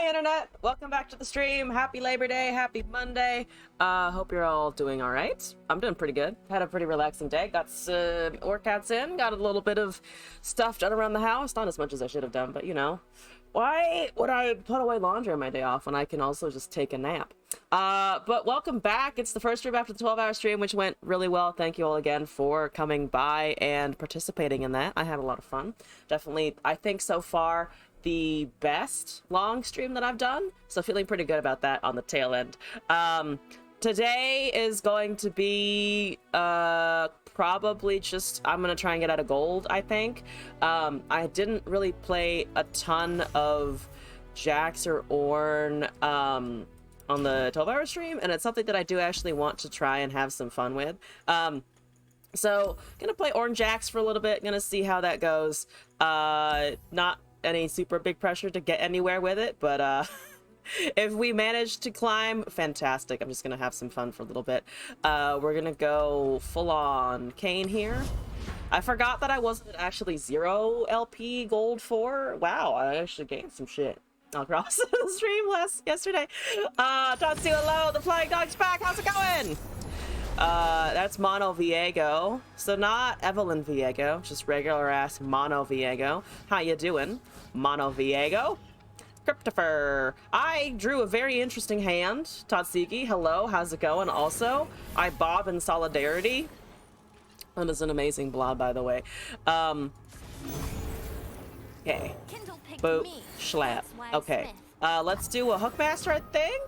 Hey internet, welcome back to the stream. Happy Labor Day, happy Monday. Hope you're all doing all right. I'm doing pretty good. Had a pretty relaxing day. Got some workouts in, got a little bit of stuff done around the house. Not as much as I should have done, but you know. Why would I put away laundry on my day off when I can also just take a nap? But welcome back. It's the first stream after the 12-hour stream, which went really well. Thank you all again for coming by and participating in that. I had a lot of fun. Definitely, I think so far, the best long stream that I've done, so feeling pretty good about that on the tail end. Today is going to be probably just, I'm gonna try and get out of gold, I think. I didn't really play a ton of Jax or Ornn on the 12-hour stream, and it's something that I do actually want to try and have some fun with. So gonna play Ornn Jax for a little bit, gonna see how that goes. Not any super big pressure to get anywhere with it, but if we manage to climb, fantastic. I'm just gonna have some fun for a little bit. We're gonna go full-on Kane here. I forgot that I wasn't actually 0 LP gold for. Wow, I actually gained some shit across the stream yesterday. Tatsu, hello, the Flying Dog's back. How's it going? That's Mono Viego. So not Evelyn Viego, just regular ass Mono Viego. How you doing, Mono Viego? Cryptopher. I drew a very interesting hand. Tatsuki, hello, how's it going? Also, I bob in solidarity. That is an amazing blob, by the way. Okay. Boop. Schlap. Okay. Let's do a Hookmaster, I think?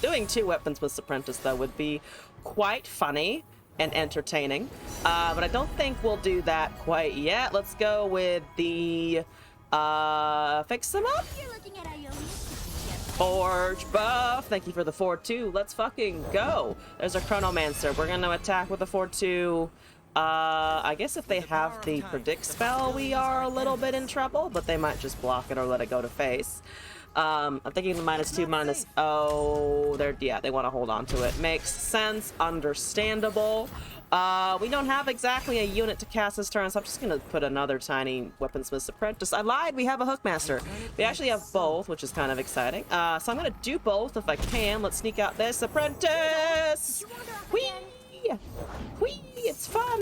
Doing 2 weapons with Apprentice, though, would be quite funny and entertaining. But I don't think we'll do that quite yet. Let's go with the fix them up. Forge buff. Thank you for the 4-2. Let's fucking go. There's a Chronomancer. We're gonna attack with the 4-2. I guess if they have the predict spell, we are a little bit in trouble, but they might just block it or let it go to face. I'm thinking the -2, oh, they want to hold on to it. Makes sense, understandable. We don't have exactly a unit to cast this turn, so I'm just gonna put another tiny Weaponsmith's Apprentice. I lied, we have a Hookmaster. We actually have both, which is kind of exciting. So I'm gonna do both if I can. Let's sneak out this Apprentice! Whee! Whee! It's fun!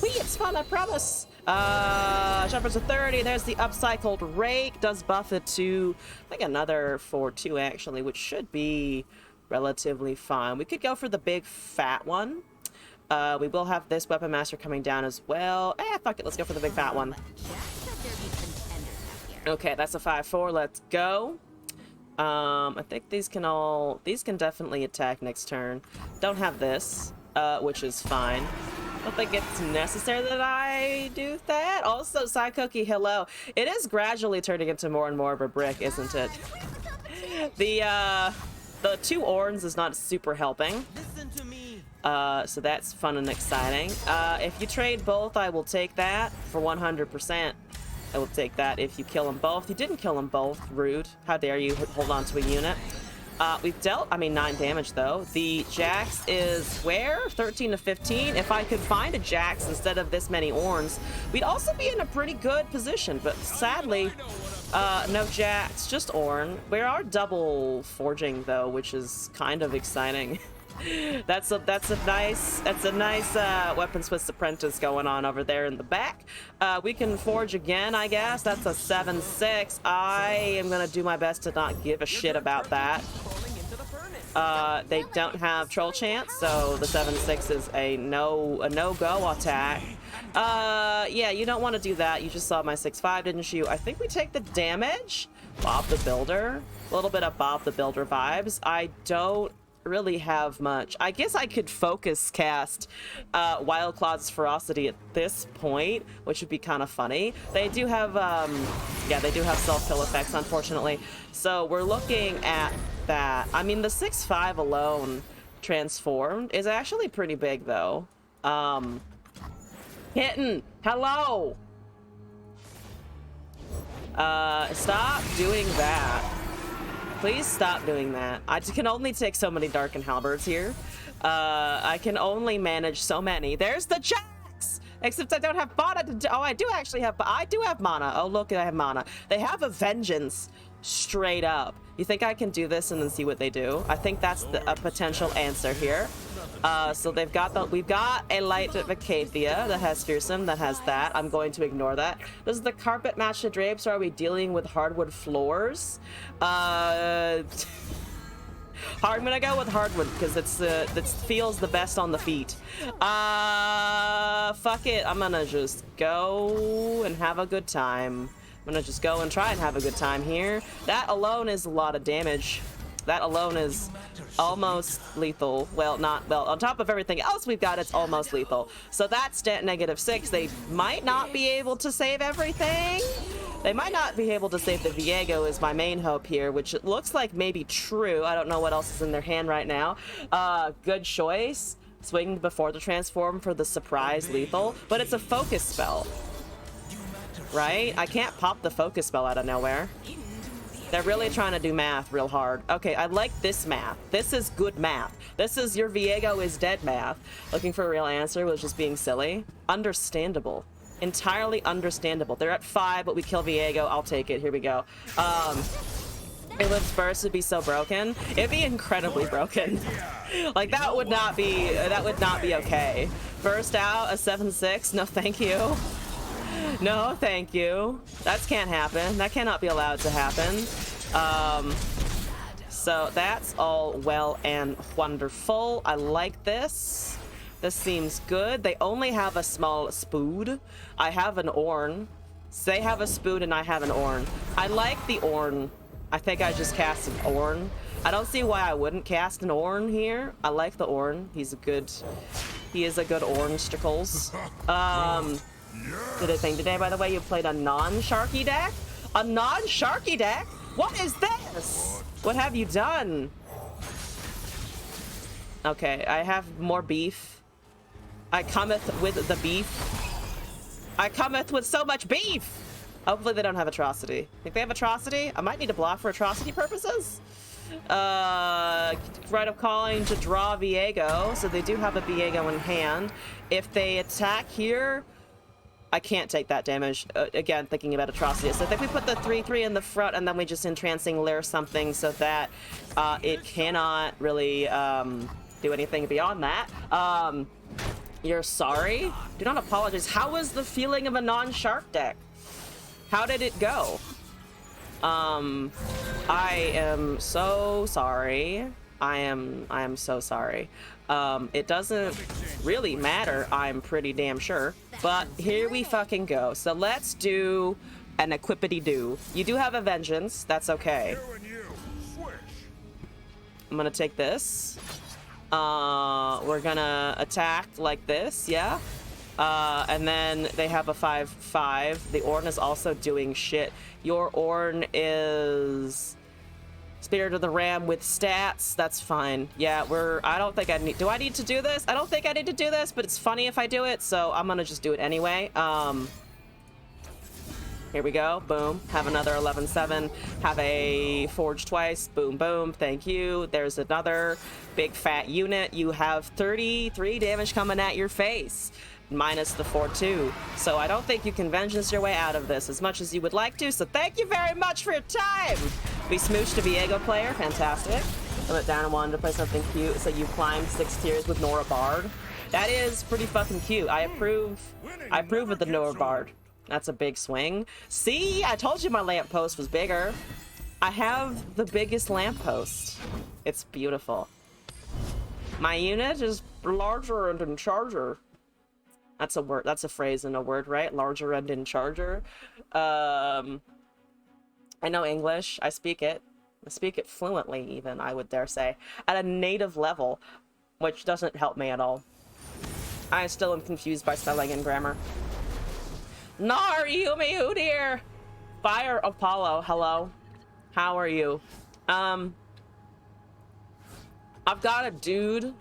Whee! It's fun, I promise! Jumpers to 30. There's the upcycled Rake. Does buff it to, I think, another 4-2 actually, which should be relatively fine. We could go for the big fat one. We will have this Weapon Master coming down as well. Fuck it. Let's go for the big fat one. Okay, that's a 5-4. Let's go. I think these can definitely attack next turn. Don't have this, which is fine. I don't think it's necessary that I do that. Also, Cookie, hello. It is gradually turning into more and more of a brick, isn't it? The 2 Ornns is not super helping. So that's fun and exciting. If you trade both, I will take that for 100%. I will take that if you kill them both. You didn't kill them both. Rude. How dare you hold on to a unit. We've dealt, 9 damage though. The Jax is where? 13 to 15. If I could find a Jax instead of this many Ornns, we'd also be in a pretty good position. But sadly, no Jax, just Ornn. We are double forging though, which is kind of exciting. That's a nice Weaponsmith's Apprentice going on over there in the back. We can forge again, I guess. That's a 7-6. I am gonna do my best to not give a shit about that. They don't have Troll Chance, so the 7-6 is a no-go attack. Yeah, you don't want to do that. You just saw my 6-5, didn't you? I think we take the damage. Bob the Builder. A little bit of Bob the Builder vibes. I don't really have much. I guess I could focus cast Wild Claw's Ferocity at this point, which would be kind of funny. They do have they do have self-kill effects, unfortunately. So we're looking at that. I mean, the 6-5 alone transformed is actually pretty big though. Kitten, hello. Stop doing that. Please stop doing that. I can only take so many Dark and Halberds here. I can only manage so many. There's the Jax! Except I don't have mana to do. Oh, I do actually have. I do have mana. Oh, look, I have mana. They have a vengeance straight up. You think I can do this and then see what they do? I think that's a potential answer here. So they've got we've got a light of Acacia that has fearsome, that has that. I'm going to ignore that. Does the carpet match the drapes, or are we dealing with hardwood floors? I'm gonna go with hardwood because it feels the best on the feet. Fuck it. I'm gonna just go and have a good time. I'm gonna just go and try and have a good time here. That alone is a lot of damage. That alone is almost lethal. Well, not well. On top of everything else we've got, it's almost lethal. So that's -6. They might not be able to save everything. They might not be able to save the Viego is my main hope here, which it looks like may be true. I don't know what else is in their hand right now. Good choice. Swing before the transform for the surprise lethal, but it's a focus spell. Right? I can't pop the focus spell out of nowhere. They're really trying to do math real hard. Okay, I like this math. This is good math. This is your Viego is dead math. Looking for a real answer was just being silly. Understandable. Entirely understandable. They're at 5, but we kill Viego. I'll take it. Here we go. Eclipse Burst would be so broken. It'd be incredibly broken. Like, that would not be okay. Burst out a 7/6. No, thank you. No, thank you. That can't happen. That cannot be allowed to happen. So that's all well and wonderful. I like this. This seems good. They only have a small spood. I have an Orn. So they have a spood and I have an Orn. I like the Orn. I think I just cast an Orn. I don't see why I wouldn't cast an Orn here. I like the Orn. He is a good Ornstricles. Did I think today, by the way, you played a non-Sharky deck? A non-Sharky deck? What is this? What have you done? Okay, I have more beef. I cometh with the beef. I cometh with so much beef! Hopefully they don't have Atrocity. Think they have Atrocity? I might need to block for Atrocity purposes. Right of calling to draw Viego, so they do have a Viego in hand. If they attack here, I can't take that damage. Again, thinking about Atrocity. So I think we put the 3/3 in the front and then we just Entrancing Lair something so that it cannot really do anything beyond that. You're sorry? Do not apologize. How was the feeling of a non-shark deck? How did it go? I am so sorry. I am so sorry. It doesn't really matter, I'm pretty damn sure. But here we fucking go. So let's do an equipity-do. You do have a vengeance, that's okay. I'm gonna take this. We're gonna attack like this, yeah? And then they have a 5/5. The Orn is also doing shit. Your Orn is Spirit of the Ram with stats. That's fine. Yeah, I don't think I need... Do I need to do this? I don't think I need to do this, but it's funny if I do it, so I'm gonna just do it anyway. Here we go. Boom. Have another 11/7. Have a Forge twice. Boom, boom. Thank you. There's another big fat unit. You have 33 damage coming at your face. Minus the 4/2. So I don't think you can vengeance your way out of this as much as you would like to. So thank you very much for your time. We smooched a Viego player. Fantastic. I went down and wanted to play something cute. So you climbed 6 tiers with Nora Bard. That is pretty fucking cute. I approve of the Nora Bard. That's a big swing. See, I told you my lamppost was bigger. I have the biggest lamppost. It's beautiful. My unit is larger and in charger. That's a word. That's a phrase and a word, right? Larger and in charger. I know English. I speak it. I speak it fluently, even, I would dare say. At a native level, which doesn't help me at all. I still am confused by spelling and grammar. Nar, you dear! Fire Apollo, hello. How are you? I've got a dude.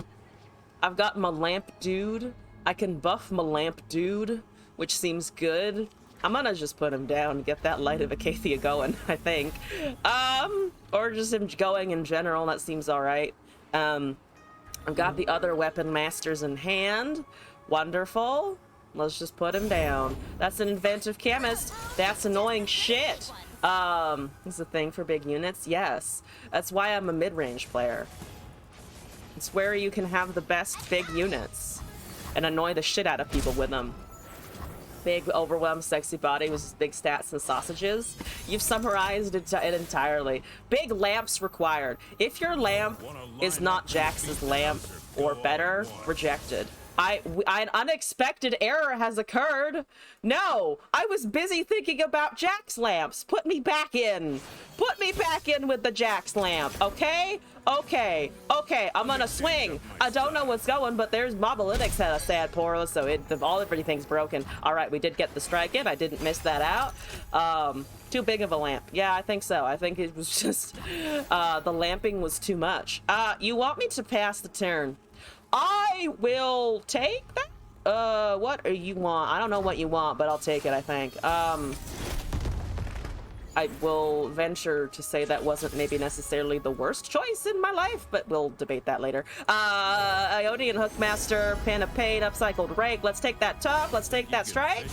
I've got my lamp dude. I can buff my lamp dude, which seems good. I'm gonna just put him down and get that Light of Acacia going, I think. Or just him going in general, that seems alright. I've got the other weapon masters in hand. Wonderful. Let's just put him down. That's an inventive chemist. That's annoying shit. Is a thing for big units? Yes. That's why I'm a mid-range player. It's where you can have the best big units and annoy the shit out of people with them. Big, overwhelmed, sexy body with big stats and sausages. You've summarized it entirely. Big lamps required. If your lamp is not Jax's lamp or better, rejected. An unexpected error has occurred. No, I was busy thinking about Jax lamps. Put me back in. Put me back in with the Jax lamp, okay? Okay, I'm gonna swing. I don't know what's going, but there's Mobalytics had a sad poro, so everything's broken. All right, we did get the strike in. I didn't miss that out. Too big of a lamp. Yeah, I think so. I think it was just, the lamping was too much. You want me to pass the turn? I will take that. What do you want? I don't know what you want, but I'll take it, I think. I will venture to say that wasn't maybe necessarily the worst choice in my life, but we'll debate that later. Iodian Hookmaster, Pan of Pain, Upcycled Rake. Let's take that top. Let's take that strike.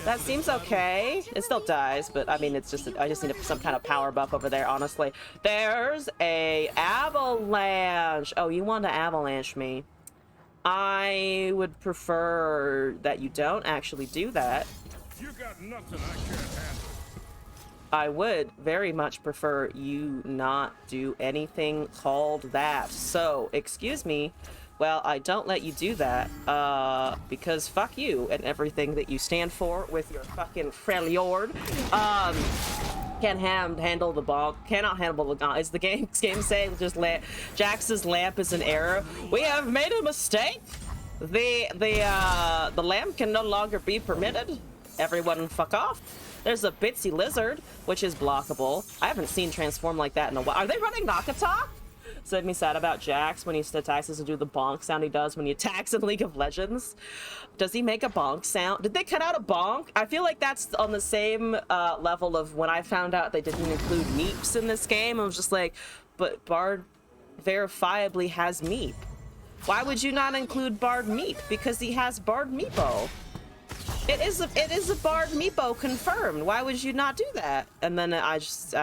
That seems okay. It still dies, but I mean, it's just, I just need some kind of power buff over there, honestly. There's a avalanche. Oh, you want to avalanche me. I would prefer that you don't actually do that. You got nothing I can't handle. I would very much prefer you not do anything called that. So, excuse me. Well, I don't let you do that, because fuck you and everything that you stand for with your fucking Freljord. Can't handle the bonk. Cannot handle the is the game saying just Jax's lamp is an error. We have made a mistake. The lamp can no longer be permitted. Everyone fuck off. There's a Bitsy Lizard, which is blockable. I haven't seen transform like that in a while. Are they running Nakatalk? So made me sad about Jax when he attacks us to do the bonk sound he does when he attacks in League of Legends. Does he make a bonk sound? Did they cut out a bonk? I feel like that's on the same level of when I found out they didn't include meeps in this game. I was just like, but Bard verifiably has meep. Why would you not include Bard meep? Because he has Bard meepo. It is a Bard meepo confirmed. Why would you not do that? And then I just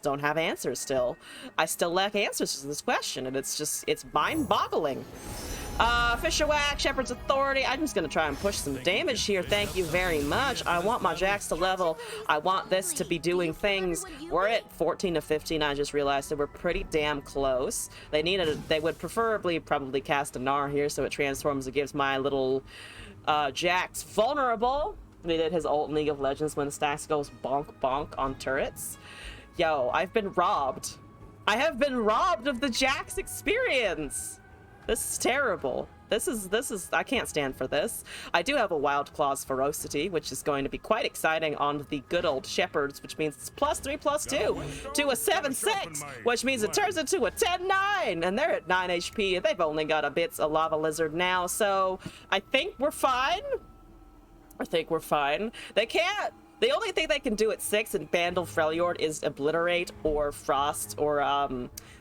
don't have answers still. I still lack answers to this question, and it's mind-boggling. Fisher Whack, Shepherd's Authority. I'm just gonna try and push some damage here. Thank you very much. I want my Jax to level. I want this to be doing things. We're at 14 to 15. I just realized that we're pretty damn close. They would preferably probably cast a Gnar here, so it transforms. It gives my little Jax vulnerable. He did his ult in League of Legends when stacks goes bonk bonk on turrets. Yo, I've been robbed. I have been robbed of the Jax experience. This is terrible. This is I can't stand for this. I do have a Wild Claw's Ferocity, which is going to be quite exciting on the good old Shepherds, which means it's +3/+2 to a 7/6, which means it turns into a 10/9, and they're at 9 HP. They've only got a Lava Lizard now, so I think we're fine. They can't. The only thing they can do at 6 in Bandle Freljord is Obliterate or Frost or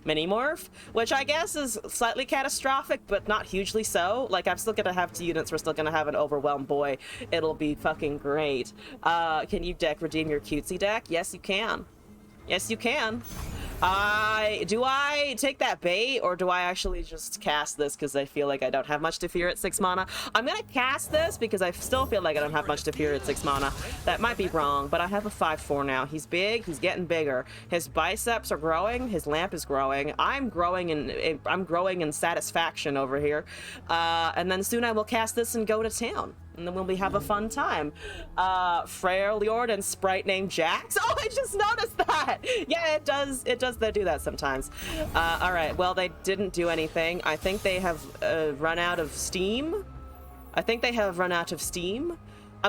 Minimorph, which I guess is slightly catastrophic, but not hugely so. Like, I'm still gonna have 2 units. We're still gonna have an Overwhelmed Boy. It'll be fucking great. Can you redeem your cutesy deck? Yes, you can. Yes, you can. Do I take that bait, or do I actually just cast this because I feel like I don't have much to fear at 6 mana? I'm gonna cast this because I still feel like I don't have much to fear at 6 mana. That might be wrong, but I have a 5/4 now. He's big, he's getting bigger. His biceps are growing, his lamp is growing. I'm growing in satisfaction over here. And then soon I will cast this and go to town. And then we'll have a fun time. Freljord and sprite named Jax. Oh, I just noticed that. Yeah, it does do that sometimes. All right, well, they didn't do anything. I think they have run out of steam. I'm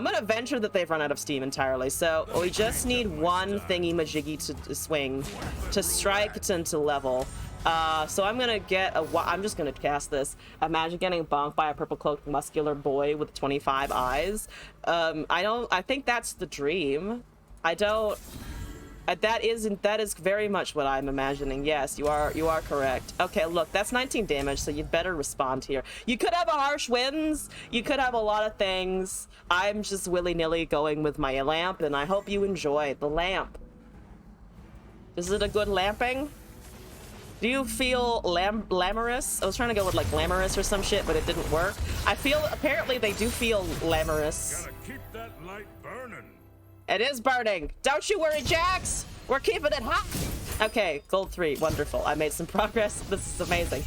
gonna venture that they've run out of steam entirely. So we just need one thingy majiggy to swing, to strike, to level. So I'm just gonna cast this. Imagine getting bonked by a purple cloaked muscular boy with 25 eyes. I think that's the dream. That is very much what I'm imagining. Yes, you are correct. Okay, look, that's 19 damage, so you'd better respond here. You could have a harsh winds. You could have a lot of things. I'm just willy-nilly going with my lamp, and I hope you enjoy the lamp. Is it a good lamping? Do you feel glamorous? I was trying to go with like glamorous or some shit, but it didn't work. I feel apparently they do feel glamorous. Gotta keep that light burning. It is burning. Don't you worry, Jax. We're keeping it hot. Okay, gold 3. Wonderful. I made some progress. This is amazing.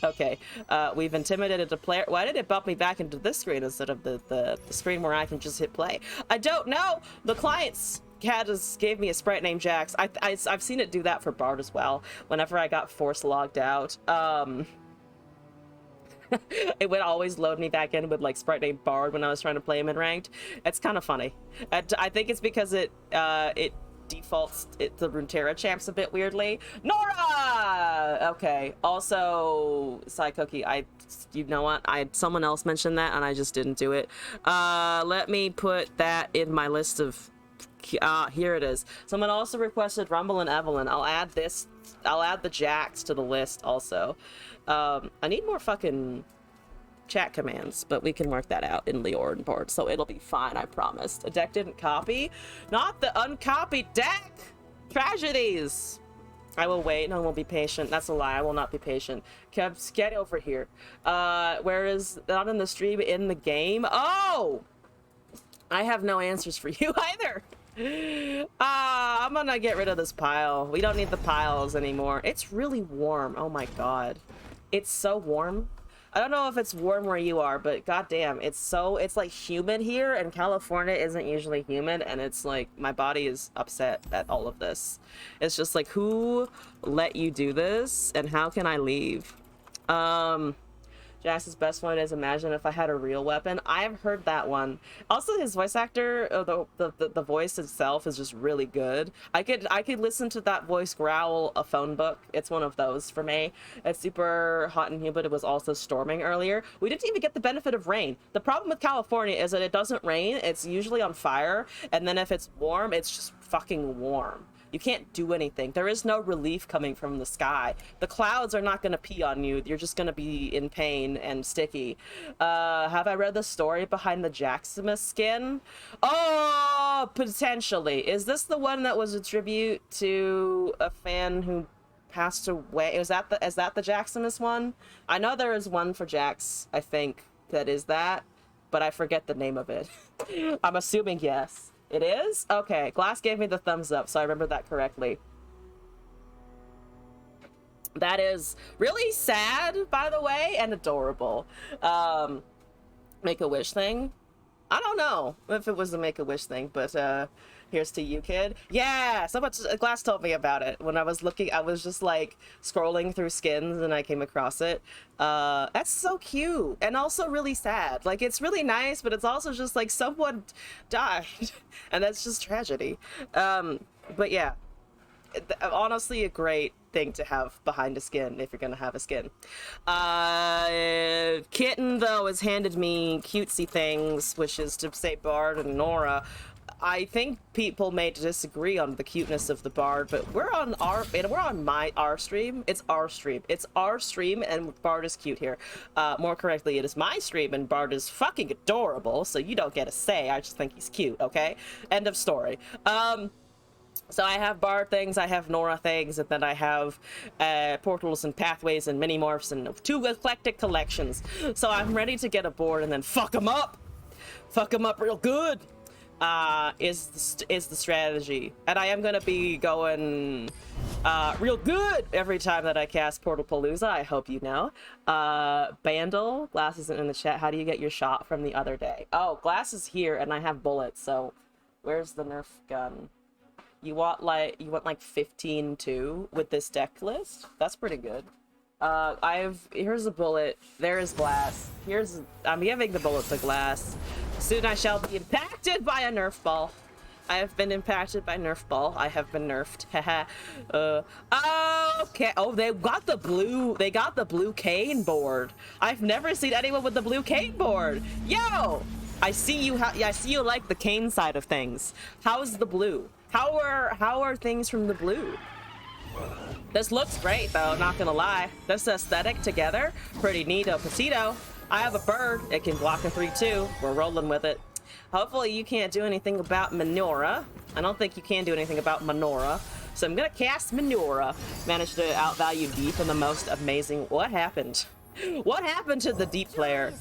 Okay, we've intimidated a player. Why did it bump me back into this screen instead of the screen where I can just hit play? I don't know. The client's cat just gave me a sprite named Jax. I've seen it do that for Bard as well. Whenever I got force logged out, it would always load me back in with like sprite named Bard when I was trying to play him in ranked. It's kind of funny. I think it's because it defaults the Runeterra champs a bit weirdly. Nora! Okay. Also, Cookie, you know what? Someone else mentioned that and I just didn't do it. Let me put that in my list of here it is. Someone also requested Rumble and Evelyn. I'll add the Jax to the list also. I need more fucking chat commands, but we can work that out in the Orden board, so it'll be fine, I promise. A deck didn't copy? Not the uncopied deck! Tragedies! I will wait and I will be patient. That's a lie, I will not be patient. Kebs, get over here. Where is, not in the stream, in the game? Oh! I have no answers for you either! I'm gonna get rid of this pile. We don't need the piles anymore. It's really warm, oh my god. It's so warm. I don't know if it's warm where you are, but goddamn, it's like humid here, and California isn't usually humid, and it's like my body is upset at all of this. It's just like, who let you do this, and how can I leave? Jax's best one is Imagine If I Had a Real Weapon. I've heard that one. Also, his voice actor, the voice itself is just really good. I could listen to that voice growl a phone book. It's one of those for me. It's super hot and humid. It was also storming earlier. We didn't even get the benefit of rain. The problem with California is that it doesn't rain. It's usually on fire. And then if it's warm, it's just fucking warm. You can't do anything. There is no relief coming from the sky. The clouds are not going to pee on you. You're just going to be in pain and sticky. Have I read the story behind the Jaximus skin? Oh, potentially. Is this the one that was a tribute to a fan who passed away? Is that the Jaximus one? I know there is one for Jax, I think, that is that, but I forget the name of it. I'm assuming yes. It is? Okay, Glass gave me the thumbs up, so I remember that correctly. That is really sad, by the way, and adorable. Make-A-Wish thing? I don't know if it was a Make-A-Wish thing, but here's to you, kid. Yeah, so much. Glass told me about it when I was looking. I was just like scrolling through skins and I came across it. That's so cute and also really sad. Like, it's really nice, but it's also just like someone died and that's just tragedy. But yeah, honestly a great thing to have behind a skin if you're gonna have a skin. Kitten though has handed me cutesy things, which is to say Bard and Nora. I think people may disagree on the cuteness of the Bard, but we're on our stream. It's our stream. It's our stream, and Bard is cute here. More correctly, it is my stream, and Bard is fucking adorable. So you don't get a say. I just think he's cute. Okay. End of story. So I have Bard things, I have Nora things, and then I have portals and pathways and mini morphs and 2 eclectic collections. So I'm ready to get a board and then fuck them up. Fuck them up real good. Is the strategy, and I am gonna be going real good every time that I cast Portal Palooza. I hope you know. Bandle, Glass isn't in the chat. How do you get your shot from the other day? Oh, Glass is here, and I have bullets. So, where's the Nerf gun? You want like 15-2 with this deck list? That's pretty good. Here's a bullet. There is Glass. I'm giving the bullet to Glass. Soon I shall be impacted by a Nerf ball. I have been impacted by Nerf ball. I have been nerfed. Okay. Oh, they got the blue cane board. I've never seen anyone with the blue cane board. Yo! I see you. I see you like the Kane side of things. How's the blue? How are things from the blue? This looks great though, not gonna lie. This aesthetic together, pretty neato petito. I have a bird, it can block a 3-2. We're rolling with it. Hopefully you can't do anything about Menorah. I don't think you can do anything about Menorah. So I'm gonna cast Menorah. Managed to outvalue Deep in the most amazing. What happened? What happened to the Deep player?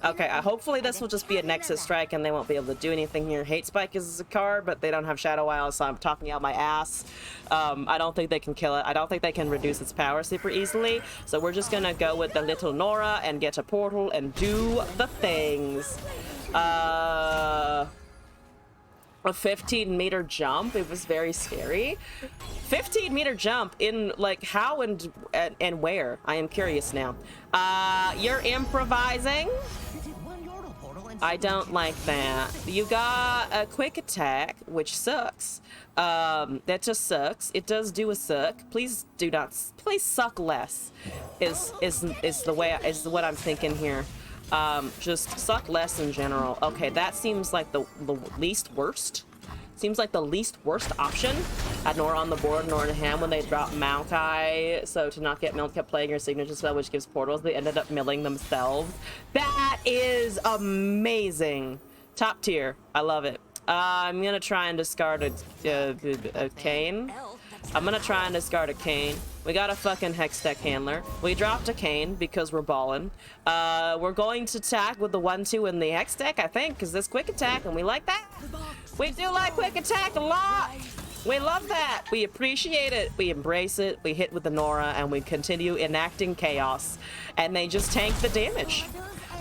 Okay, hopefully this will just be a Nexus Strike and they won't be able to do anything here. Hate Spike is a card, but they don't have Shadow Isle, so I'm talking out my ass. I don't think they can kill it. I don't think they can reduce its power super easily. So we're just gonna go with the little Nora and get a portal and do the things. A 15-meter jump. It was very scary. 15-meter jump in like how and where? I am curious now. You're improvising. I don't like that. You got a quick attack, which sucks. That just sucks. It does do a suck. Please do not. Please suck less. Is what I'm thinking here. Just suck less in general. Okay, that seems like the least worst. Seems like the least worst option. Had Nora on the board, Nora in hand when they dropped Maokai. So to not get milled, kept playing your signature spell, which gives portals. They ended up milling themselves. That is amazing. Top tier. I love it. I'm gonna try and discard a Kane. I'm gonna try and discard a Kane. We got a fucking Hextech handler. We dropped a Kane because we're ballin'. We're going to attack with the 1-2 in the Hextech, I think, because this quick attack, and we like that. We do like quick attack a lot. We love that. We appreciate it. We embrace it. We hit with the Nora, and we continue enacting chaos. And they just tank the damage.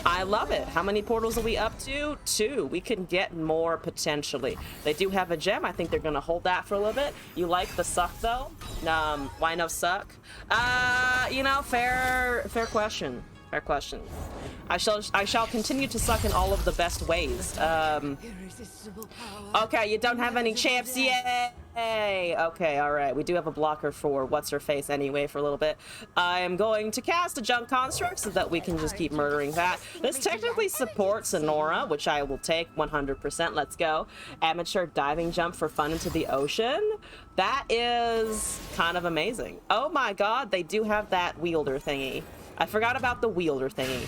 I love it. How many portals are we up to? 2. We can get more potentially. They do have a gem. I think they're gonna hold that for a little bit. You like the suck though? Why no suck? You know, fair question. Fair question. I shall continue to suck in all of the best ways. Okay, you don't have any champs yet. Okay, all right. We do have a blocker for what's her face anyway for a little bit. I am going to cast a junk construct so that we can just keep murdering that. This technically supports Sonora, which I will take 100%. Let's go. Amateur diving jump for fun into the ocean. That is kind of amazing. Oh my god, they do have that wielder thingy. I forgot about the wielder thingy.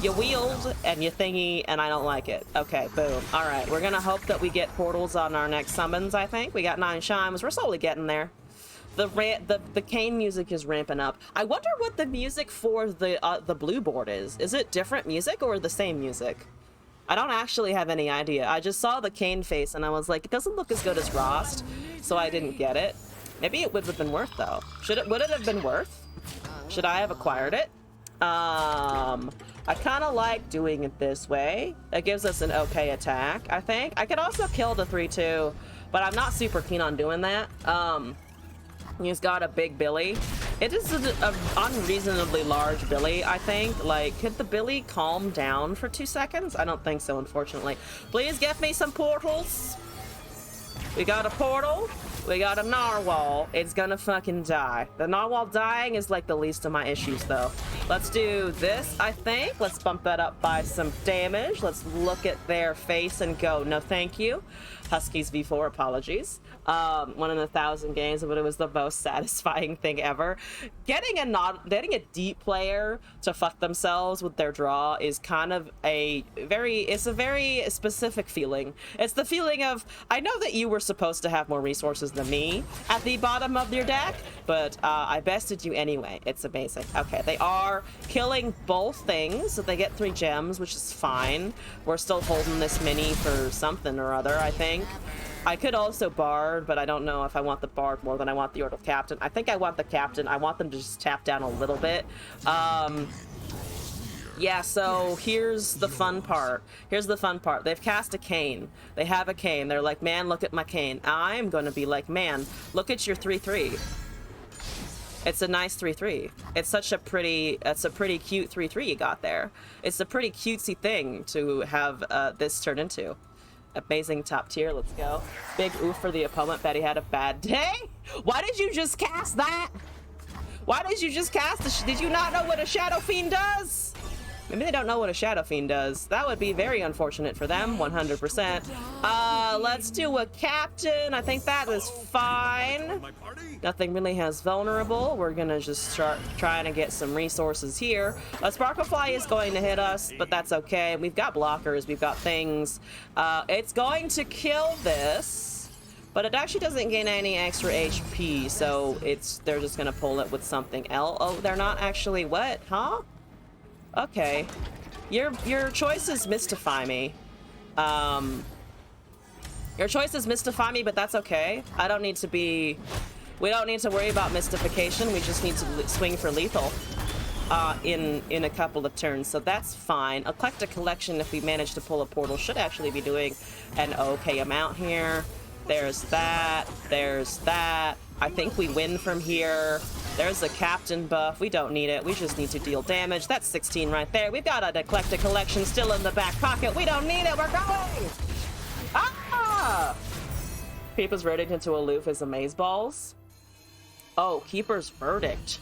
You wield and you thingy, and I don't like it. Okay, boom. All right, we're gonna hope that we get portals on our next summons. I think we got 9 chimes. We're slowly getting there. The Kane music is ramping up. I wonder what the music for the blue board is. Is it different music or the same music? I don't actually have any idea. I just saw the Kane face and I was like, it doesn't look as good as Rost, so I didn't get it. Maybe it would have been worth though. Would it have been worth? Should I have acquired it? I kind of like doing it this way. It gives us an okay attack, I think. I could also kill the 3-2, but I'm not super keen on doing that. He's got a big Billy. It is an unreasonably large Billy, I think. Like, could the Billy calm down for 2 seconds? I don't think so, unfortunately. Please get me some portals. We got a portal. We got a narwhal. It's gonna fucking die. The narwhal dying is like the least of my issues though. Let's do this, I think. Let's bump that up by some damage. Let's look at their face and go, no thank you. Huskies V4, apologies. 1 in 1,000 games, but it was the most satisfying thing ever. Getting a deep player to fuck themselves with their draw is kind of a very specific feeling. It's the feeling of, I know that you were supposed to have more resources than me at the bottom of your deck, but I bested you anyway. It's amazing. Okay, they are killing both things, so they get 3 gems, which is fine. We're still holding this mini for something or other, I think. I could also Bard, but I don't know if I want the Bard more than I want the Order of Captain. I think I want the Captain. I want them to just tap down a little bit. Yeah, so here's the fun part. Here's the fun part. They've cast a Kane. They have a Kane. They're like, man, look at my Kane. I'm going to be like, man, look at your 3-3. It's a nice 3-3. It's a pretty cute 3-3 you got there. It's a pretty cutesy thing to have this turn into. Amazing top tier, let's go. Big oof for the opponent, bet he had a bad day. Why did you just cast that? Why did you just cast did you not know what a Shadow Fiend does? Maybe they don't know what a Shadow Fiend does. That would be very unfortunate for them, 100%. Let's do a Captain. I think that is fine. Nothing really has vulnerable. We're gonna just start trying to get some resources here. A Sparklefly is going to hit us, but that's okay. We've got blockers, we've got things. It's going to kill this, but it actually doesn't gain any extra HP, so they're just gonna pull it with something else. Oh, they're not actually what? Huh? Okay. Your choices mystify me. Your choices mystify me, but that's okay. We don't need to worry about mystification. We just need to swing for lethal in a couple of turns, so that's fine. Eclectic Collection, if we manage to pull a portal, should actually be doing an okay amount here. There's that. There's that. I think we win from here. There's a Captain buff. We don't need it. We just need to deal damage. That's 16 right there. We've got an Eclectic Collection still in the back pocket. We don't need it. We're going! Ah! People's verdict into Aloof is Amazeballs. Oh, Keeper's Verdict.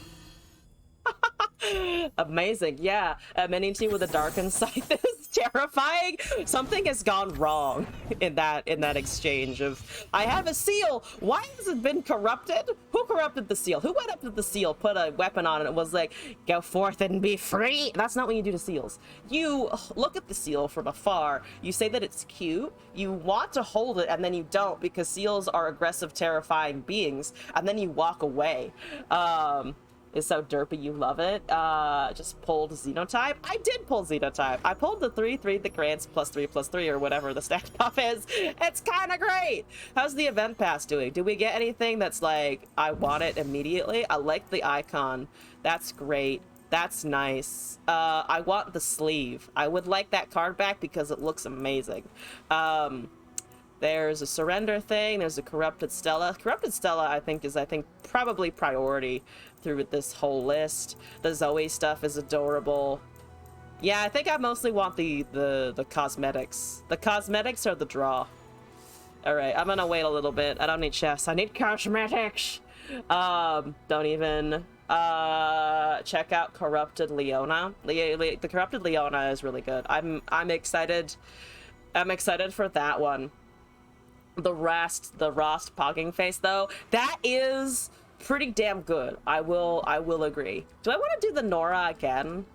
Amazing, yeah. A mini T with a darkened scythe is terrifying. Something has gone wrong in that exchange of, I have a seal. Why has it been corrupted? Who corrupted the seal? Who went up to the seal, put a weapon on it, and was like, go forth and be free? That's not what you do to seals. You look at the seal from afar. You say that it's cute. You want to hold it, and then you don't, because seals are aggressive, terrifying beings, and then you walk away. Is so derpy, you love it. Just pulled Xenotype. I did pull Xenotype. I pulled the 3/3 that grants +3/3 or whatever the stat buff is. It's kind of great. How's the event pass doing? Do we get anything that's like, I want it immediately? I like the icon. That's great. That's nice. I want the sleeve. I would like that card back because it looks amazing. There's a surrender thing. There's a corrupted Stella. Corrupted Stella, I think, is probably priority through this whole list. The Zoe stuff is adorable. Yeah, I think I mostly want the cosmetics. The cosmetics or the draw. All right, I'm gonna wait a little bit. I don't need chests. I need cosmetics. Don't even check out Corrupted Leona. The Corrupted Leona is really good. I'm excited. I'm excited for that one. The Rost Pogging Face, though, that is pretty damn good. I will agree. Do I want to do the Nora again?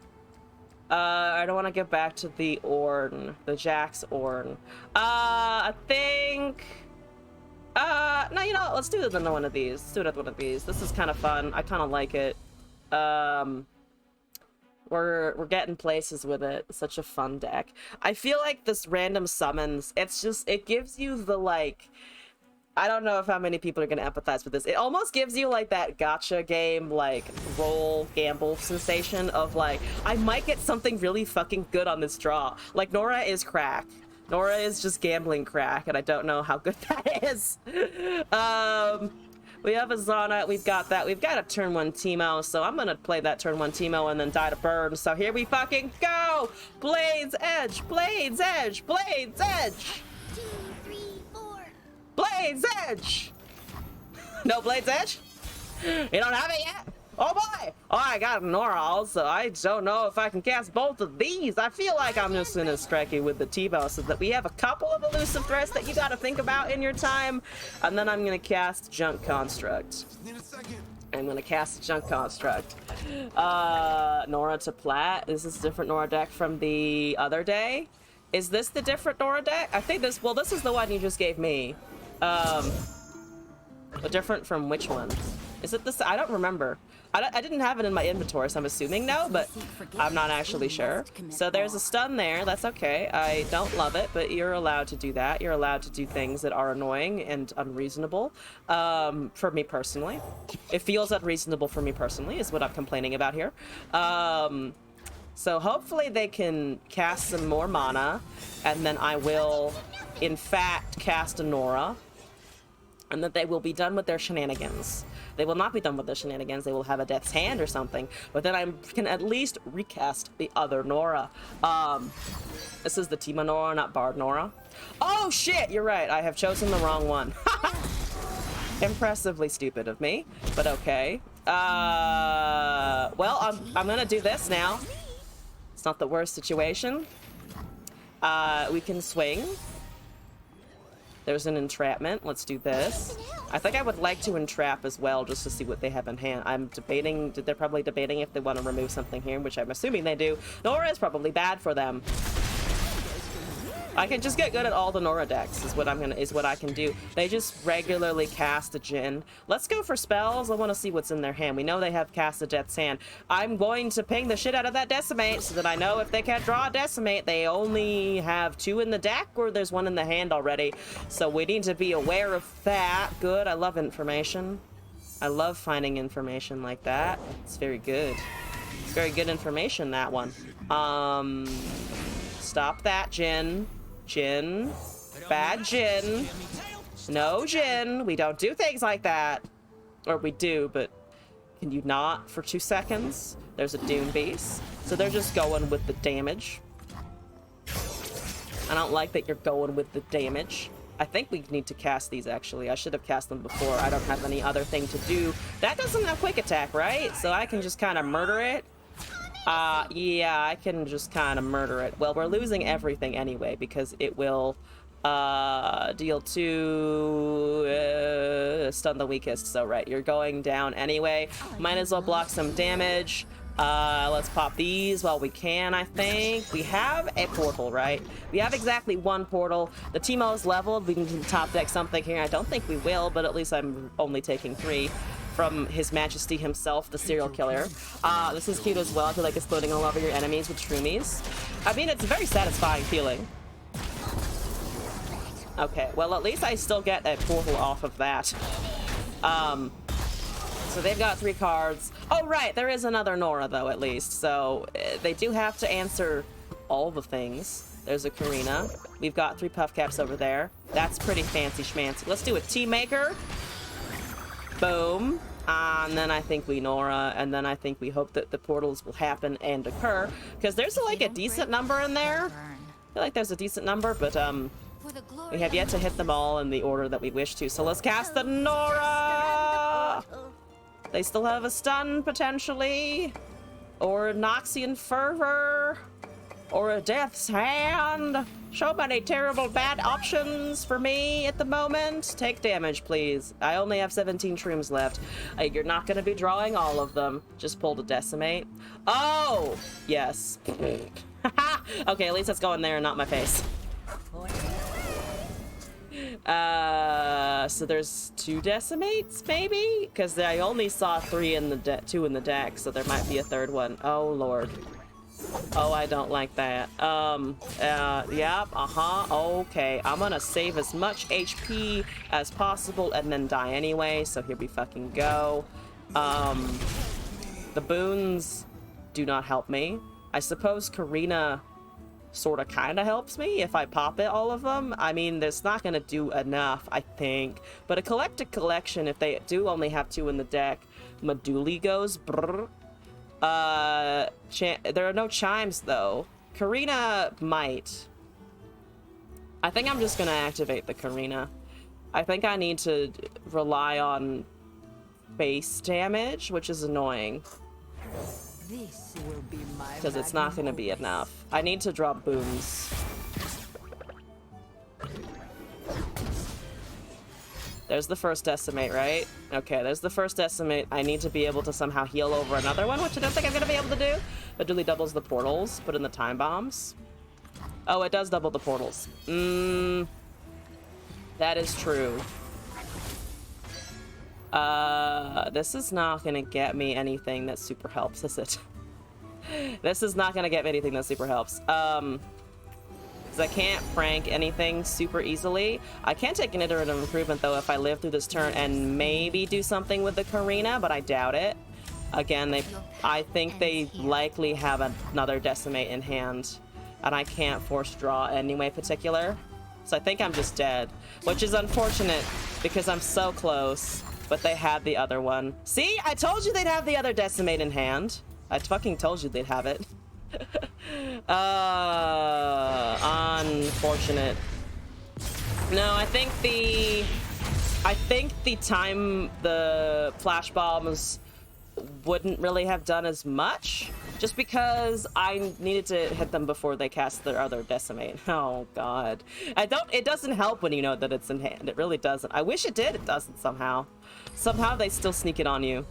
I don't want to get back to the Orn, the Jax Orn. I think. No, you know what? Let's do another one of these. Let's do another one of these. This is kind of fun. I kind of like it. We're getting places with it. It's such a fun deck. I feel like this random summons, it gives you the, like, I don't know if how many people are gonna empathize with this. It almost gives you like that gacha game, like, roll gamble sensation of like, I might get something really fucking good on this draw. Like, Nora is crack. Nora is just gambling crack, and I don't know how good that is. We have a Zana, we've got that. We've got a turn 1 Teemo, so I'm gonna play that turn 1 Teemo and then die to burn. So here we fucking go! Blades Edge! Blades Edge! Blades Edge! 2, 3, 4. Blades Edge! No Blades Edge? You don't have it yet? Oh boy! Oh, I got Nora also. I don't know if I can cast both of these. I feel like I'm just gonna strike you with the T-Bow so that we have a couple of elusive threats that you gotta think about in your time. And then I'm gonna cast Junk Construct. I'm gonna cast Junk Construct. Nora to Plat. Is this a different Nora deck from the other day? Is this the different Nora deck? I think this, well, this is the one you just gave me. Different from which one? Is it this? I don't remember. I didn't have it in my inventory, so I'm assuming no, but I'm not actually sure. So there's a stun there. That's okay. I don't love it, but you're allowed to do that. You're allowed to do things that are annoying and unreasonable for me personally. It feels unreasonable for me personally is what I'm complaining about here. So hopefully they can cast some more mana, and then I will, in fact, cast a Nora, and that they will be done with their shenanigans. They will not be done with their shenanigans. They will have a Death's Hand or something, but then I can at least recast the other Nora. This is the Teemo Nora, not Bard Nora. Oh shit, you're right. I have chosen the wrong one. Impressively stupid of me, but okay. Well, I'm gonna do this now. It's not the worst situation. We can swing. There's an entrapment. Let's do this. I think I would like to entrap as well, just to see what they have in hand. I'm debating, they're probably debating if they want to remove something here, which I'm assuming they do. Nora is probably bad for them. I can just get good at all the Nora decks is what I can do. They just regularly cast a Jhin. Let's go for spells. I want to see what's in their hand. We know they have cast a Death's Hand. I'm going to ping the shit out of that Decimate so that I know if they can't draw a Decimate, they only have 2 in the deck or there's 1 in the hand already. So we need to be aware of that. Good. I love information. I love finding information like that. It's very good. It's very good information, that one. Stop that, Jhin. Jhin. Bad Jhin. No Jhin. We don't do things like that. Or we do, but can you not for 2 seconds? There's a Dune Beast. So they're just going with the damage. I don't like that you're going with the damage. I think we need to cast these, actually. I should have cast them before. I don't have any other thing to do. That doesn't have quick attack, right? So I can just kind of murder it. Yeah, I can just kind of murder it. Well, we're losing everything anyway because it will deal 2 stun the weakest. So right, you're going down anyway. Might as well block some damage. Let's pop these while we can. I think we have a portal, right? We have exactly 1 portal. The Teemo is leveled. We can top deck something here. I don't think we will, but at least I'm only taking 3 from His Majesty himself, the serial killer. This is cute as well. I feel like exploding all over your enemies with shroomies. I mean, it's a very satisfying feeling. Okay, well, at least I still get a portal off of that. So they've got 3 cards. Oh, right, there is another Nora, though, at least. So they do have to answer all the things. There's a Karina. We've got 3 puff caps over there. That's pretty fancy schmancy. Let's do a Tea Maker. Boom. And then I think we Nora, and then I think we hope that the portals will happen and occur. Because there's like a decent number in there. I feel like there's a decent number, but we have yet to hit them all in the order that we wish to. So let's cast the Nora! They still have a stun, potentially. Or Noxian Fervor. Or a Death's Hand. So many terrible bad options for me at the moment. Take damage, please. I only have 17 shrooms left. You're not going to be drawing all of them. Just pull to Decimate. Oh! Yes. Okay, at least let's go in there and not my face. So there's 2 Decimates, maybe? Because I only saw 3 in the 2 in the deck, so there might be a 3rd one. Oh, Lord. Oh, I don't like that. Yep, okay. I'm gonna save as much HP as possible and then die anyway, so here we fucking go. The boons do not help me. I suppose Karina sort of kind of helps me if I pop it, all of them. I mean, there's not gonna do enough, I think. But a collected collection, if they do only have 2 in the deck, Maduli goes brrr. There are no chimes, though. Karina might. I think I'm just gonna activate the Karina. I think I need to rely on base damage, which is annoying. Because it's not gonna be enough. I need to drop booms. There's the first Decimate, right? Okay, there's the first Decimate. I need to be able to somehow heal over another one, which I don't think I'm going to be able to do. But Dooley doubles the portals. Put in the time bombs. Oh, it does double the portals. That is true. This is not going to get me anything that super helps, is it? This is not going to get me anything that super helps. Because I can't prank anything super easily. I can take an iterative improvement, though, if I live through this turn and maybe do something with the Karina, but I doubt it. Again, I think they likely have another Decimate in hand, and I can't force draw anyway particular. So I think I'm just dead, which is unfortunate because I'm so close, but they had the other one. See? I told you they'd have the other Decimate in hand. I fucking told you they'd have it. Unfortunate. No, I think the flash bombs wouldn't really have done as much, just because I needed to hit them before they cast their other decimate. Oh god. It doesn't help when you know that it's in hand. It really doesn't. I wish it did. It doesn't somehow. Somehow they still sneak it on you.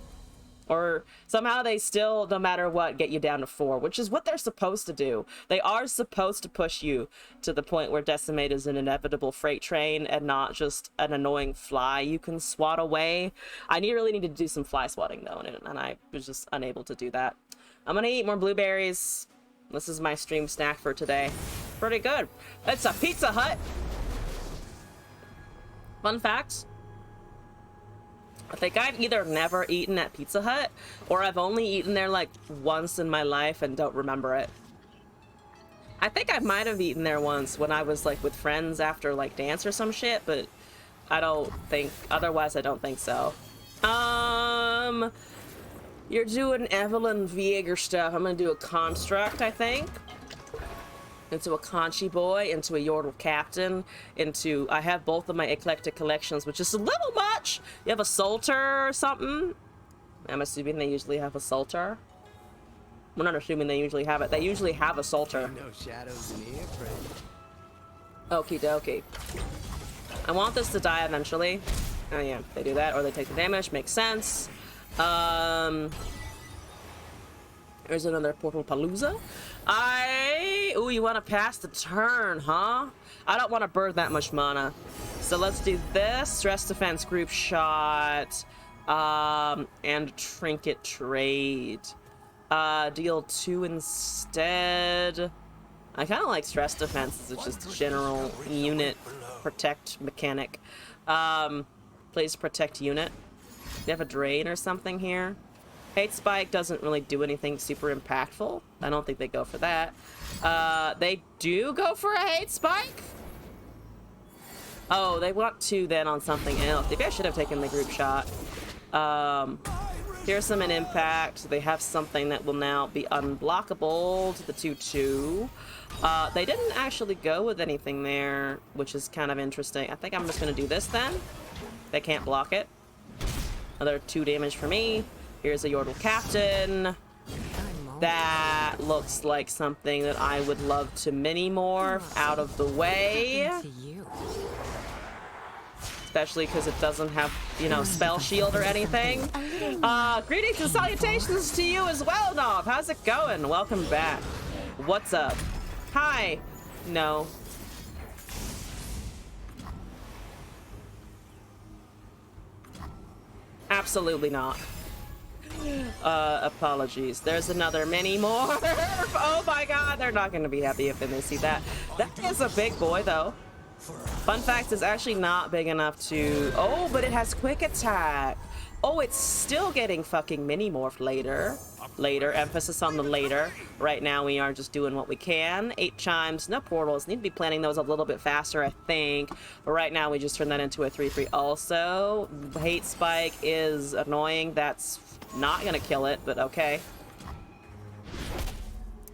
Or somehow they still, no matter what, get you down to 4, which is what they're supposed to do. They are supposed to push you to the point where Decimate is an inevitable freight train and not just an annoying fly you can swat away. I really need to do some fly swatting, though, and I was just unable to do that. I'm gonna eat more blueberries. This is my stream snack for today. Pretty good. It's a Pizza Hut. Fun fact. I think I've either never eaten at Pizza Hut or I've only eaten there like once in my life and don't remember it. I think I might have eaten there once when I was like with friends after like dance or some shit, but I don't think, otherwise I don't think so. You're doing Evelyn Vieger stuff. I'm gonna do a construct, I think. Into a Conchi boy, into a Yordle captain, into, I have both of my eclectic collections, which is a little much. You have a Salter or something. I'm assuming they usually have a Salter. I'm not assuming they usually have it. They usually have a Salter. No shadows in here, friend. Okie dokie. I want this to die eventually. Oh yeah, they do that, or they take the damage. Makes sense. There's another Portal Palooza. Ooh, you want to pass the turn, huh? I don't want to burn that much mana. So let's do this. Stress defense, group shot, and trinket trade. Deal 2 instead. I kind of like stress defense. It's just a general unit protect mechanic. Please protect unit. Do you have a drain or something here? Hate Spike doesn't really do anything super impactful. I don't think they go for that. They do go for a Hate Spike? Oh, they want to then on something else. Maybe I should have taken the group shot. Fearsome and Impact. They have something that will now be unblockable to the 2/2. They didn't actually go with anything there, which is kind of interesting. I think I'm just going to do this then. They can't block it. Another 2 damage for me. Here's a Yordle Captain. That looks like something that I would love to mini-morph out of the way. Especially because it doesn't have, you know, spell shield or anything. Greetings and salutations to you as well, Nov. How's it going? Welcome back. What's up? Hi. No. Absolutely not. Apologies. There's another mini morph. Oh my god, they're not going to be happy if they see that. That is a big boy, though. Fun fact, is actually not big enough to... Oh, but it has quick attack. Oh, it's still getting fucking mini morphed later. Later. Emphasis on the later. Right now, we are just doing what we can. 8 chimes. No portals. Need to be planning those a little bit faster, I think. But right now, we just turn that into a 3/3 also. Hate Spike is annoying. That's not gonna kill it, but okay.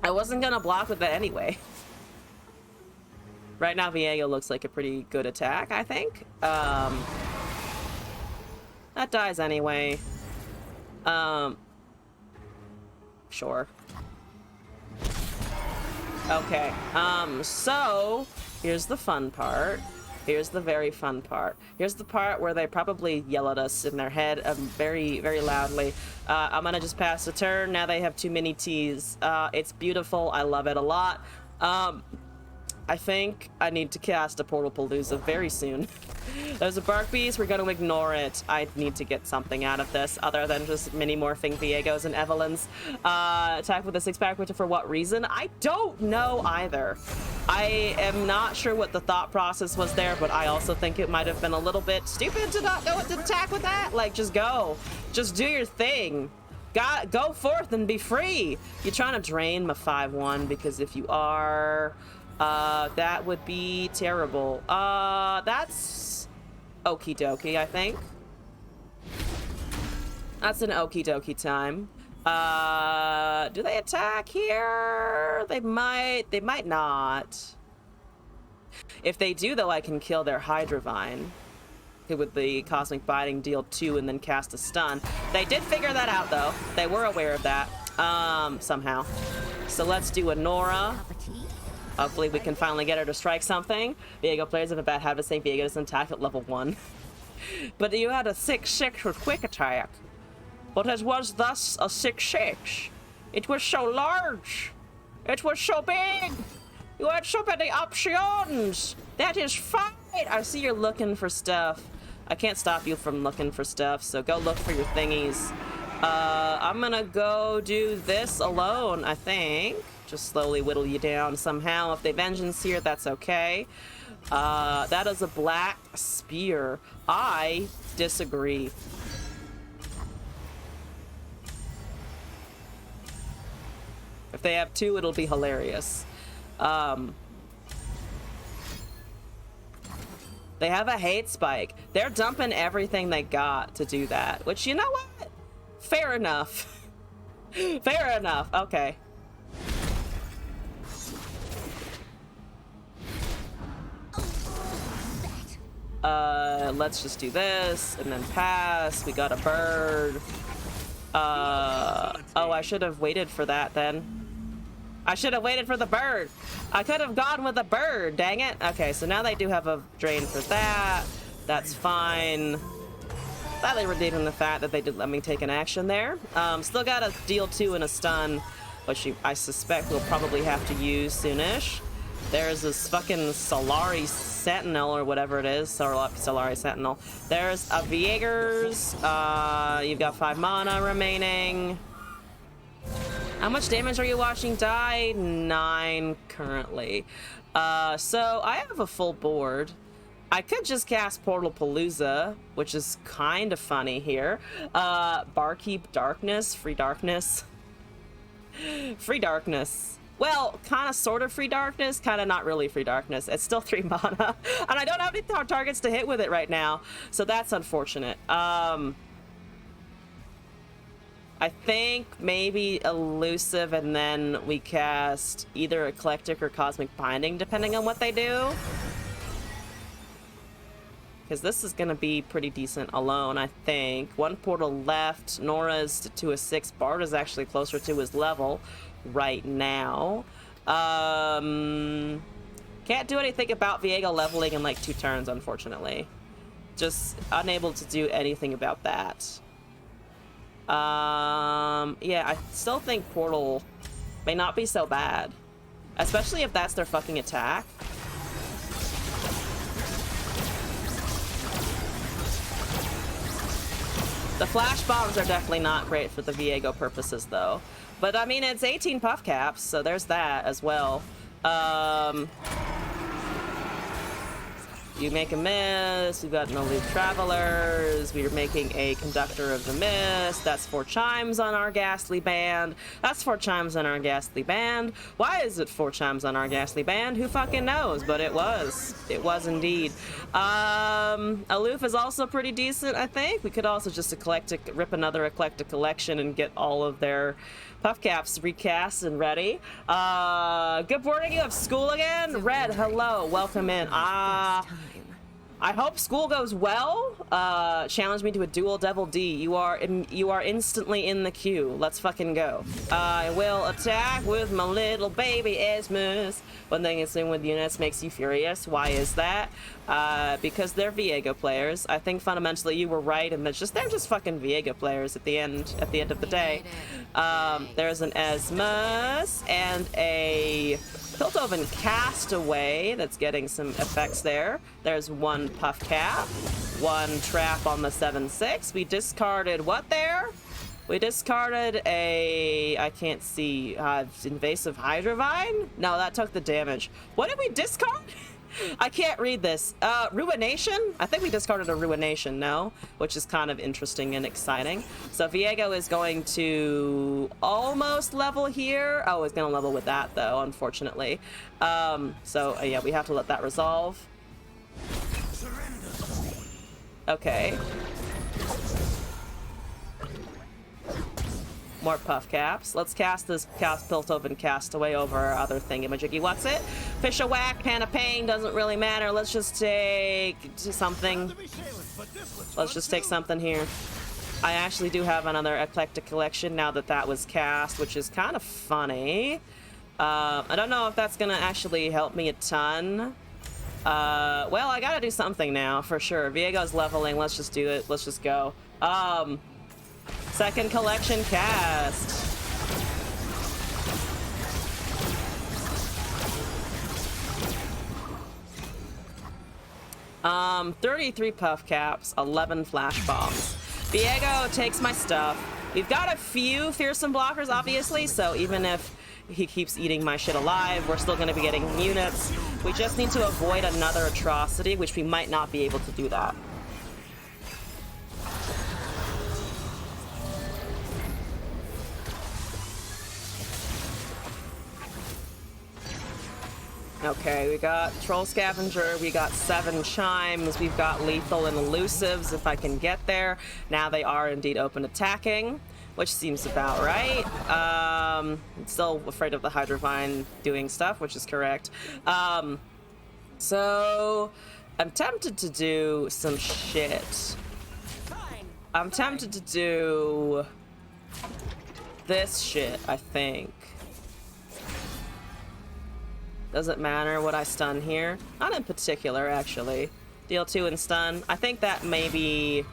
I wasn't gonna block with that anyway. Right now, Viego looks like a pretty good attack, I think. That dies anyway. Sure. Okay, so here's the fun part. Here's the very fun part. Here's the part where they probably yell at us in their head very, very loudly. I'm gonna just pass the turn. Now they have too many T's. It's beautiful. I love it a lot. I think I need to cast a Portal Palooza very soon. There's a Bark Beast. We're going to ignore it. I need to get something out of this other than just mini-morphing Viegos and Evelyns. Attack with a 6-pack, which for what reason? I don't know either. I am not sure what the thought process was there, but I also think it might have been a little bit stupid to not go to attack with that. Like, just go. Just do your thing. Go forth and be free. You're trying to drain my 5/1 because if you are... that would be terrible. That's okie dokie, I think. That's an okie dokie time. Do they attack here? They might not. If they do, though, I can kill their Hydravine. with the Cosmic Biting deal 2 and then cast a stun. They did figure that out, though. They were aware of that, somehow. So let's do a Nora. Hopefully we can finally get her to strike something. Viego players have a bad habit of saying Viego doesn't attack at level 1. But you had a 6/6 with quick attack. But it was thus a 6/6. It was so large. It was so big. You had so many options. That is fine. I see you're looking for stuff. I can't stop you from looking for stuff, so go look for your thingies. I'm gonna go do this alone, I think. Just slowly whittle you down somehow. If they vengeance here, that's okay. That is a black spear. I disagree. If they have 2, it'll be hilarious. They have a hate spike. They're dumping everything they got to do that, which, you know what? Fair enough. Fair enough. Okay. Let's just do this and then pass. We got a bird. Oh, I should have waited for that then. I should have waited for the bird. I could have gone with the bird, dang it. Okay, so now they do have a drain for that. That's fine. Slightly redeeming the fact that they did let me take an action there. Still got a deal 2 and a stun, which I suspect we'll probably have to use soonish. There's this fucking Solari Sentinel or whatever it is. Solari Sentinel. There's a Viegers. You've got 5 mana remaining. How much damage are you watching die? 9 currently. So I have a full board. I could just cast Portal Palooza, which is kind of funny here. Barkeep Darkness, free darkness. Free darkness. Well, kind of sort of free darkness, kind of not really free darkness. It's still 3 mana, and I don't have any targets to hit with it right now, so that's unfortunate. I think maybe Elusive, and then we cast either Eclectic or Cosmic Binding, depending on what they do. Because this is going to be pretty decent alone, I think. 1 portal left. Nora's to a 6. Bard is actually closer to his level right now. Can't do anything about Viego leveling in like 2 turns, unfortunately. Just unable to do anything about that. Yeah, I still think Portal may not be so bad. Especially if that's their fucking attack. The flash bombs are definitely not great for the Viego purposes, though. But, I mean, it's 18 puff caps, so there's that as well. You make a miss. We've got no Loop Travelers. We are making a Conductor of the Mist. That's 4 chimes on our Ghastly Band. That's 4 chimes on our Ghastly Band. Why is it 4 chimes on our Ghastly Band? Who fucking knows? But it was. It was indeed. Aloof is also pretty decent, I think. We could also just rip another Eclectic Collection and get all of their puff caps recast and ready. Good morning. You have school again? Red, hello. Welcome in. I hope school goes well. Challenge me to a duel Devil D. You are instantly in the queue. Let's fucking go. I will attack with my little baby Esmus. One thing is in with units makes you furious. Why is that? Because they're Viego players. I think fundamentally you were right, and they're just fucking Viego players at the end of the day. There's an Esmus and a Piltover Castaway that's getting some effects there. There's 1 puff cap, 1 trap on the 7/6. We discarded what there? We discarded a, I can't see, Invasive Hydrovine? No, that took the damage. What did we discard? I can't read this. Ruination? I think we discarded a Ruination, no? Which is kind of interesting and exciting. So Viego is going to almost level here. Oh, it's going to level with that, though, unfortunately. Yeah, we have to let that resolve. Okay. More puff caps. Let's cast this Piltover Castaway over our other thingamajiggy. What's it? Fish a whack, pan of pain, doesn't really matter. Let's just take something. But this looks Let's fun just take too. something here. I actually do have another eclectic collection now that that was cast, which is kind of funny. I don't know if that's gonna actually help me a ton. Well, I gotta do something now for sure. Viego's leveling. Let's just do it. Let's just go. Second collection cast. 33 puff caps, 11 flash bombs. Viego takes my stuff. We've got a few fearsome blockers, obviously, so even if he keeps eating my shit alive, we're still going to be getting units. We just need to avoid another atrocity, which we might not be able to do that. Okay, we got Troll Scavenger, we got 7 Chimes, we've got Lethal and Elusives if I can get there. Now they are indeed open attacking, which seems about right. I'm still afraid of the Hydrovine doing stuff, which is correct. So I'm tempted to do some shit. I'm tempted to do this shit, I think. Does it matter what I stun here? Not in particular, actually. Deal 2 and stun. I think that may be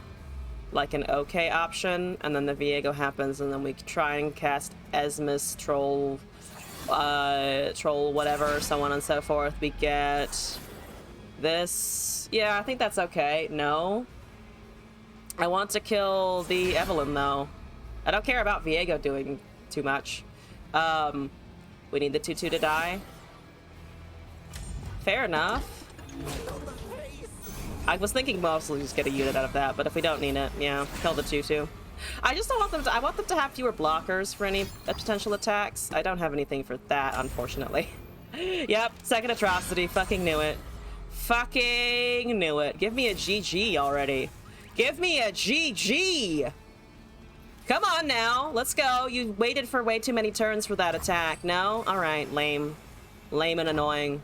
like an okay option, and then the Viego happens, and then we try and cast Esmus, Troll, whatever, so on and so forth. We get this. Yeah, I think that's okay. No. I want to kill the Evelyn, though. I don't care about Viego doing too much. We need the 2-2 to die. Fair enough. I was thinking mostly just get a unit out of that, but if we don't need it, yeah, kill the 2-2. I just don't want them to, I want them to have fewer blockers for any potential attacks. I don't have anything for that, unfortunately. Yep, second atrocity, fucking knew it. Fucking knew it. Give me a GG already. Give me a GG! Come on now, let's go. You waited for way too many turns for that attack. No? Alright, lame. Lame and annoying.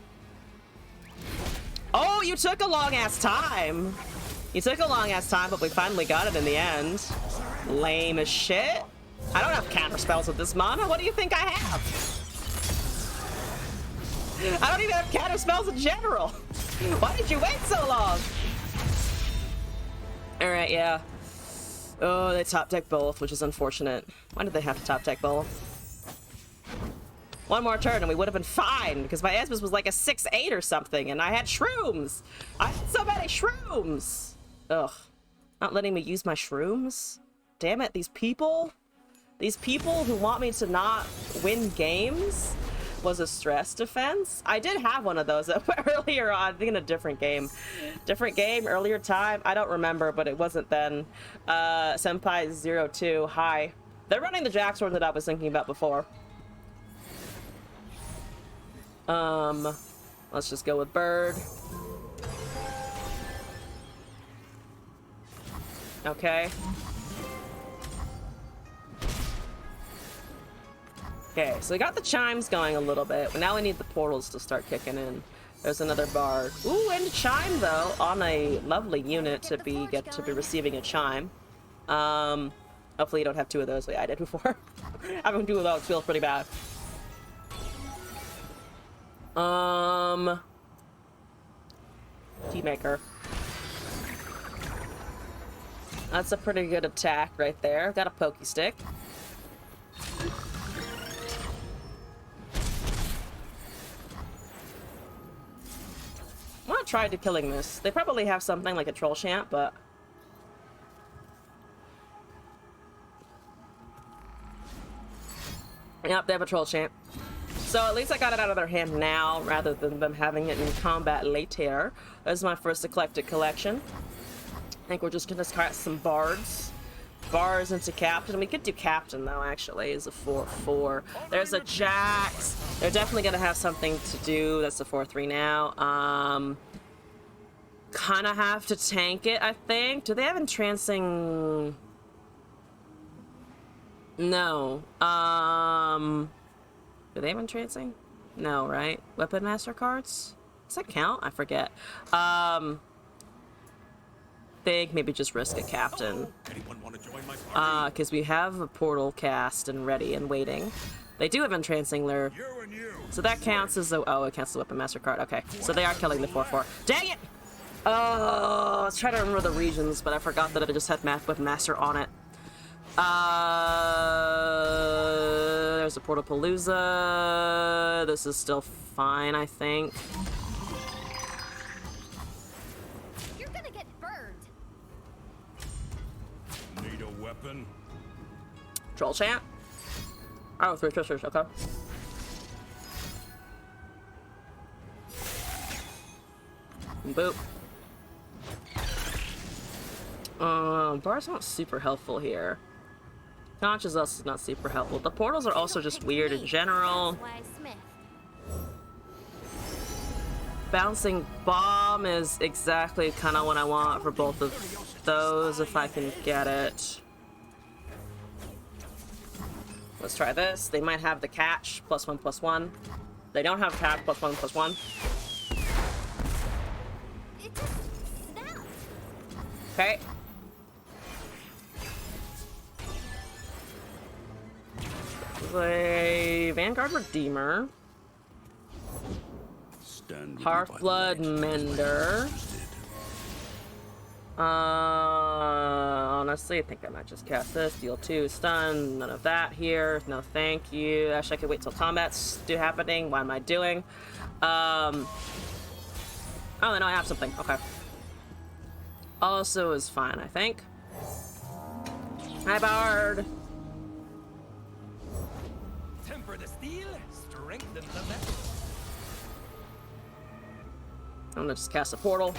Oh, you took a long-ass time. You took a long-ass time, but we finally got it in the end. Lame as shit. I don't have counter spells with this mana. What do you think I have? I don't even have counter spells in general. Why did you wait so long? Alright, yeah. Oh, they top deck both, which is unfortunate. Why did they have to top deck both? One more turn and we would have been fine, because my Esmus was like a 6-8 or something, and I had shrooms! I had so many shrooms! Ugh. Not letting me use my shrooms? Damn it, these people who want me to not win games was a stress defense? I did have one of those earlier on, I think in a different game. Different game, earlier time? I don't remember, but it wasn't then. Senpai02, hi. They're running the Jacksword that I was thinking about before. Let's just go with Bird. Okay. Okay, so we got the chimes going a little bit, but now we need the portals to start kicking in. There's another bard. Ooh, and a chime though, on a lovely unit to be receiving a chime. Hopefully you don't have 2 of those like I did before. Having 2 of those feels pretty bad. Teamaker. That's a pretty good attack right there. Got a pokey stick. I'm not trying to killing this. They probably have something like a troll champ, but yep, they have a troll champ. So at least I got it out of their hand now, rather than them having it in combat later. This is my first eclectic collection. I think we're just gonna cast some bards. Bards into captain. We could do captain though, actually, is a 4-4. There's a Jax. They're definitely gonna have something to do. That's a 4-3 now. Kinda have to tank it, I think. Do they have entrancing? No. Do they have entrancing? No, right? Weapon master cards? Does that count? I forget. think maybe just risk a captain. Anyone want to join my party? Because we have a portal cast and ready and waiting. They do have Entrancing Lure. You and you. So that counts as a... Oh, it counts as a Weapon Master card. Okay. So they are killing the 4/4. Dang it! Oh, I was trying to remember the regions, but I forgot that it just had Weapon Master on it. There's a Portapalooza. This is still fine, I think. You're gonna get burned. Need a weapon? Troll Chant. Oh, 3 Twisters. Okay. Boop. Bar's not super helpful here. Conscious us is not super helpful. The portals are also just weird in general. Why, Smith? Bouncing Bomb is exactly kind of what I want for both of those if I can get it. Let's try this. They might have the catch, +1/+1. They don't have catch, +1/+1. It just snapped. Okay. A Vanguard Redeemer. Stand Hearthblood Mender. Honestly, I think I might just cast this. Deal 2, stun. None of that here. No, thank you. Actually, I could wait till combat's happening. What am I doing? Oh, no, I have something. Okay. Also is fine, I think. Hi, Bard. Temper the steel, strengthen the metal. I'm gonna just cast a portal.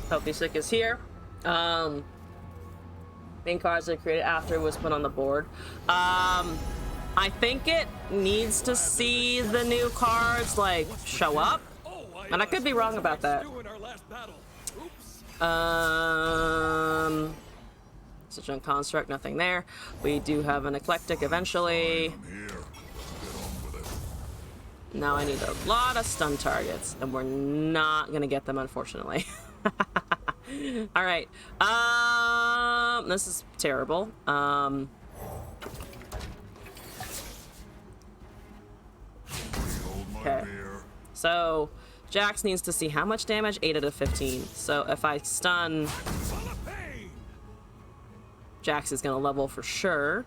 Healthy Sick is here. Main cards that I created after was put on the board. I think it needs to see the new cards like show up, and I could be wrong about that. Such a construct, nothing there. We do have an Eclectic eventually. Now I need a lot of stun targets, and we're not gonna get them, unfortunately. All right. This is terrible. Okay. So Jax needs to see how much damage. 8 out of 15. So if I stun, Jax is gonna level for sure.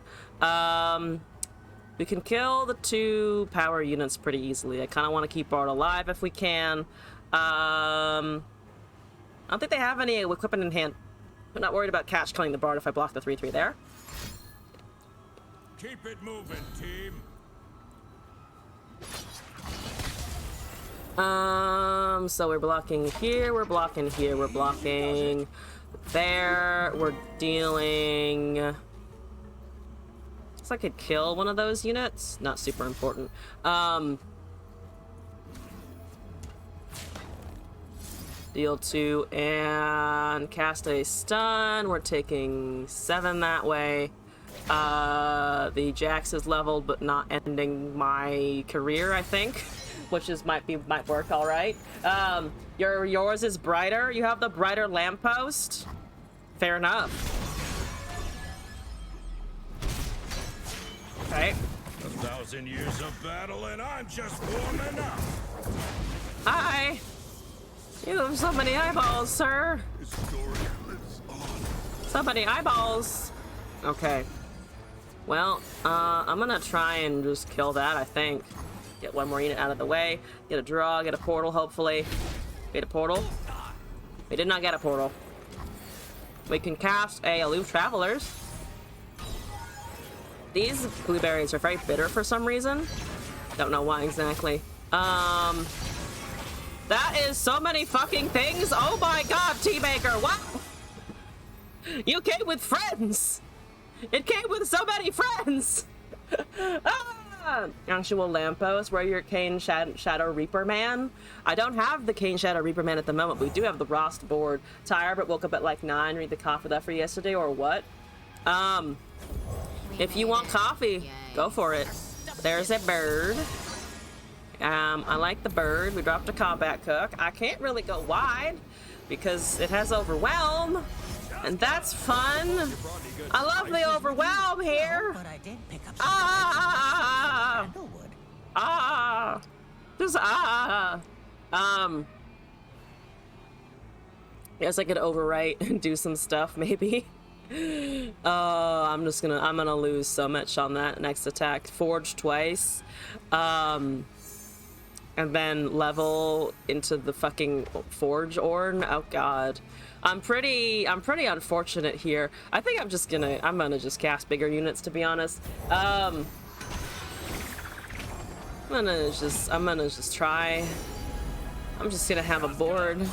We can kill the 2 power units pretty easily. I kind of want to keep Bard alive if we can. I don't think they have any equipment in hand. I'm not worried about Catch killing the Bard if I block the 3/3 there. Keep it moving, team. So we're blocking here, we're blocking here, we're blocking there, we're dealing... Looks like I could kill one of those units. Not super important. Deal 2 and cast a stun. We're taking 7 that way. The Jax is leveled, but not ending my career, I think, which is might work all right. Yours is brighter. You have the brighter lamppost. Fair enough. Okay. 1,000 years of battle, and I'm just warming up. Hi. You have so many eyeballs, sir. This story lives on. So many eyeballs. Okay. Well, I'm gonna try and just kill that, I think. Get one more unit out of the way. Get a draw, get a portal, hopefully. Get a portal. We did not get a portal. We can cast a Aloof Travelers. These blueberries are very bitter for some reason. Don't know why exactly. That is so many fucking things. Oh my god, Teamaker, what? You came with friends. It came with so many friends. Actual lamppost, where your Kane Shadow Reaper Man. I don't have the Kane Shadow Reaper Man at the moment. We do have the Rost board. Tired, but woke up at like 9. Read the coffee left for yesterday, or what? If you want coffee, go for it. There's a bird. I like the bird. We dropped a combat cook. I can't really go wide. because it has overwhelm, and that's fun. I love the overwhelm here. But I did pick up some Ah, sandalwood. just Guess I could overwrite and do some stuff maybe. I'm gonna lose so much on that next attack. Forge twice. And then level into the fucking forge orn. Oh god. I'm pretty unfortunate here. I think I'm gonna just cast bigger units, to be honest. I'm gonna just try. I'm just gonna have a board.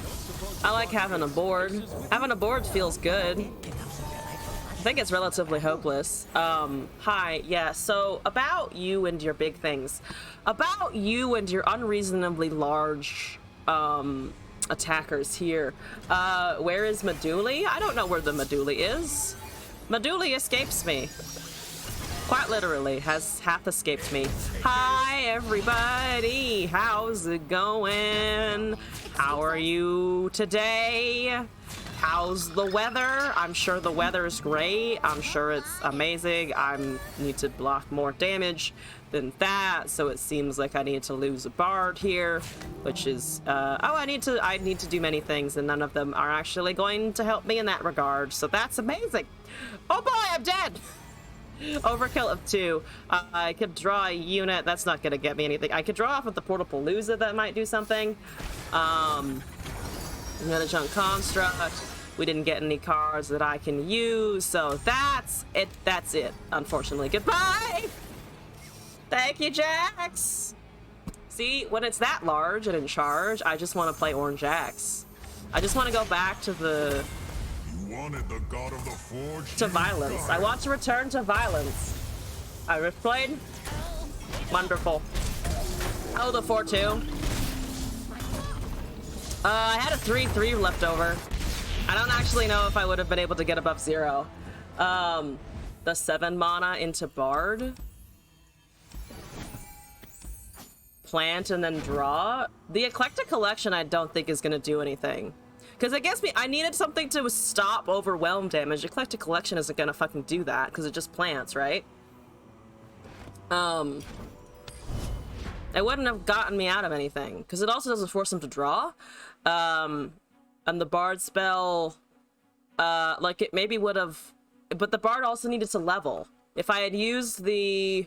I like having a board. Having a board feels good. I think it's relatively hopeless. Hi, yeah, so about you and your big things. About you and your unreasonably large, attackers here. Where is Medulla? I don't know where the Medulla is. Medulla escapes me. Quite literally, has half escaped me. Hi, everybody. How's it going? How are you today? How's the weather? I'm sure the weather's great. I'm sure it's amazing. I need to block more damage than that, so it seems like I need to lose a bard here, which is, I need to do many things, and none of them are actually going to help me in that regard, so that's amazing. Oh boy, I'm dead! Overkill of 2. I could draw a unit. That's not gonna get me anything. I could draw off with the Portapalooza. That might do something. Another junk construct. We didn't get any cards that I can use, so that's it. That's it. Unfortunately, goodbye. Thank you, Jax. See, when it's that large and in charge, I just want to play Orange Jax. I just want to go back to the. Wanted the god of the forge To violence. I want to return to violence. I replayed. Wonderful. Oh, the 4-2. I had a 3-3 left over. I don't actually know if I would have been able to get above 0. The 7 mana into Bard. Plant and then draw. The Eclectic Collection I don't think is going to do anything. Because it gets me, I needed something to stop overwhelm damage. Eclectic Collection isn't gonna fucking do that, because it just plants, right? It wouldn't have gotten me out of anything, because it also doesn't force him to draw. And the Bard spell, like it maybe would have, but the Bard also needed to level. If I had used the,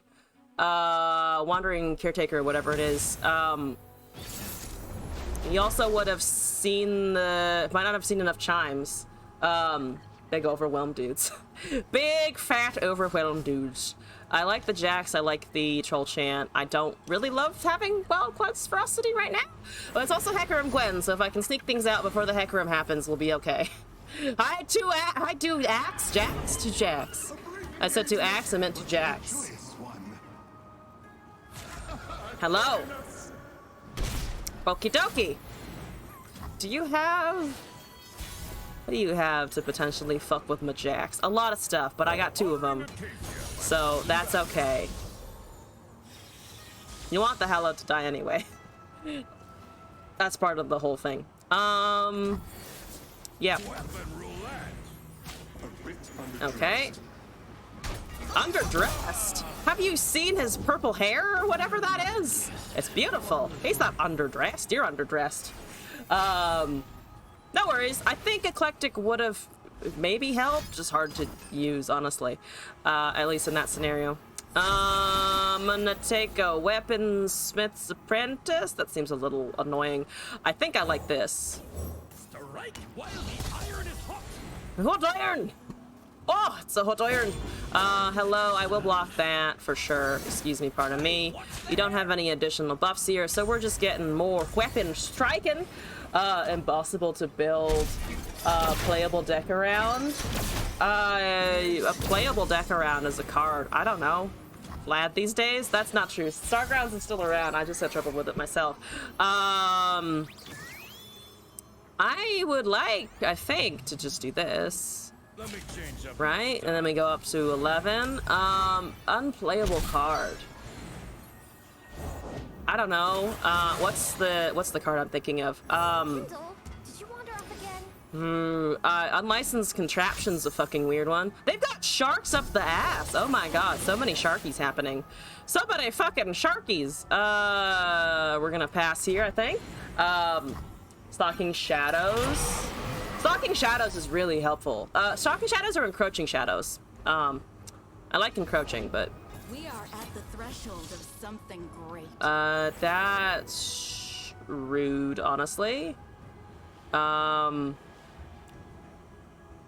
Wandering Caretaker, whatever it is, he also would have seen might not have seen enough chimes. Big overwhelm dudes. Big fat overwhelm dudes. I like the Jax, I like the Troll Chant. I don't really love having Wild Quest Ferocity right now. But it's also Hecarim Gwen, so if I can sneak things out before the Hecarim happens, we'll be okay. I do Axe, Jax to Jax. I said to Axe, I meant to Jax. Hello. Okie dokie. What do you have to potentially fuck with my Jax? A lot of stuff, but I got 2 of them. So that's okay. You want the Hello to die anyway. That's part of the whole thing. Yeah. Okay. Underdressed? Have you seen his purple hair or whatever that is? It's beautiful. He's not underdressed. You're underdressed. No worries. I think Eclectic would have maybe helped. Just hard to use, honestly. At least in that scenario. I'm gonna take a Weaponsmith's Apprentice. That seems a little annoying. I think I like this. Strike while the iron is hot. Hot iron! Oh, it's a hot iron. Hello, I will block that for sure. Excuse me, pardon me. You don't have any additional buffs here, so we're just getting more weapon striking. Impossible to build a playable deck around. A playable deck around is a card. I don't know. Lad these days? That's not true. Stargrounds is still around. I just had trouble with it myself. I would like, I think, to just do this. Let me change up. Right? And then we go up to 11. Unplayable card. I don't know. What's the card I'm thinking of? Kindle, did you wander off again? Unlicensed contraption's a fucking weird one. They've got sharks up the ass. Oh my god, so many sharkies happening. So many fucking sharkies. We're gonna pass here, I think. Stalking shadows. Stalking shadows is really helpful. Stalking shadows or encroaching shadows? I like encroaching, but We are at the threshold of something great. that's rude, honestly.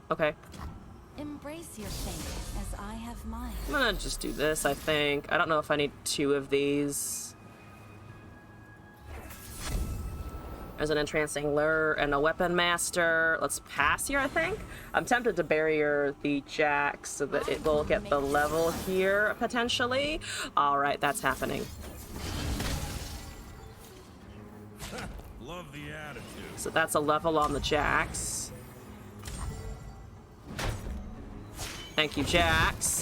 Okay. Embrace your fate as I have mine. I'm gonna just do this, I think. I don't know if I need 2 of these. There's an entrancing lure and a weapon master. Let's pass here, I think. I'm tempted to barrier the jack so that it will get the level here, potentially. All right, that's happening. Love the attitude. So that's a level on the jacks. Thank you, Jax.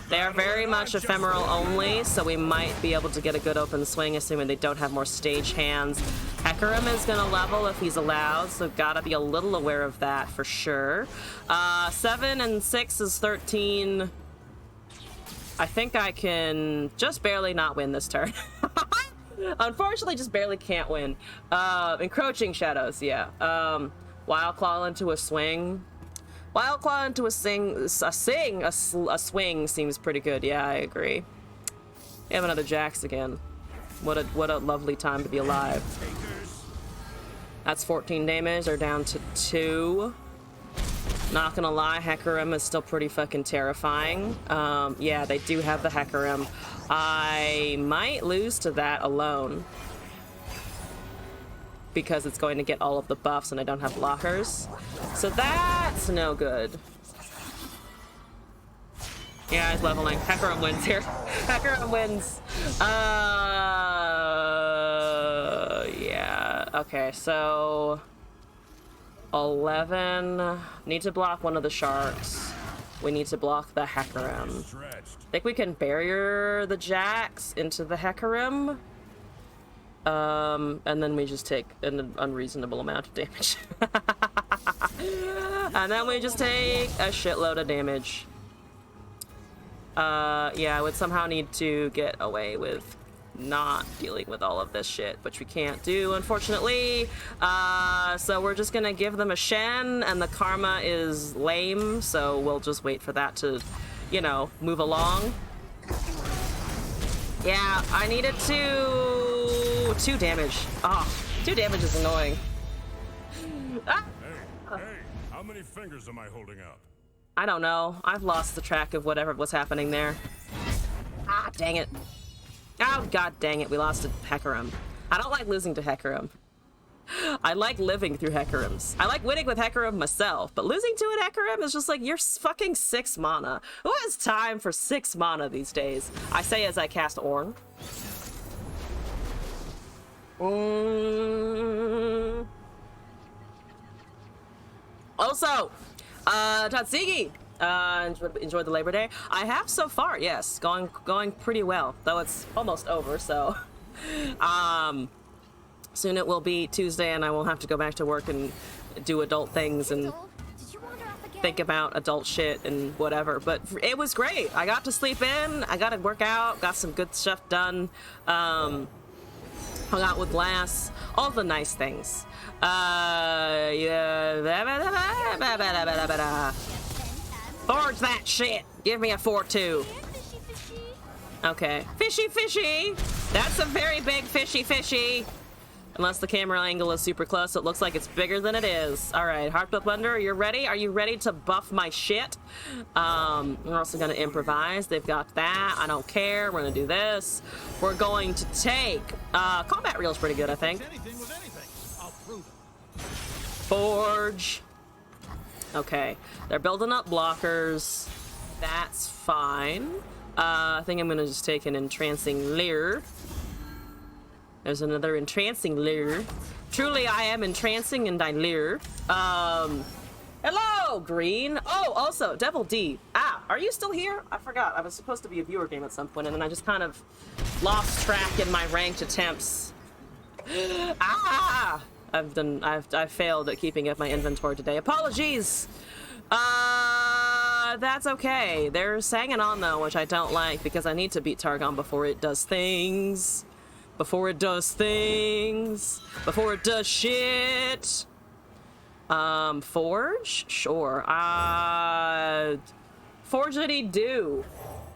They are very much ephemeral only, so we might be able to get a good open swing, assuming they don't have more stage hands. Hecarim is gonna level if he's allowed, so gotta be a little aware of that for sure. 7 and 6 is 13. I think I can just barely not win this turn. Unfortunately, just barely can't win. Encroaching shadows, yeah. Wild Claw into a swing. Wild Claw into a swing seems pretty good. Yeah, I agree. We have another Jax again. What a lovely time to be alive. That's 14 damage. They're down to 2. Not gonna lie, Hecarim is still pretty fucking terrifying. Yeah, they do have the Hecarim. I might lose to that alone, because it's going to get all of the buffs and I don't have blockers. So that's no good. Yeah, he's leveling. Hecarim wins here. Hecarim wins. Yeah. Okay, so 11. Need to block one of the sharks. We need to block the Hecarim. I think we can barrier the Jax into the Hecarim. And then we just take an unreasonable amount of damage. And then we just take a shitload of damage. Yeah, I would somehow need to get away with not dealing with all of this shit, which we can't do, unfortunately. So we're just gonna give them a Shen, and the karma is lame, so we'll just wait for that to, you know, move along. Yeah, I needed to... 2 damage. Oh, 2 damage is annoying. Ah! Hey, how many fingers am I holding up? I don't know. I've lost the track of whatever was happening there. Ah, dang it. Oh, god dang it. We lost to Hecarim. I don't like losing to Hecarim. I like living through Hecarims. I like winning with Hecarim myself, but losing to an Hecarim is just like, you're fucking 6 mana. Who has time for 6 mana these days? I say as I cast Ornn. Also, Tatsigi, enjoyed the Labor Day. I have so far, yes, going pretty well, though it's almost over, so soon it will be Tuesday and I will have to go back to work and do adult things and think about adult shit and whatever, but it was great. I got to sleep in, I got to work out, got some good stuff done, hung out with Glass, all the nice things. Yeah. Forge that shit. Give me a 4-2. Okay. Fishy, fishy. That's a very big fishy, fishy. Unless the camera angle is super close, it looks like it's bigger than it is. All right, Heartbeat Blender, you're ready? Are you ready to buff my shit? We're also gonna improvise. They've got that. I don't care. We're gonna do this. We're going to take combat reel's pretty good, I think. Forge. Okay, they're building up blockers. That's fine. I think I'm gonna just take an entrancing leer. There's another entrancing leer. Truly, I am entrancing and I leer. Hello, Green. Oh, also, Devil D. Ah, are you still here? I forgot. I was supposed to be a viewer game at some point, and then I just kind of lost track in my ranked attempts. Ah! I've failed at keeping up my inventory today. Apologies! That's okay. They're hanging on though, which I don't like because I need to beat Targon before it does things. Before it does things. Before it does shit. Forge? Sure. Forge did he do?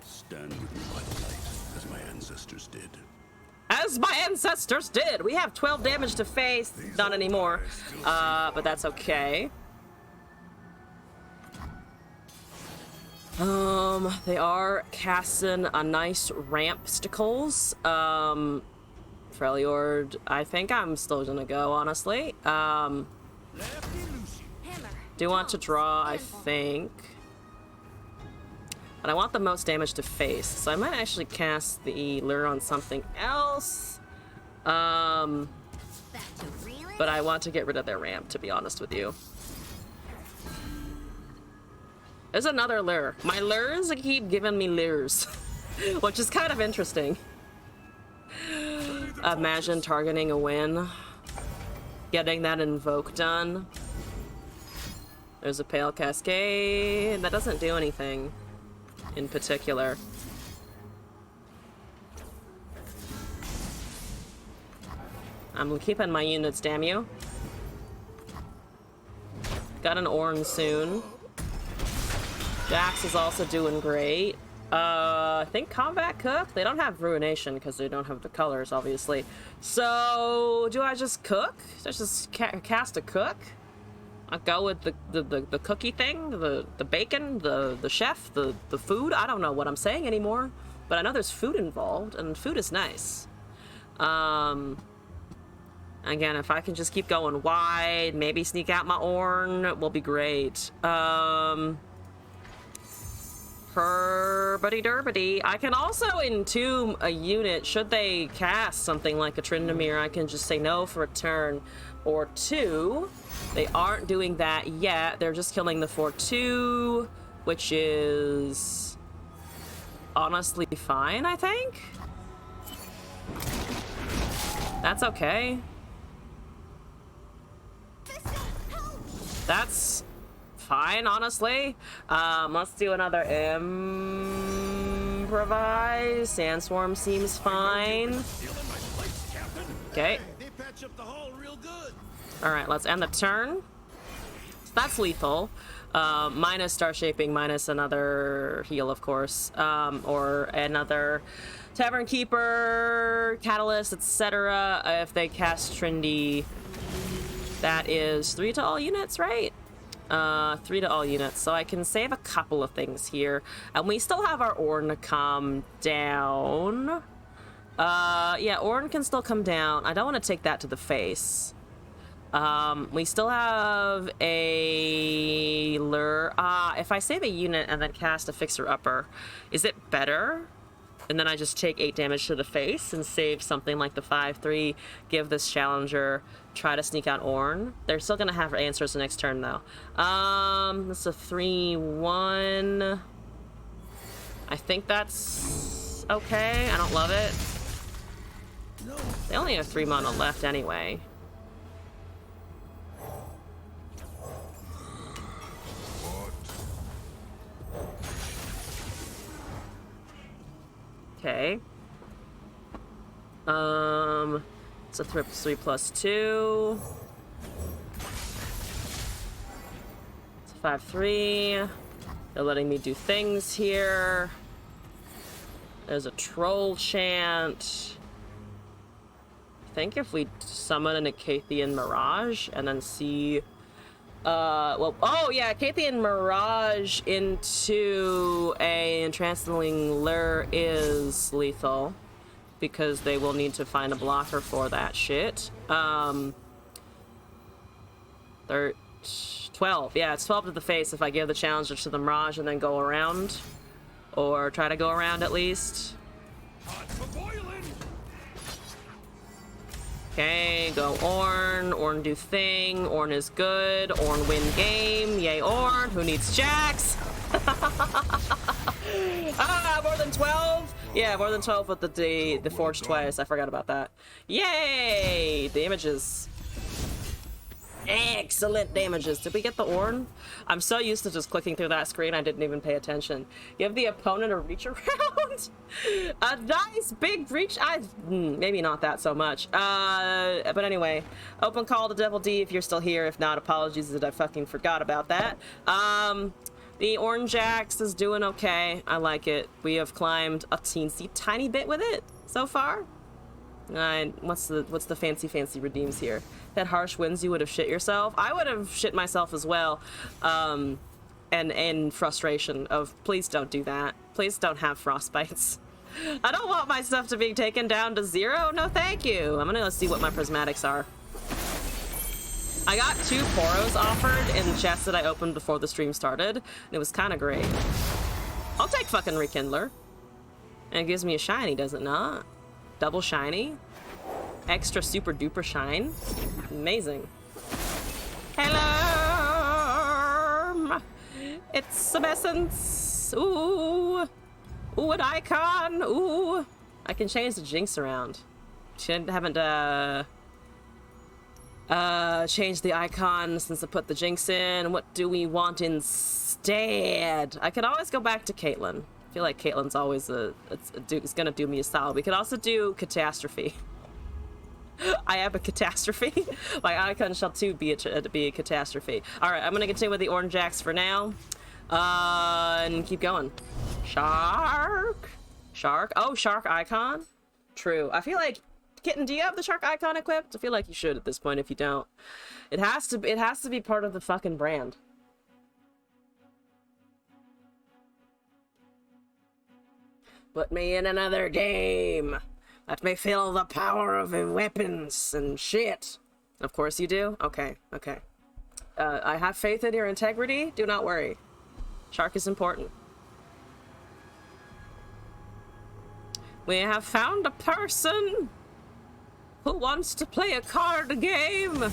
Stand with me by the light, as my ancestors did. As my ancestors did! We have 12 damage to face. Not anymore. But that's okay. They are casting a nice rampsticles. Freljord, I think I'm still gonna go, honestly. Hammer. Do want to draw, I Anvil. think. But I want the most damage to face, so I might actually cast the lure on something else. That you really? But I want to get rid of their ramp, to be honest with you. There's another lure. My lures keep giving me lures, which is kind of interesting. Imagine targeting a win. Getting that invoke done. There's a Pale Cascade. That doesn't do anything in particular. I'm keeping my units, damn you. Got an Orn soon. Jax is also doing great. I think Combat Cook? They don't have Ruination because they don't have the colors, obviously. So, do I just cook? Just cast a cook? I'll go with the cookie thing, the bacon, the chef, the food. I don't know what I'm saying anymore, but I know there's food involved, and food is nice. Again, if I can just keep going wide, maybe sneak out my Orn, will be great. Herbity derbity. I can also entomb a unit. Should they cast something like a Tryndamere, I can just say no for a turn or two. They aren't doing that yet. They're just killing the 4/2, which is honestly fine, I think. That's okay. That's fine, honestly. Let's do another improvise. Sandstorm seems fine. Okay. They patch up the hall real good. All right, let's end the turn. So that's lethal. Minus Star Shaping, minus another heal, of course, or another Tavern Keeper, Catalyst, etc. If they cast Trendy, that is 3 to all units, right? 3 to all units, so I can save a couple of things here. And we still have our Orn to come down. Yeah, Orn can still come down. I don't want to take that to the face. We still have a lure. If I save a unit and then cast a fixer-upper, is it better? And then I just take 8 damage to the face and save something like the 5/3, give this challenger, try to sneak out Orn. They're still gonna have answers the next turn though. That's a 3/1. I think that's okay. I don't love it. They only have 3 mana left anyway. Okay. It's a 3+2. It's a 5/3. They're letting me do things here. There's a troll chant. I think if we summon an Acathian Mirage and then see well, oh yeah, Acathian Mirage into a Entrancing Lure is lethal because they will need to find a blocker for that shit. 12, yeah, it's 12 to the face if I give the challenger to the Mirage and then go around, or try to go around at least. Okay, go Orn. Orn do thing. Orn is good. Orn win game. Yay, Orn. Who needs Jax? More than 12? Yeah, more than 12 with the Forge twice. I forgot about that. Yay! Damages. Excellent damages. Did we get the Orn? I'm so used to just clicking through that screen, I didn't even pay attention. Give the opponent a reach around. A nice big reach. Maybe not that so much. But anyway, open call to Devil D if you're still here. If not, apologies that I fucking forgot about that. The Orange Axe is doing okay. I like it. We have climbed a teensy tiny bit with it so far. What's the fancy redeems here? That harsh winds, you would have shit yourself. I would have shit myself as well. And in frustration of, please don't do that. Please don't have frostbites. I don't want my stuff to be taken down to 0. No, thank you. I'm gonna go see what my prismatics are. I got 2 Poros offered in chests that I opened before the stream started. And it was kind of great. I'll take fucking Rekindler. And it gives me a shiny, does it not? Double shiny. Extra super duper shine. Amazing. Hello! It's Subessence. Ooh. Ooh, an icon. Ooh. I can change the jinx around. Haven't changed the icon since I put the jinx in. What do we want instead? I could always go back to Caitlyn. I feel like Caitlyn's always it's gonna do me a solid. We could also do Catastrophe. I have a Catastrophe. My icon shall too be a Catastrophe. Alright, I'm gonna continue with the Orange Axe for now. And keep going. Shark? Shark? Oh, Shark icon? True. I feel like, Kitten, do you have the Shark icon equipped? I feel like you should at this point if you don't. It has to be part of the fucking brand. Put me in another game. Let me feel the power of weapons and shit. Of course you do? Okay, okay. I have faith in your integrity. Do not worry. Shark is important. We have found a person who wants to play a card game.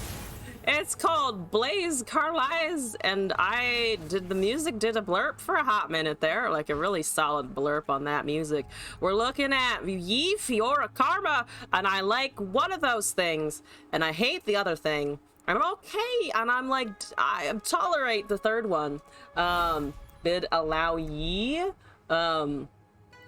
It's called Blaze Carlisle, and the music did a blurb for a hot minute there, like a really solid blurb on that music. We're looking at Yi Fiora Karma, and I like one of those things, and I hate the other thing. I'm okay, and I'm like, I tolerate the third one. Did allow Yi,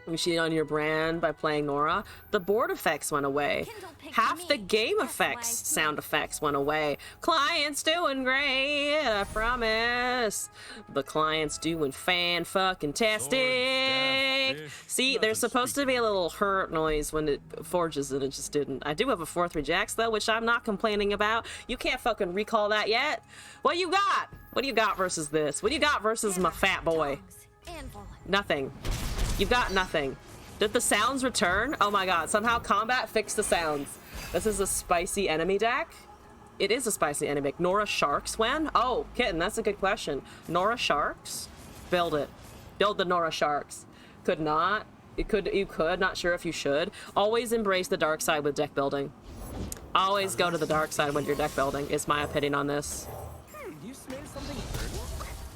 machine on your brand by playing Nora. The board effects went away. Half the game effects, sound effects went away. Client's doing great, I promise. The client's doing fan-fucking-tastic. See, there's supposed to be a little hurt noise when it forges and it just didn't. I do have a 4-3 Jax though, which I'm not complaining about. You can't fucking recall that yet. What you got? What do you got versus this? What do you got versus my fat boy? Nothing. You've got nothing. Did the sounds return? Oh my god, somehow combat fixed the sounds. This is a spicy enemy deck? It is a spicy enemy deck. Nora Sharks when? Oh, Kitten, that's a good question. Nora Sharks? Build it. Build the Nora Sharks. Could not. You could, not sure if you should. Always embrace the dark side with deck building. Always go to the dark side when you're deck building, is my opinion on this. You smell something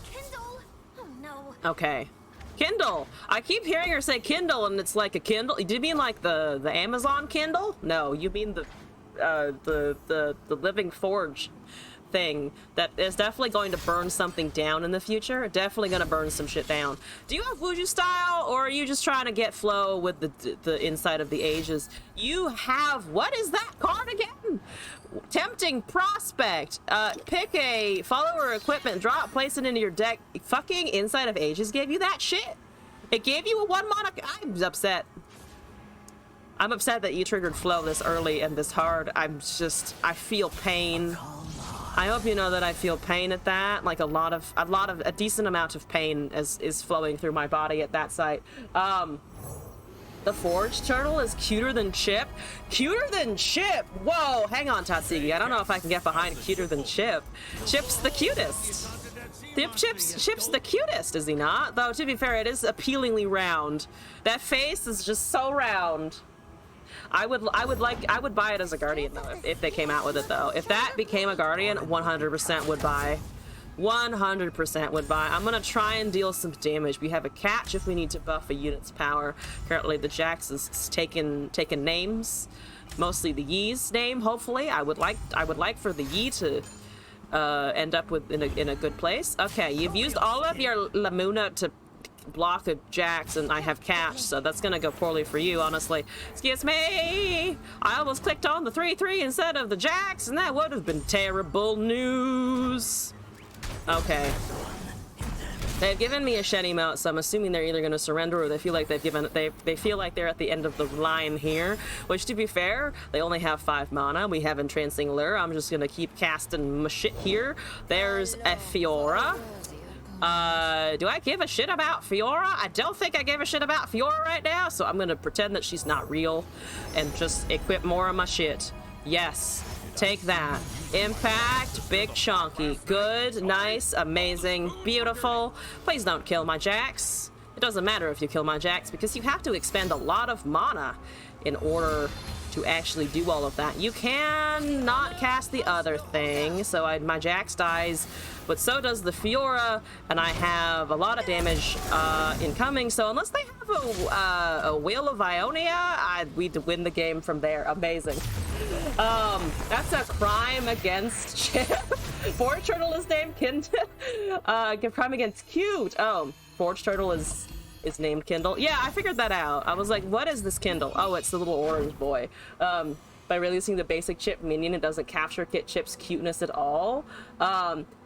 Kindle. Oh no. Okay. Kindle. I keep hearing her say Kindle, and it's like a Kindle. Do you mean like the Amazon Kindle? No, you mean the Living Forge thing that is definitely going to burn something down in the future. Definitely going to burn some shit down. Do you have Wuju style, or are you just trying to get flow with the Inside of the Ages? You have, what is that card again? Tempting Prospect. Pick a follower equipment, drop, place it into your deck. Fucking Inside of Ages gave you that shit? It gave you a 1 mana. I'm upset. I'm upset that you triggered flow this early and this hard. I feel pain. I hope you know that I feel pain at that. Like a decent amount of pain is flowing through my body at that site. The Forge Turtle is cuter than Chip. Cuter than Chip? Whoa, hang on, Tatsigi. I don't know if I can get behind cuter than Chip. Chip's the cutest. Chip's the cutest, is he not? Though, to be fair, it is appealingly round. That face is just so round. I would buy it as a Guardian, though, if they came out with it, though. If that became a Guardian, 100% would buy. 100% would buy. I'm gonna try and deal some damage. We have a catch if we need to buff a unit's power. Currently the Jax is taking names, mostly the Yi's name. Hopefully, I would like for the Yi to end up with in a good place. Okay, you've used all of your Lamuna to block a Jax, and I have cash, so that's gonna go poorly for you, honestly. Excuse me! I almost clicked on the 3-3 instead of the Jax, and that would have been terrible news. Okay. They've given me a Shen emote, so I'm assuming they're either gonna surrender or they feel like they feel like they're at the end of the line here. Which, to be fair, they only have 5 mana. We have Entrancing Lure. I'm just gonna keep casting my shit here. There's a Fiora. Do I give a shit about Fiora? I don't think I give a shit about Fiora right now, so I'm gonna pretend that she's not real and just equip more of my shit. Yes, take that. Impact, big chunky. Good, nice, amazing, beautiful. Please don't kill my Jax. It doesn't matter if you kill my Jax because you have to expend a lot of mana in order to actually do all of that. You can not cast the other thing, so my Jax dies, but so does the Fiora, and I have a lot of damage incoming, so unless they have a Wheel of Ionia, we'd win the game from there. Amazing. That's a crime against Chip. Forge Turtle is named Kindle. Crime against Cute. Oh, Forge Turtle is named Kindle. Yeah, I figured that out. I was like, what is this Kindle? Oh, it's the little orange boy. By releasing the basic Chip minion, it doesn't capture Chip's cuteness at all.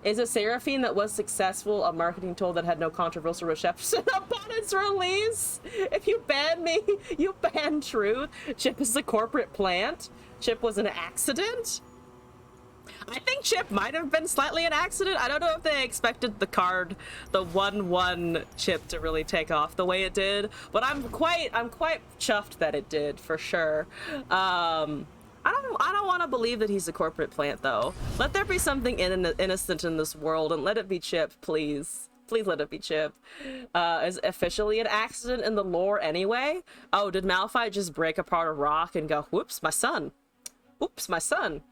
Is a Seraphine that was successful a marketing tool that had no controversial reception upon its release? If you ban me, you ban truth. Chip is a corporate plant. Chip was an accident. I think Chip might have been slightly an accident. I don't know if they expected the card, the 1/1 Chip, to really take off the way it did, but I'm quite chuffed that it did, for sure. I don't want to believe that he's a corporate plant, though. Let there be something innocent in this world, and let it be Chip, please. Please let it be Chip. Is officially an accident in the lore anyway? Oh, did Malphite just break apart a rock and go, whoops, my son. Oops, my son.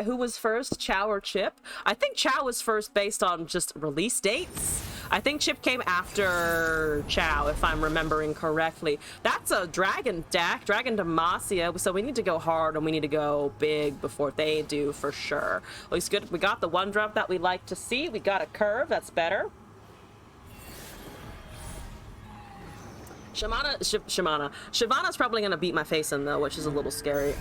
Who was first, Chow or Chip? I think Chow was first based on just release dates. I think Chip came after Chow, if I'm remembering correctly. That's a Dragon deck, Dragon Demacia, so we need to go hard and we need to go big before they do, for sure. At least good. We got the 1-drop that we like to see. We got a curve, that's better. Shyvana's probably gonna beat my face in, though, which is a little scary.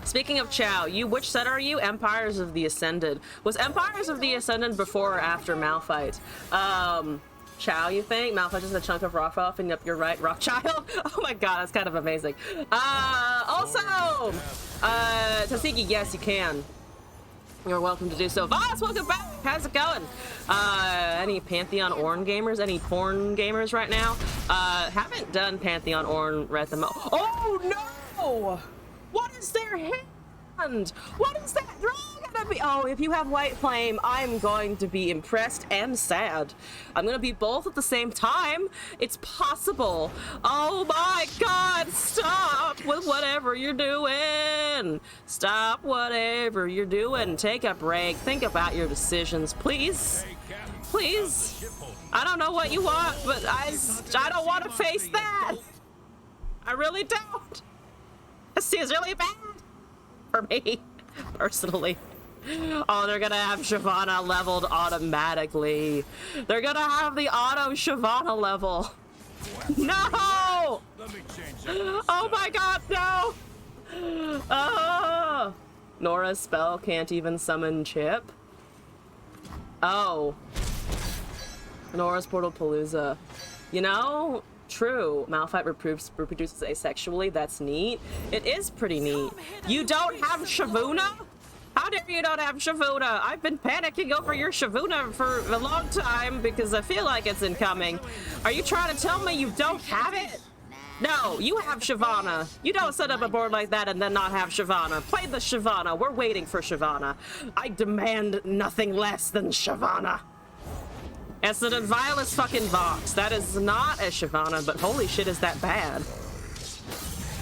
Speaking of Chow, which set are you? Empires of the Ascended. Was Empires of the Ascended before or after Malphite? Chow, you think? Malphite is a chunk of rock off, and yep, you're right, Rockchild. Oh my god, that's kind of amazing. Also, Tasiki, yes, you can. You're welcome to do so. Voss, welcome back. How's it going? Any Pantheon Ornn gamers? Any porn gamers right now? Haven't done Pantheon Ornn at the moment. Oh no! What is their hand? What is that draw gonna be? Oh, if you have White Flame, I'm going to be impressed and sad. I'm gonna be both at the same time. It's possible. Oh my god, stop with whatever you're doing. Stop whatever you're doing. Take a break. Think about your decisions, please. Please. I don't know what you want, but I don't want to face that. I really don't. This is really bad for me, personally. Oh, they're gonna have Shyvana leveled automatically. They're gonna have the auto Shyvana level. No! Oh my god, no! Oh! Nora's spell can't even summon Chip. Oh. Nora's Portal Palooza. You know, true. Malphite reproduces asexually. That's neat. It is pretty neat. You don't have Shyvana? How dare you not have Shyvana? I've been panicking over your Shyvana for a long time because I feel like it's incoming. Are you trying to tell me you don't have it? No, you have Shyvana. You don't set up a board like that and then not have Shyvana. Play the Shyvana. We're waiting for Shyvana. I demand nothing less than Shyvana. It's an vilest fucking Vox. That is not a Shyvana, but holy shit, is that bad.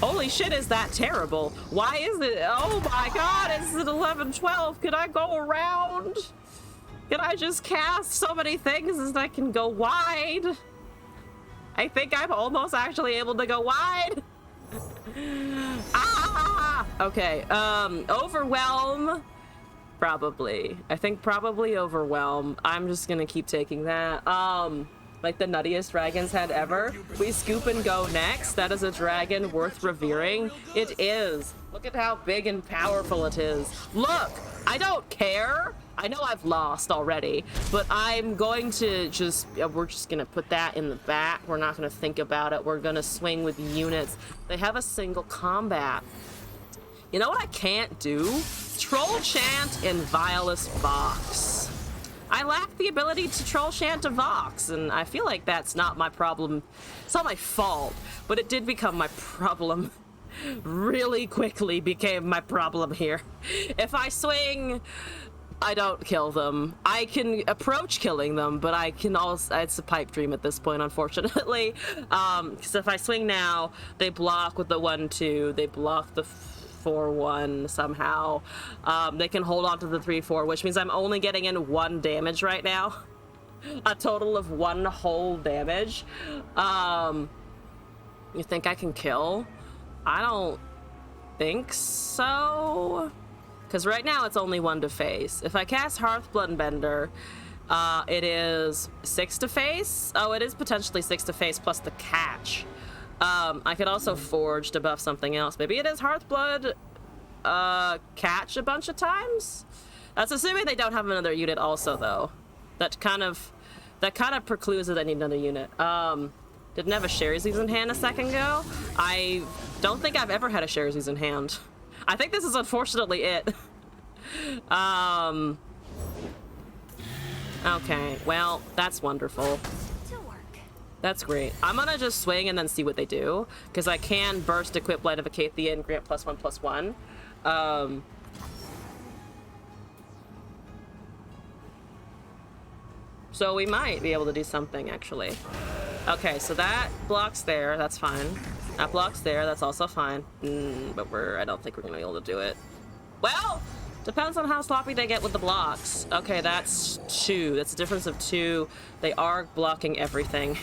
Holy shit, is that terrible. Why is it? Oh my god, it's at 11-12. Can I go around? Can I just cast so many things as I can go wide? I think I'm almost actually able to go wide. Ah! Okay, Overwhelm. Probably. I think probably overwhelm. I'm just gonna keep taking that. Like the nuttiest dragon's head ever. We scoop and go next. That is a dragon worth revering. It is. Look at how big and powerful it is. Look, I don't care. I know I've lost already, but I'm going to just, we're just gonna put that in the back. We're not gonna think about it. We're gonna swing with units. They have a single combat. You know what I can't do? Troll chant in Vilest Vox. I lack the ability to troll chant a Vox, and I feel like that's not my problem. It's not my fault, but it did become my problem. Really quickly became my problem here. If I swing, I don't kill them. I can approach killing them, but I can also, it's a pipe dream at this point, unfortunately. Because if I swing now, they block with the 1-2, they block the 4-1 somehow. They can hold on to the 3-4, which means I'm only getting in 1 damage right now. A total of 1 whole damage. You think I can kill? I don't think so. Because right now it's only 1 to face. If I cast Hearth Bloodbender, it is 6 to face. Oh, it is potentially 6 to face plus the catch. I could also forge to buff something else. Maybe it is Hearthblood catch a bunch of times? That's assuming they don't have another unit also, though. That kind of precludes that I need another unit. Didn't have a Sherry's in hand a second ago. I don't think I've ever had a Sherry's in hand. I think this is unfortunately it. Okay, well, that's wonderful. That's great. I'm gonna just swing and then see what they do, because I can burst equip Light of Acathia and grant +1/+1. So we might be able to do something, actually. Okay, so that blocks there. That's fine. That blocks there. That's also fine. But I don't think we're gonna be able to do it. Well, depends on how sloppy they get with the blocks. Okay, that's 2. That's a difference of 2. They are blocking everything.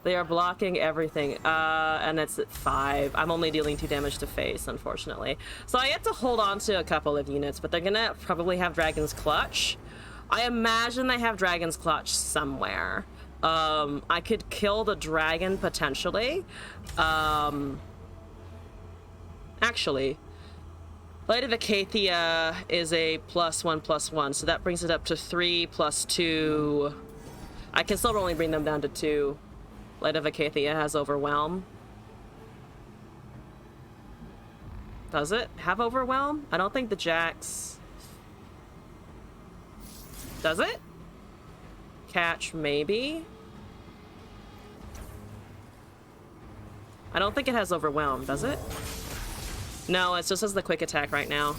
They are blocking everything, and it's at 5. I'm only dealing 2 damage to face, unfortunately. So I have to hold on to a couple of units, but they're gonna probably have Dragon's Clutch. I imagine they have Dragon's Clutch somewhere. I could kill the dragon, potentially. Actually, Light of Acathia is a +1/+1, so that brings it up to 3 + 2. I can still only bring them down to 2. Light of Acathia has Overwhelm. Does it have Overwhelm? I don't think the Jax... Does it? Catch, maybe? I don't think it has Overwhelm, does it? No, it just has the quick attack right now.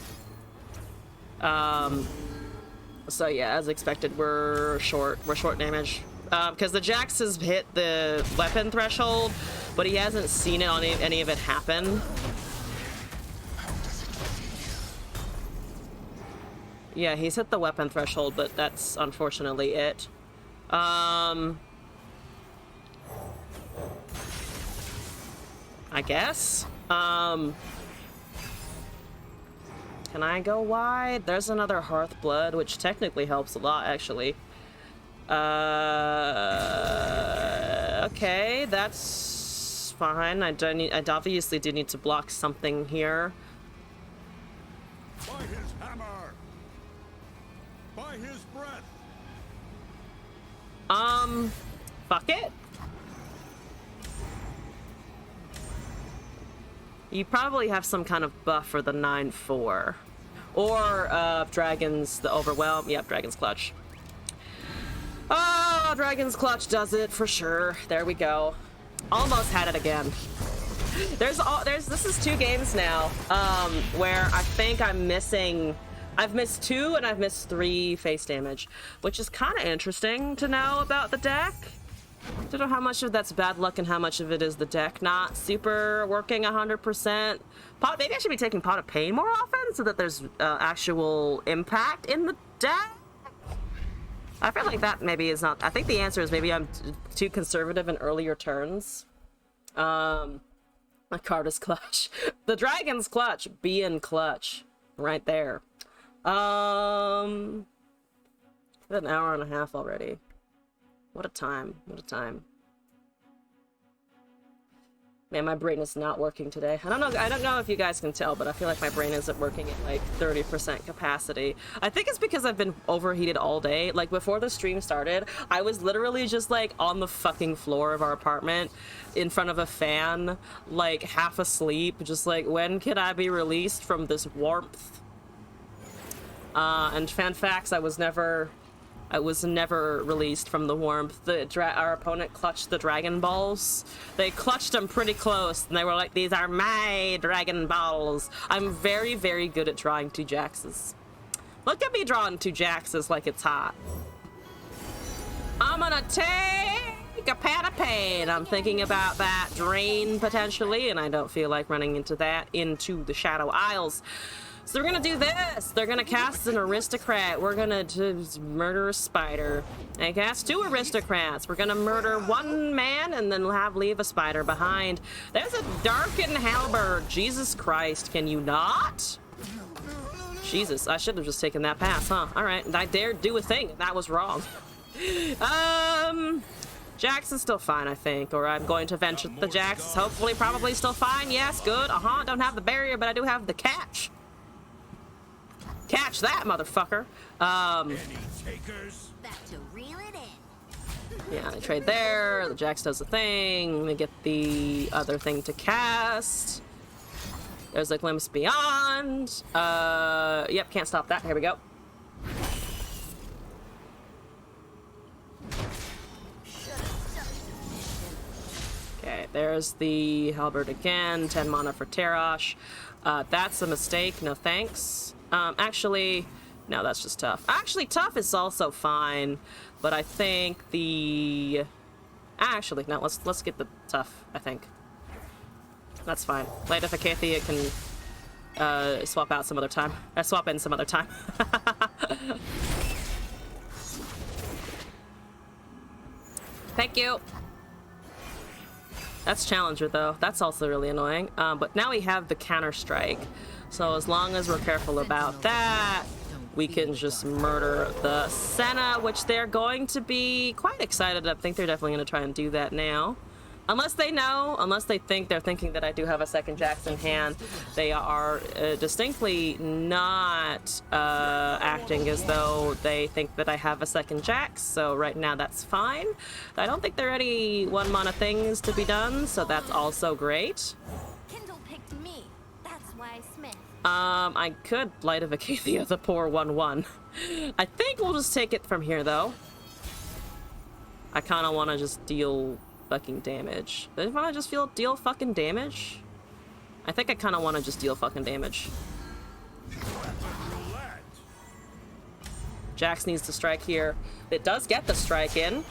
So yeah, as expected, we're short damage. Because the Jax has hit the weapon threshold, but he hasn't seen it on any of it happen. Yeah, he's hit the weapon threshold, but that's unfortunately it. I guess. Can I go wide? There's another Hearthblood, which technically helps a lot, actually. Okay, that's fine. I obviously do need to block something here. By his hammer. By his breath. Fuck it. You probably have some kind of buff for the 9/4. Or, Dragon's, the Overwhelm. Yep, Dragon's Clutch. Oh, Dragon's Clutch does it for sure. There we go. Almost had it again. This is 2 games now, where I think I've missed 2 and I've missed 3 face damage, which is kind of interesting to know about the deck. Don't know how much of that's bad luck and how much of it is the deck not super working 100%. Maybe I should be taking Pot of Pain more often so that there's actual impact in the deck. I feel like that maybe is not... I think the answer is maybe I'm too conservative in earlier turns. My card is clutch. The Dragon's Clutch being clutch. Right there. An hour and a half already. What a time. What a time. Man, my brain is not working today. I don't know if you guys can tell, but I feel like my brain isn't working at like 30% capacity. I think it's because I've been overheated all day. Like before the stream started, I was literally just like on the fucking floor of our apartment in front of a fan, like half asleep, just like, when can I be released from this warmth? And fan facts, I was never released from the warmth. Our opponent clutched the Dragon Balls. They clutched them pretty close, and they were like, these are my Dragon Balls. I'm very, very good at drawing 2 Jaxes. Look at me drawing 2 Jaxes like it's hot. I'm gonna take a pat of pain. I'm thinking about that drain, potentially, and I don't feel like running into the Shadow Isles. So we're gonna do this. They're gonna cast an aristocrat. We're gonna murder a spider. They cast 2 aristocrats. We're gonna murder 1 man and then leave a spider behind. There's a darkened halberd. Jesus Christ, can you not? Jesus, I should have just taken that pass, huh? All right, I dared do a thing. That was wrong. Jax is still fine, I think, or I'm going to venture the Jax is hopefully probably still fine. Yes, good. Don't have the barrier, but I do have the catch. Catch that, motherfucker. Any takers? Back to reel it in. Yeah, I trade there. The Jax does the thing. We get the other thing to cast. There's a glimpse beyond. Yep, can't stop that. Here we go. Okay, there's the halberd again. 10 mana for Terash. That's a mistake. No thanks. Actually, no, that's just tough. Actually, tough is also fine, but I think the... Actually, no, let's get the tough, I think. That's fine. Light of Acathia can swap out some other time. Swap in some other time. Thank you. That's Challenger, though. That's also really annoying. But now we have the counter strike. So as long as we're careful about that, we can just murder the Senna, which they're going to be quite excited. I think they're definitely going to try and do that now. Unless they know, unless they're thinking that I do have a second Jax in hand, they are distinctly not acting as though they think that I have a second Jax. So right now that's fine. I don't think there are any 1 mana things to be done, so that's also great. Kindle picked me. That's why Smith. I could Light of Acathia the poor 1/1. I think we'll just take it from here, though. I kind of want to just deal fucking damage. Do I want to just deal fucking damage? I think I kind of want to just deal fucking damage. Jax needs to strike here. It does get the strike in.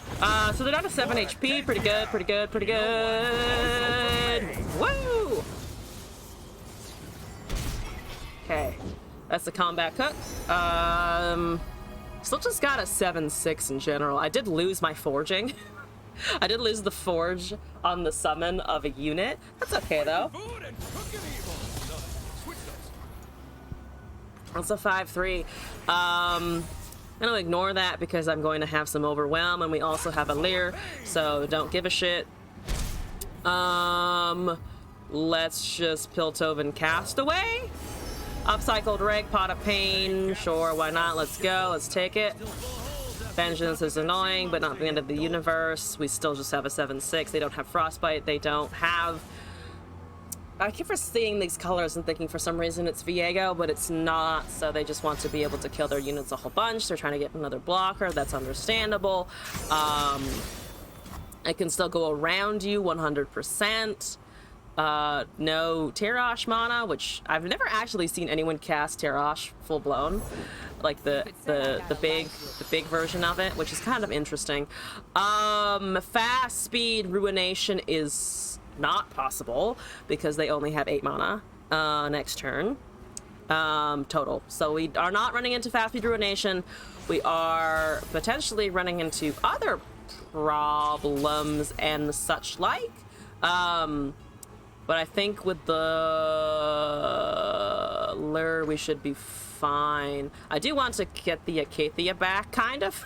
So they're down to 7 HP. Pretty good, pretty good, pretty good. Woo! Okay, that's the combat cook. Still just got a 7/6 in general. I did lose my forging. I did lose the forge on the summon of a unit. That's okay, though. That's a 5/3. I'm gonna ignore that because I'm going to have some overwhelm, and we also have a Leer, so don't give a shit. Let's just Piltover cast away. Upcycled Reg, Pot of Pain. Sure, why not? Let's go. Let's take it. Vengeance is annoying, but not the end of the universe. We still just have a 7/6. They don't have Frostbite. They don't have... I keep seeing these colors and thinking for some reason it's Viego, but it's not. So they just want to be able to kill their units a whole bunch. They're trying to get another blocker. That's understandable. It can still go around you 100%. No Terash mana, which I've never actually seen anyone cast Terash full blown, like the big version of it, which is kind of interesting. Fast speed ruination is not possible because they only have 8 mana next turn total. So we are not running into fast speed ruination. We are potentially running into other problems and such like. But I think with the lure, we should be fine. I do want to get the Acathia back, kind of.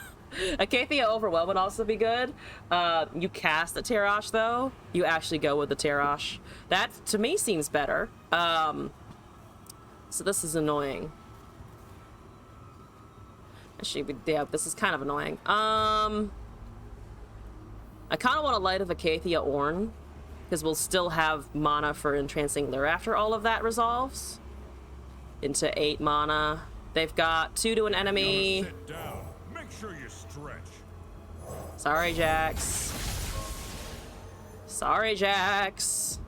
Acathia Overwhelm would also be good. You cast the Terash, though. You actually go with the Terash. That, to me, seems better. So this is annoying. Actually, yeah, this is kind of annoying. I kind of want a Light of Acathia Ornn, because we'll still have mana for Entrancing Lure after all of that resolves. Into 8 mana. They've got 2 to an enemy. Sit down. Make sure you stretch. Sorry, Jax. Sorry, Jax.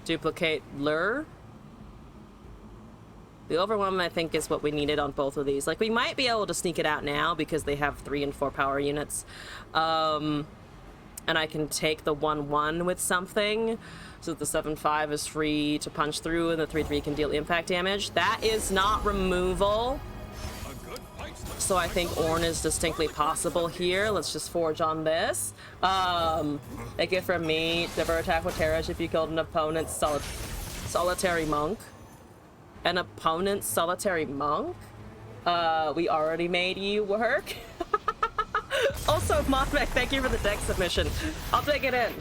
Duplicate Lure. The Overwhelm, I think, is what we needed on both of these. Like, we might be able to sneak it out now because they have 3 and 4 power units. And I can take the 1/1 with something. So that the 7/5 is free to punch through and the 3/3 can deal impact damage. That is not removal. So I think Ornn is distinctly possible here. Let's just forge on this. Take it from me. Never attack with Terash if you killed an opponent's solitary monk. An opponent's solitary monk? We already made you work. Also, Mothmech, thank you for the deck submission. I'll take it in.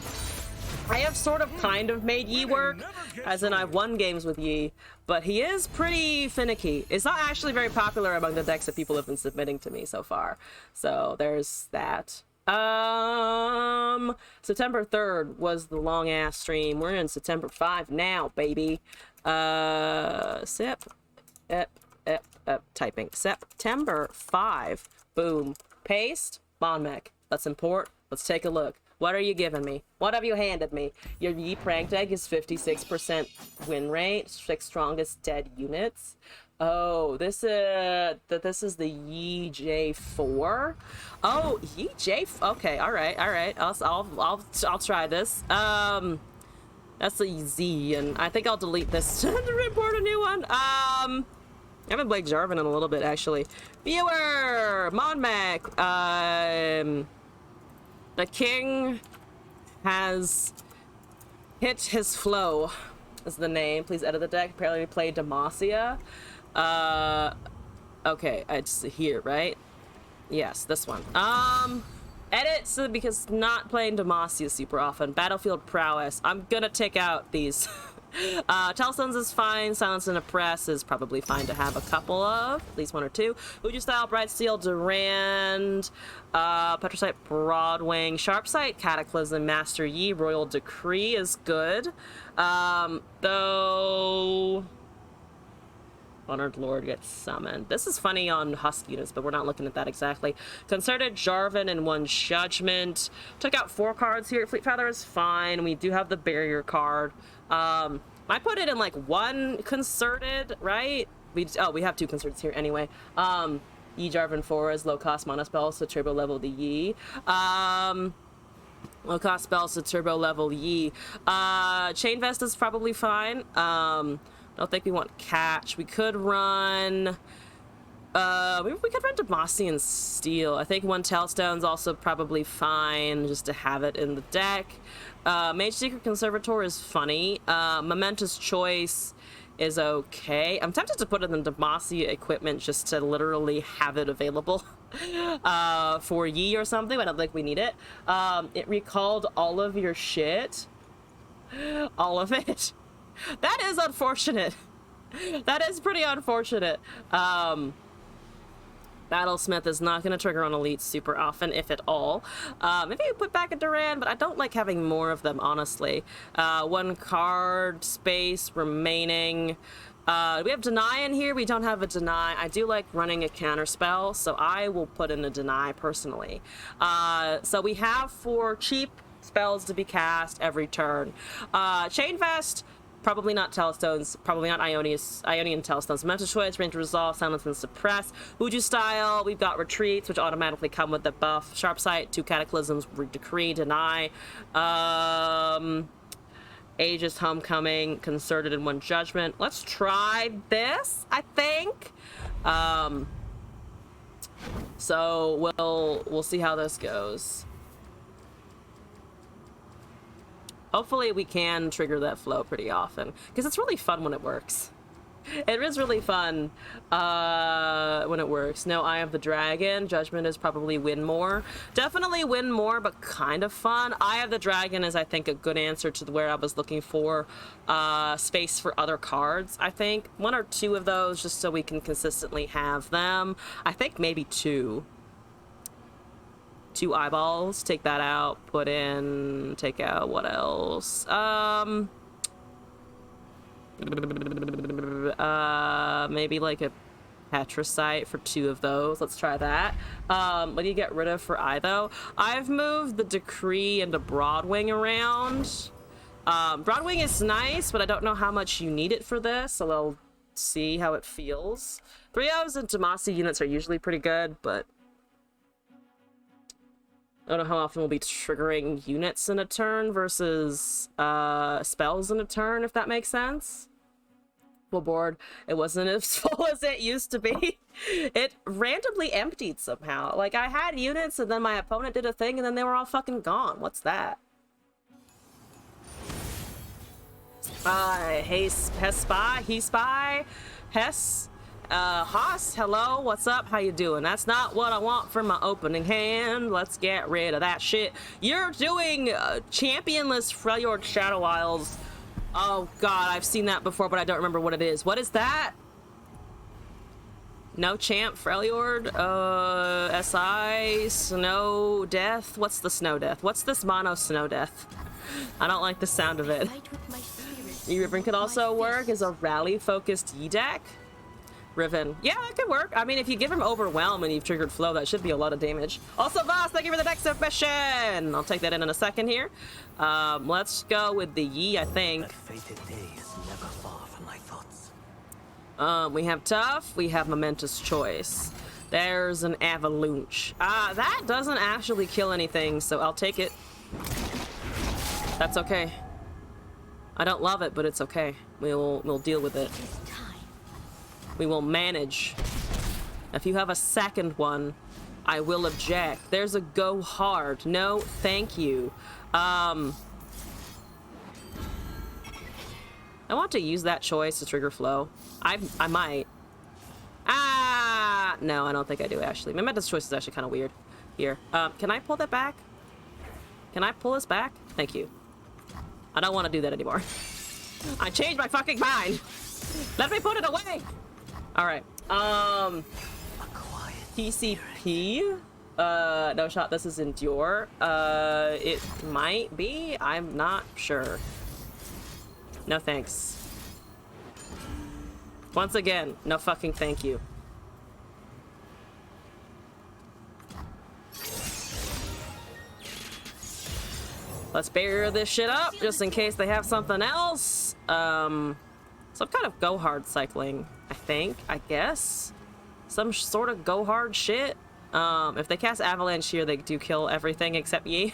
I have sort of kind of made Yi work, as in I've won games with Yi, but he is pretty finicky. It's not actually very popular among the decks that people have been submitting to me so far. So there's that. September 3rd was the long ass stream. We're in September 5 now, baby. Typing. September 5. Boom. Paste. Monmech. Let's import. Let's take a look. What are you giving me? What have you handed me? Your Yi Prank deck is 56% win rate, 6 strongest dead units. Oh, this is the Yi J4. Oh, Yi J. Okay, all right. I'll try this. That's the Z, and I think I'll delete this to import a new one. I haven't played Jarvan in a little bit, actually. Viewer! Monmech! The king has hit his flow, is the name. Please edit the deck. Apparently we played Demacia. Okay, it's here, right? Yes, this one. Edit, so because not playing Demacia super often. Battlefield Prowess. I'm gonna take out these. Telstones is fine. Silence and Oppress is probably fine to have a couple of, at least 1 or 2. Uju Style, Bright Steel, Durand, Petrosite, Broadwing, Sharpsight, Cataclysm, Master Yi, Royal Decree is good. Though Honored Lord gets summoned. This is funny on Husk units, but we're not looking at that exactly. Concerted Jarvan and 1 Judgment. Took out 4 cards here. Fleet Feather is fine. We do have the Barrier card. I put it in like 1 Concerted, right? We have 2 Concerteds here anyway. Yi Jarvan 4 is low cost mana spells to turbo level the Yi. Low cost spells to turbo level Yi. Chain Vest is probably fine. Don't think we want Catch. We could run... we could run Demacian Steel. I think 1 Tailstone's also probably fine, just to have it in the deck. Mage Secret Conservator is funny. Momentous Choice is okay. I'm tempted to put it in the Demacia equipment just to literally have it available for Yi or something, but I don't think we need it. It recalled all of your shit. All of it. That is unfortunate. That is pretty unfortunate. Battlesmith is not going to trigger on elites super often, if at all. Maybe we put back a Durand, but I don't like having more of them, honestly. 1 card space remaining. We have Deny in here. We don't have a Deny. I do like running a counter spell, so I will put in a Deny personally. So we have 4 cheap spells to be cast every turn. Chain Vest. Probably not Telstones, probably not Ionian Telstones. Mental Choice, Range Resolve, Silence and Suppress. Uju Style, we've got Retreats, which automatically come with the buff. Sharpsight, 2 Cataclysms, Decree, Deny. Aegis, Homecoming, Concerted, and 1 Judgment. Let's try this, I think. So we'll see how this goes. Hopefully we can trigger that flow pretty often, because it's really fun when it works. It is really fun when it works. No, Eye of the Dragon. Judgment is probably win more. Definitely win more, but kind of fun. Eye of the Dragon is, I think, a good answer to where I was looking for space for other cards. I think 1 or 2 of those just so we can consistently have them. I think maybe 2. 2 eyeballs. Take that out. Put in. Take out. What else? Maybe like a Petricite for 2 of those. Let's try that. What do you get rid of for eye though? I've moved the Decree into Broadwing around. Broadwing is nice, but I don't know how much you need it for this, so I'll see how it feels. 3-0s and Tomasi units are usually pretty good, but I don't know how often we'll be triggering units in a turn versus spells in a turn, if that makes sense. Full board. It wasn't as full as it used to be. It randomly emptied somehow. Like, I had units and then my opponent did a thing and then they were all fucking gone. What's that? Hey, Hespy, he spy, Hess. Haas, hello, what's up? How you doing? That's not what I want for my opening hand. Let's get rid of that shit. You're doing championless Freljord Shadow Isles. Oh god, I've seen that before, but I don't remember what it is. What is that? No champ Freljord, SI, Snow Death. What's the Snow Death? What's this mono Snow Death? I don't like the sound of it. Riven could also work as a rally-focused E-deck. Riven. Yeah, that could work. I mean, if you give him Overwhelm and you've triggered Flow, that should be a lot of damage. Also, Voss, thank you for the next submission! I'll take that in a second here. Let's go with the Yi, I think. That fated day is never far from my thoughts. We have Tough, we have Momentous Choice. There's an Avalanche. That doesn't actually kill anything, so I'll take it. That's okay. I don't love it, but it's okay. We'll deal with it. We will manage. If you have a second one, I will object. There's a go hard. No, thank you. I want to use that choice to trigger Flow. I might. No, I don't think I do, actually. Momentous Choice is actually kind of weird. Here. Can I pull that back? Can I pull this back? Thank you. I don't want to do that anymore. I changed my fucking mind. Let me put it away. All right. TCP. No shot. This is Endure. It might be. I'm not sure. No thanks. Once again, no fucking thank you. Let's barrier this shit up just in case they have something else. Some kind of go hard cycling, I guess. Some sort of go hard shit. If they cast Avalanche here, they do kill everything except Yi.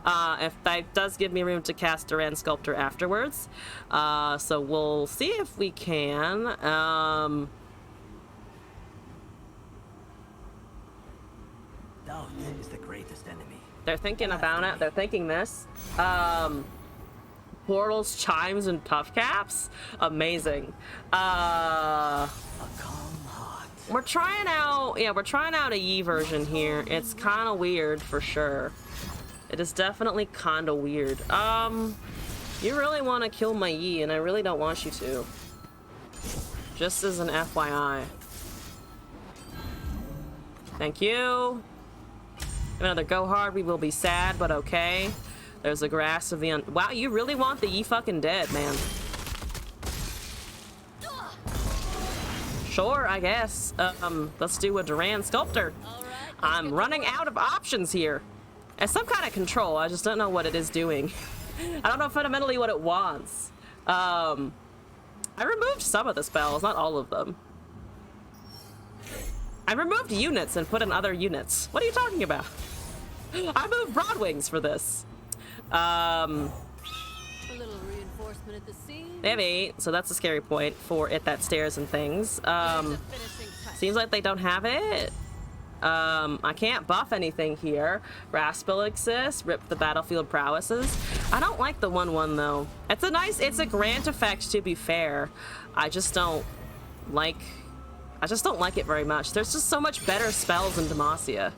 If that does give me room to cast Duran Sculptor afterwards. So we'll see if we can. Doubt is the greatest enemy. They're thinking about it. They're thinking this. Portals, Chimes, and Tough Caps. Amazing. A calm heart. We're trying out a Yi version here. It's kind of weird for sure. It is definitely kind of weird. You really want to kill my Yi, and I really don't want you to. Just as an FYI. Thank you. Another go hard, we will be sad, but okay. There's the grass of the wow, you really want the Yi fucking dead, man. Sure, I guess. Let's do a Duran Sculptor. I'm running out of options here. It's some kind of control, I just don't know what it is doing. I don't know fundamentally what it wants. I removed some of the spells, not all of them. I removed units and put in other units. What are you talking about? I moved Broadwings for this. A little reinforcement at the scene. They have 8, so that's a scary point for it that stairs and things. Seems like they don't have it. I can't buff anything here. Raspel exists. Rip the battlefield prowesses. I don't like the 1/1 though. It's a grant effect, to be fair. I just don't like it very much. There's just so much better spells in Demacia.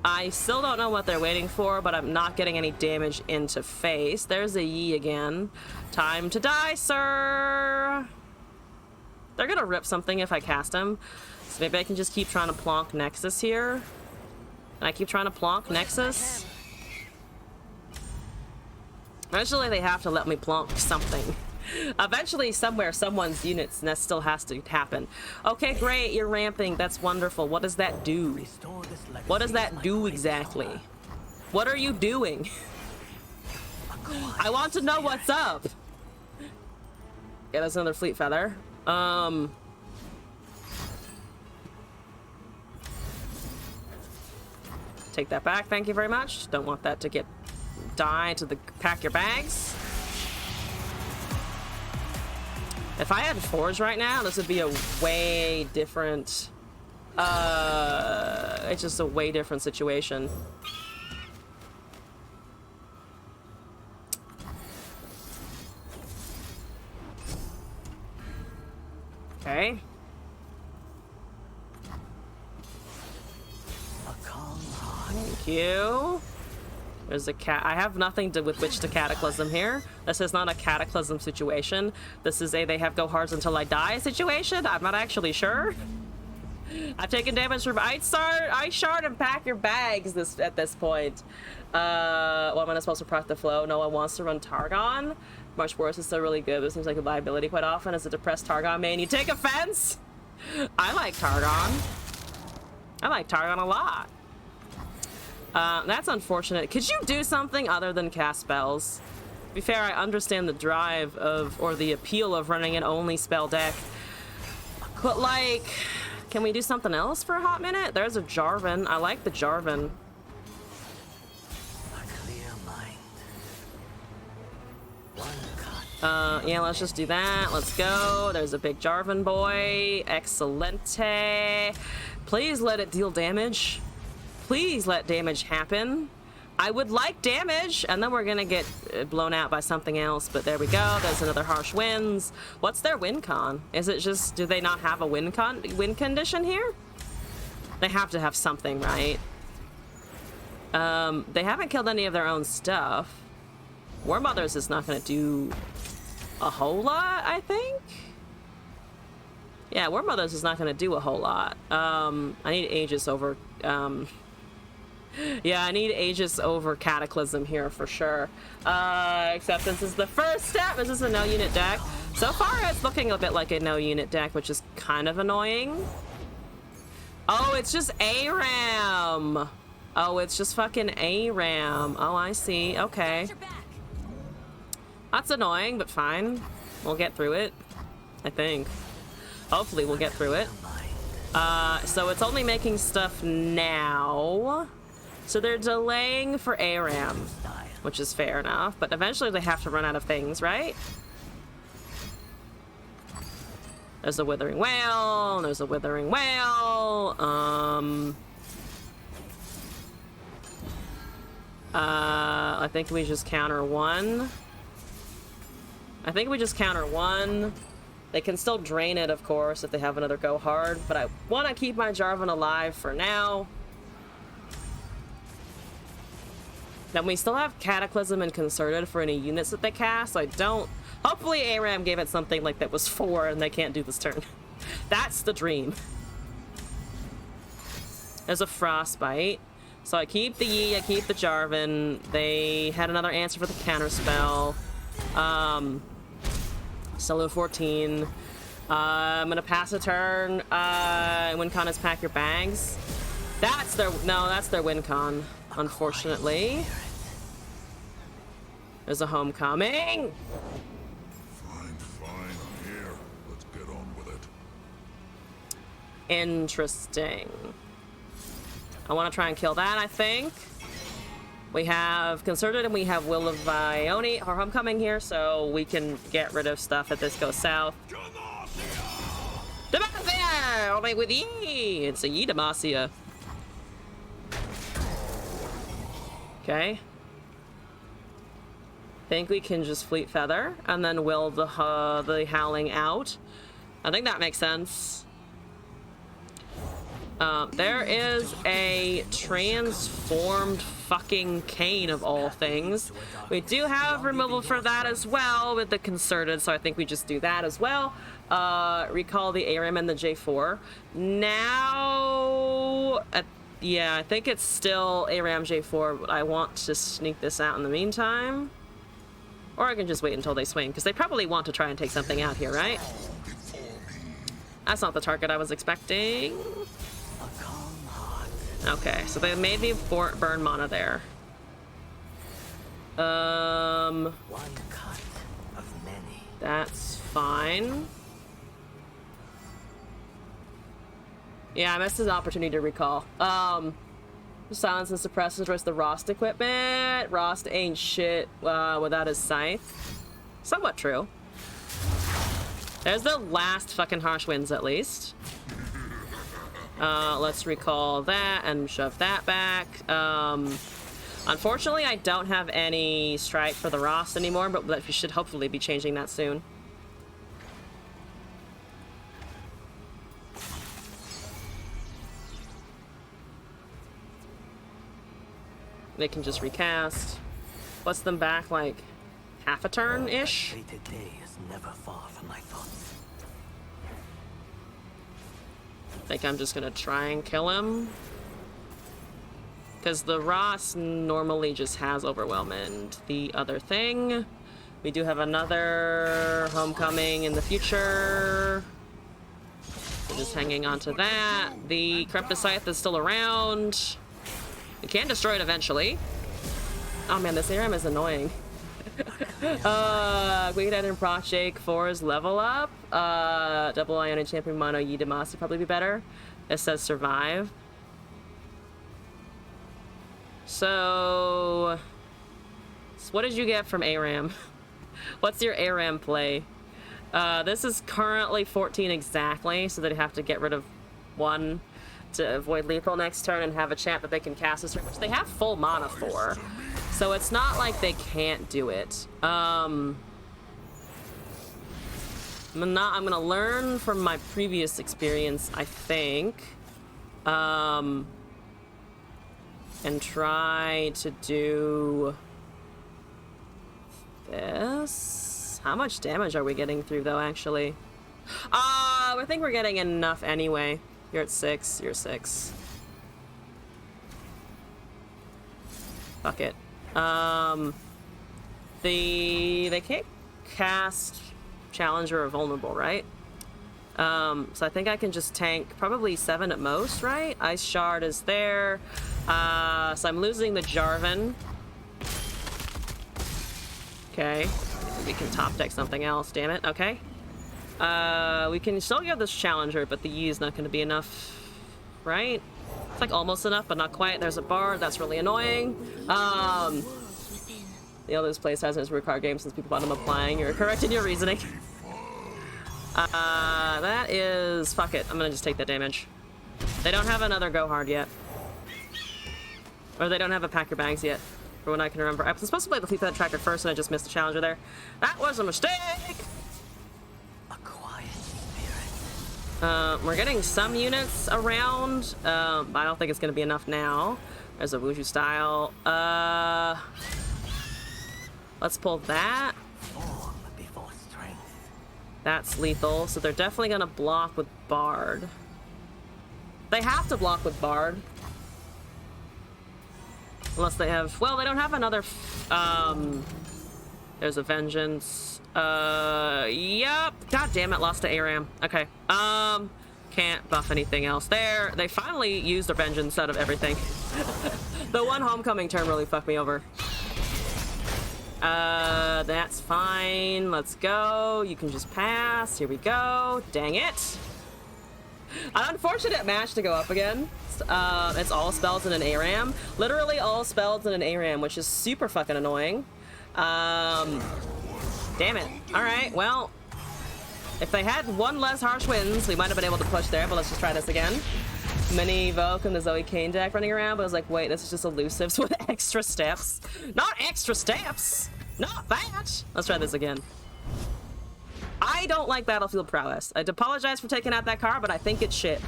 I still don't know what they're waiting for, but I'm not getting any damage into face. There's a Yi again. Time to die, sir! They're gonna rip something if I cast him. So maybe I can just keep trying to plonk Nexus here. And I keep trying to plonk Nexus. Eventually they have to let me plonk something. Eventually somewhere someone's units nest still has to happen. Okay, great, you're ramping. That's wonderful. What does that do? What does that do exactly? What are you doing? I want to know what's up. Yeah, that's another fleet feather. Take that back, thank you very much. Don't want that to get die to the pack your bags. If I had fours right now, this would be a way different it's just a way different situation. Okay. Thank you. There's a cat. I have nothing with which to cataclysm here. This is not a cataclysm situation. This is a they have go hards until I die situation. I'm not actually sure. I've taken damage from Ice Shard and pack your bags at this point. Well, am I not supposed to proc the flow? No one wants to run Targon. Much worse is still really good, but it seems like a liability quite often as a depressed Targon main. You take offense? I like Targon. I like Targon a lot. That's unfortunate. Could you do something other than cast spells? To be fair, I understand the drive of, or the appeal of running an only spell deck. But like, can we do something else for a hot minute? There's a Jarvan. I like the Jarvan. Yeah, let's just do that. Let's go. There's a big Jarvan boy. Excelente. Please let it deal damage. Please let damage happen. I would like damage, and then we're gonna get blown out by something else, but there we go. There's another harsh winds. What's their win con? Is it just, do they not have a win condition here? They have to have something, right? They haven't killed any of their own stuff. War Mothers is not gonna do a whole lot, I think. Yeah, War Mothers is not gonna do a whole lot. I need Aegis over, yeah, I need Aegis over Cataclysm here for sure. Acceptance is the first step. This is a no-unit deck. So far, it's looking a bit like a no-unit deck, which is kind of annoying. Oh, it's just ARAM. Oh, it's just fucking ARAM. Oh, I see. Okay. That's annoying, but fine. We'll get through it, I think. Hopefully, we'll get through it. So it's only making stuff now. So they're delaying for ARAM, which is fair enough, but eventually they have to run out of things, right? There's a Withering Whale, and there's a Withering Whale. I think we just counter one. I think we just counter one. They can still drain it, of course, if they have another go hard, but I want to keep my Jarvan alive for now. Then we still have Cataclysm and Concerted for any units that they cast. I don't... Hopefully ARAM gave it something like that was 4 and they can't do this turn. That's the dream. There's a Frostbite. So I keep the Yi, I keep the Jarvan. They had another answer for the counterspell. Solo 14. I'm gonna pass a turn. Win con is pack your bags. That's their... No, that's their win con. Unfortunately. There's a homecoming. Fine, I'm here. Let's get on with it. Interesting. I want to try and kill that, I think. We have Concerted and we have Will of Ione, our homecoming here, so we can get rid of stuff if this goes south. Demacia! Only with Yi! It's a Yi Demacia. Okay. Think we can just Fleet Feather and then will the Howling out. I think that makes sense. There is a transformed fucking cane of all things. We do have removal for that as well with the Concerted, so I think we just do that as well. Recall the ARAM and the J4. Now, yeah, I think it's still ARAM J4, but I want to sneak this out in the meantime. Or I can just wait until they swing, because they probably want to try and take something out here, right? That's not the target I was expecting. Okay, so they made me burn mana there. One cut of many. That's fine. Yeah, I missed his opportunity to recall. Silence and suppress destroys the Rost equipment. Rost ain't shit without his scythe. Somewhat true. There's the last fucking harsh winds at least. Let's recall that and shove that back. Unfortunately, I don't have any strike for the Rost anymore, but we should hopefully be changing that soon. They can just recast. What's them back, like, half a turn-ish? Fated day is never far from my thoughts. I think I'm just gonna try and kill him. Because the Ross normally just has Overwhelm and the other thing. We do have another Homecoming in the future. We're just hanging on to that. The Corrupted Scythe is still around. We can destroy it eventually. Oh man, this ARAM is annoying. Quick and Proc Jake 4's level up. Double Ionic Champion Mono Yidamas would probably be better. It says survive. So what did you get from ARAM? What's your ARAM play? This is currently 14 exactly, so they have to get rid of one to avoid lethal next turn and have a champ that they can cast this turn, which they have full mana for. So it's not like they can't do it. I'm gonna learn from my previous experience, I think. And try to do this. How much damage are we getting through though, actually? I think we're getting enough anyway. You're at 6, you're 6. Fuck it. They can't cast Challenger or Vulnerable, right? So I think I can just tank probably 7 at most, right? Ice Shard is there. So I'm losing the Jarvan. Okay. We can top deck something else, damn it. Okay. We can still get this Challenger, but the E is not going to be enough, right? It's like almost enough, but not quite. There's a bar. That's really annoying. The others place hasn't as a card game since people bought them applying. You're correct in your reasoning. That is... Fuck it. I'm going to just take that damage. They don't have another Go Hard yet. Or they don't have a Pack Your Bags yet, for when I can remember. I was supposed to play the Fleet Feather Tracker first, and I just missed the Challenger there. That was a mistake! We're getting some units around, but I don't think it's going to be enough now. There's a Wushu style. Let's pull that. That's lethal, so they're definitely going to block with Bard. They have to block with Bard. Unless they have... Well, they don't have another... There's a Vengeance. Yep. God damn it, lost to ARAM. Okay. Can't buff anything else there. They finally used their Vengeance out of everything. The one Homecoming turn really fucked me over. That's fine. Let's go. You can just pass. Here we go. Dang it. An unfortunate match to go up again. It's all spells in an ARAM. Literally all spells in an ARAM, which is super fucking annoying. Damn it. Alright, well, if they had one less harsh winds, we might have been able to push there, but let's just try this again. Mini Evoke and the Zoe Kane deck running around, but I was like, wait, this is just elusives with extra steps. Not extra steps! Not that! Let's try this again. I don't like Battlefield Prowess. I'd apologize for taking out that card, but I think it's shit.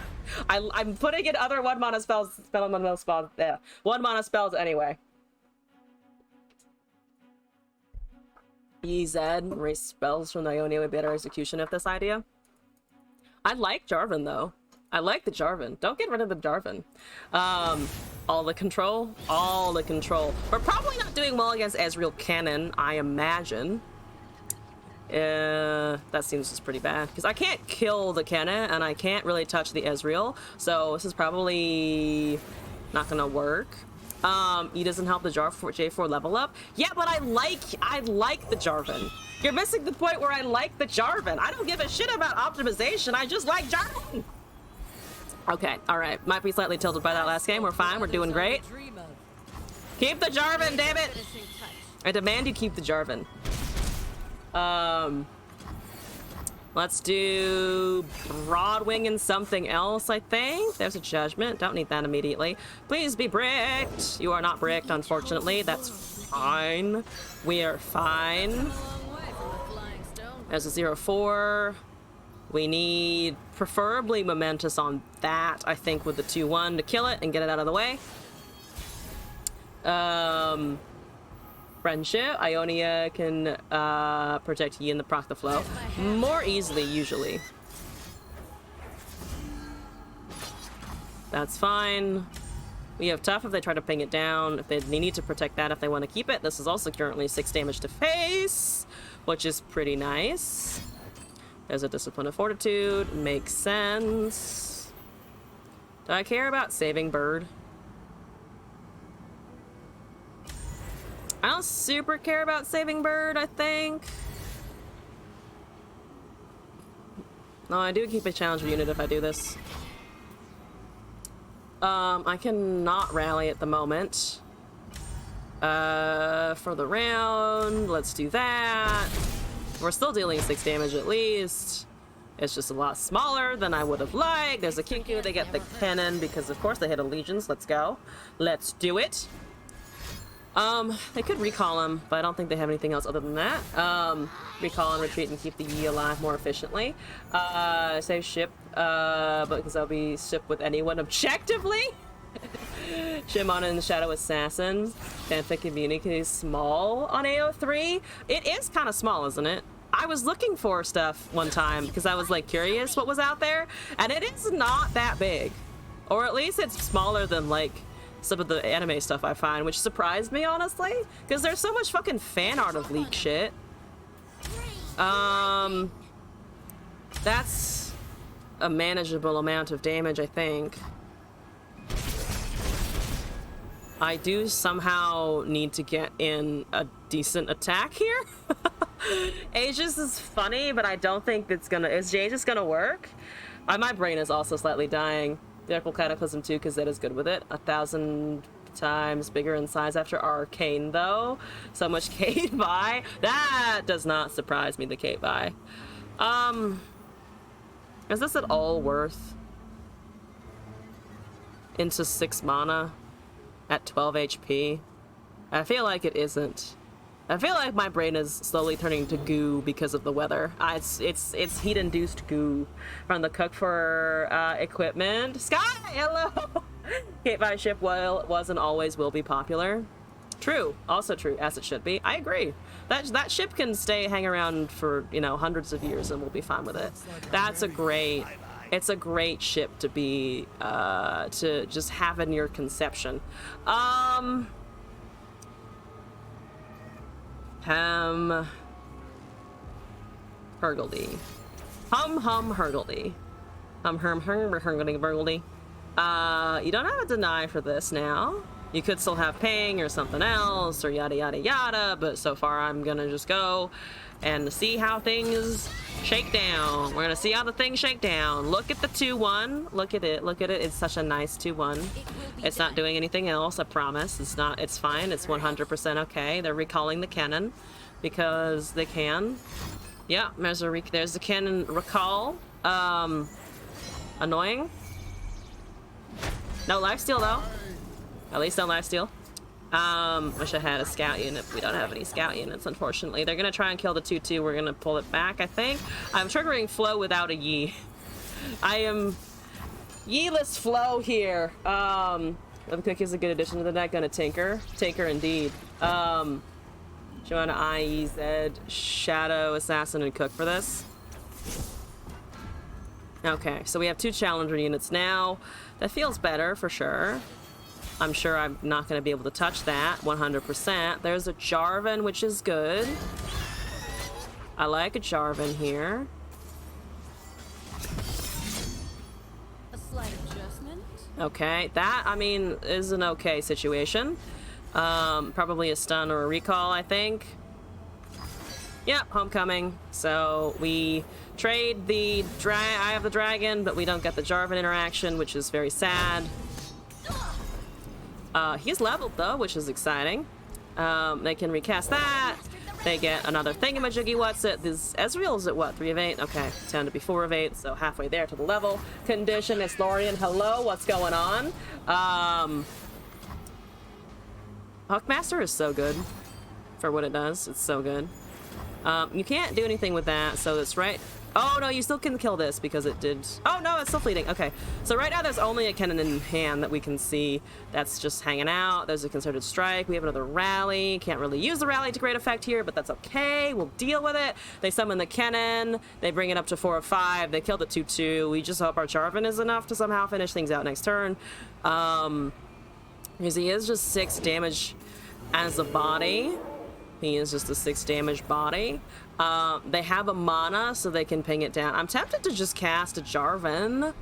I'm putting in other 1-mana spells, 1-mana spells anyway. EZ, race spells from Ionia with better execution of this idea. I like Jarvan though. I like the Jarvan. Don't get rid of the Jarvan. All the control. All the control. We're probably not doing well against Ezreal Cannon, I imagine. That seems just pretty bad. Because I can't kill the Cannon, and I can't really touch the Ezreal. So this is probably not gonna work. E doesn't help the J4 level up. Yeah, but I like the Jarvan. You're missing the point where I like the Jarvan. I don't give a shit about optimization. I just like Jarvan. Okay, all right. Might be slightly tilted by that last game. We're fine. We're doing great. Keep the Jarvan, damn it! I demand you keep the Jarvan. Let's do Broadwing and something else, I think. There's a judgment. Don't need that immediately. Please be bricked. You are not bricked, unfortunately. That's fine. We are fine. There's a 0-4. We need preferably Momentous on that, I think, with the 2-1 to kill it and get it out of the way. Friendship. Ionia can protect Yi and the proc the flow more easily, usually. That's fine. We have tough if they try to ping it down. If they need to protect that if they want to keep it. This is also currently 6 damage to face, which is pretty nice. There's a Discipline of Fortitude. Makes sense. Do I care about saving Bird? I don't super care about saving Bird, I think. No, I do keep a challenger unit if I do this. I cannot rally at the moment. For the round, let's do that. We're still dealing 6 damage at least. It's just a lot smaller than I would have liked. There's a Kinku, they get the cannon because of course they hit Allegiance. Let's go. Let's do it. They could recall him, but I don't think they have anything else other than that. Recall and retreat and keep the Yi alive more efficiently. Save ship, but because I'll be ship with anyone objectively. Shimon and Shadow Assassin. Fanfic community is small on AO3. It is kind of small, isn't it? I was looking for stuff one time because I was like curious what was out there, and it is not that big. Or at least it's smaller than like some of the anime stuff I find, which surprised me honestly, because there's so much fucking fan art of leak shit. That's a manageable amount of damage, I think. I do somehow need to get in a decent attack here. Aegis is funny, but I don't think it's gonna. Is Aegis gonna work? My brain is also slightly dying. Miracle Cataclysm 2, because that is good with it. 1,000 times bigger in size after Arcane, though. So much Kate buy. That does not surprise me, the Kate buy. Is this at all worth into 6 mana at 12 HP? I feel like it isn't. I feel like my brain is slowly turning to goo because of the weather. It's heat-induced goo from the cook for equipment. Sky, hello! Kate by ship was and always will be popular. True, also true, as it should be. I agree. That ship can hang around for, you know, hundreds of years and we'll be fine with it. That's a great, it's a great ship to be, to just have in your conception. Hurgledy. Hurgledy. Hurgledy. You don't have a deny for this now. You could still have ping or something else or yada yada yada, but so far I'm gonna just go and see how things shake down. We're gonna see how the things shake down. Look at the 2-1. Look at it. Look at it. It's such a nice 2-1. It's not doing anything else, I promise. It's not. It's fine. It's 100% okay. They're recalling the cannon because they can. Yeah, there's the cannon recall. Annoying. No lifesteal though. At least no lifesteal. Wish I had a scout unit. We don't have any scout units, unfortunately. They're gonna try and kill the 2-2. We're gonna pull it back, I think. I'm triggering flow without a Yi. I am Yi-less flow here. The Cook is a good addition to the deck. Gonna tinker. Tinker indeed. Joanna I, EZ, Shadow, Assassin, and Cook for this. Okay, so we have 2 Challenger units now. That feels better for sure. I'm sure I'm not going to be able to touch that 100%. There's a Jarvan, which is good. I like a Jarvan here. A slight adjustment. Okay, that, I mean, is an okay situation. Probably a stun or a recall, I think. Yep, homecoming. So we trade the I have the dragon, but we don't get the Jarvan interaction, which is very sad. He's leveled though, which is exciting. They can recast that. They get another thingamajiggy. What's it? This Ezreal's at what? 3 of 8? Okay, 10 to be 4 of 8, so halfway there to the level. Condition, Historian, hello, what's going on? Hawkmaster is so good for what it does. It's so good. You can't do anything with that, so that's right. Oh, no, you still can kill this because it did... Oh, no, it's still fleeting. Okay, so right now there's only a cannon in hand that we can see that's just hanging out. There's a concerted strike. We have another rally. Can't really use the rally to great effect here, but that's okay. We'll deal with it. They summon the cannon. They bring it up to 4 of 5. They kill the 2-2. We just hope our Jarvan is enough to somehow finish things out next turn. Because he is just 6 damage as a body. He is just a 6 damage body. They have a mana, so they can ping it down. I'm tempted to just cast a Jarvan.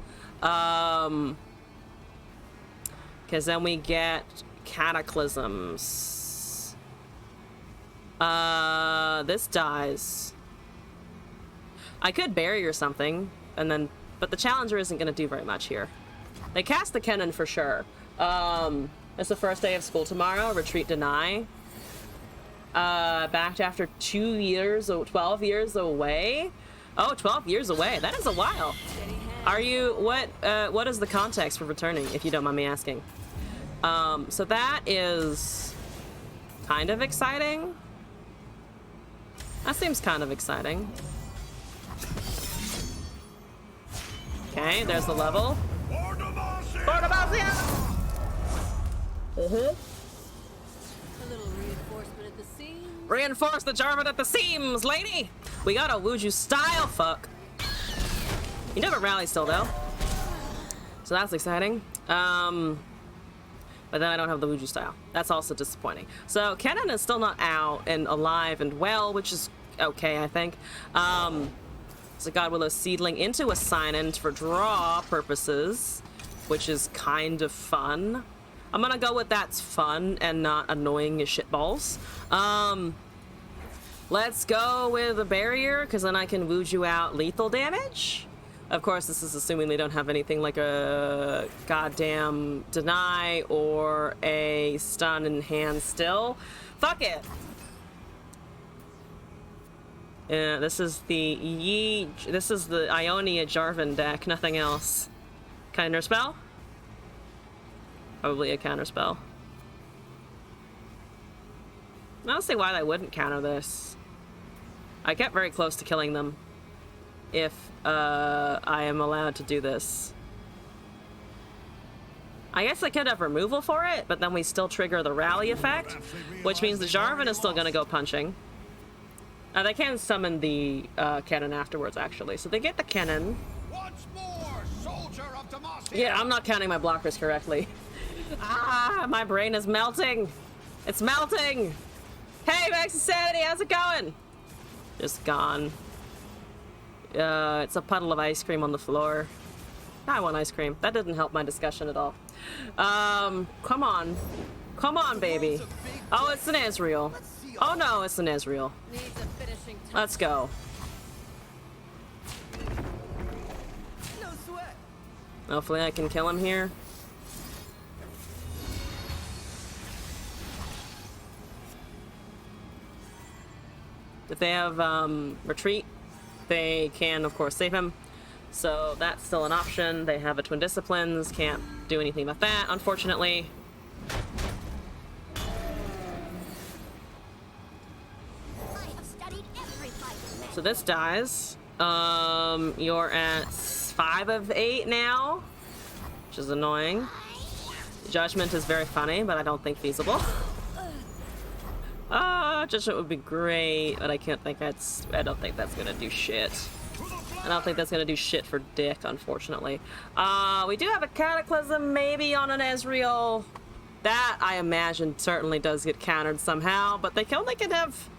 Because then we get Cataclysms. This dies. I could barrier something, and then... But the Challenger isn't going to do very much here. They cast the cannon for sure. It's the first day of school tomorrow. Retreat deny. Back after 2 years, 12 years away. Oh, 12 years away. That is a while. Are you, what is the context for returning, if you don't mind me asking? So that is kind of exciting. That seems kind of exciting. Okay, there's the level. Reinforce the Jarvan at the seams, lady! We got a Wuju style fuck. You do have a rally still, though. So that's exciting. But then I don't have the Wuju style. That's also disappointing. So Kennen is still not out and alive and well, which is okay, I think. It's a God Willow seedling into a sign-in for draw purposes, which is kind of fun. I'm gonna go with that's fun and not annoying as shitballs. Let's go with a barrier, because then I can Wuju out lethal damage. Of course, this is assuming they don't have anything like a goddamn deny or a stun in hand still. Fuck it. Yeah, this is the Ionia Jarvan deck, nothing else. Counter spell? Probably a counter spell. I don't see why they wouldn't counter this. I get very close to killing them if I am allowed to do this. I guess I could have removal for it, but then we still trigger the rally effect, which means the Jarvan is still gonna go punching. They can summon the cannon afterwards, actually. So they get the cannon. Once more, soldier of Demacia. Yeah, I'm not counting my blockers correctly. Ah, my brain is melting. It's melting. Hey, Max Insanity, how's it going? Just gone. It's a puddle of ice cream on the floor. I want ice cream. That didn't help my discussion at all. Come on. Come on, baby. Oh, it's an Ezreal. Oh no, it's an Ezreal. Needs a finishing touch. Let's go. No sweat. Hopefully I can kill him here. If they have retreat, they can of course save him. So that's still an option. They have a Twin Disciplines. Can't do anything about that, unfortunately. I have studied every fight. So this dies. You're at 5 of 8 now, which is annoying. Judgment is very funny, but I don't think feasible. Judgment would be great, but I don't think that's gonna do shit. I don't think that's gonna do shit for Dick, unfortunately. We do have a Cataclysm maybe on an Ezreal. That, I imagine, certainly does get countered somehow, but they only can have...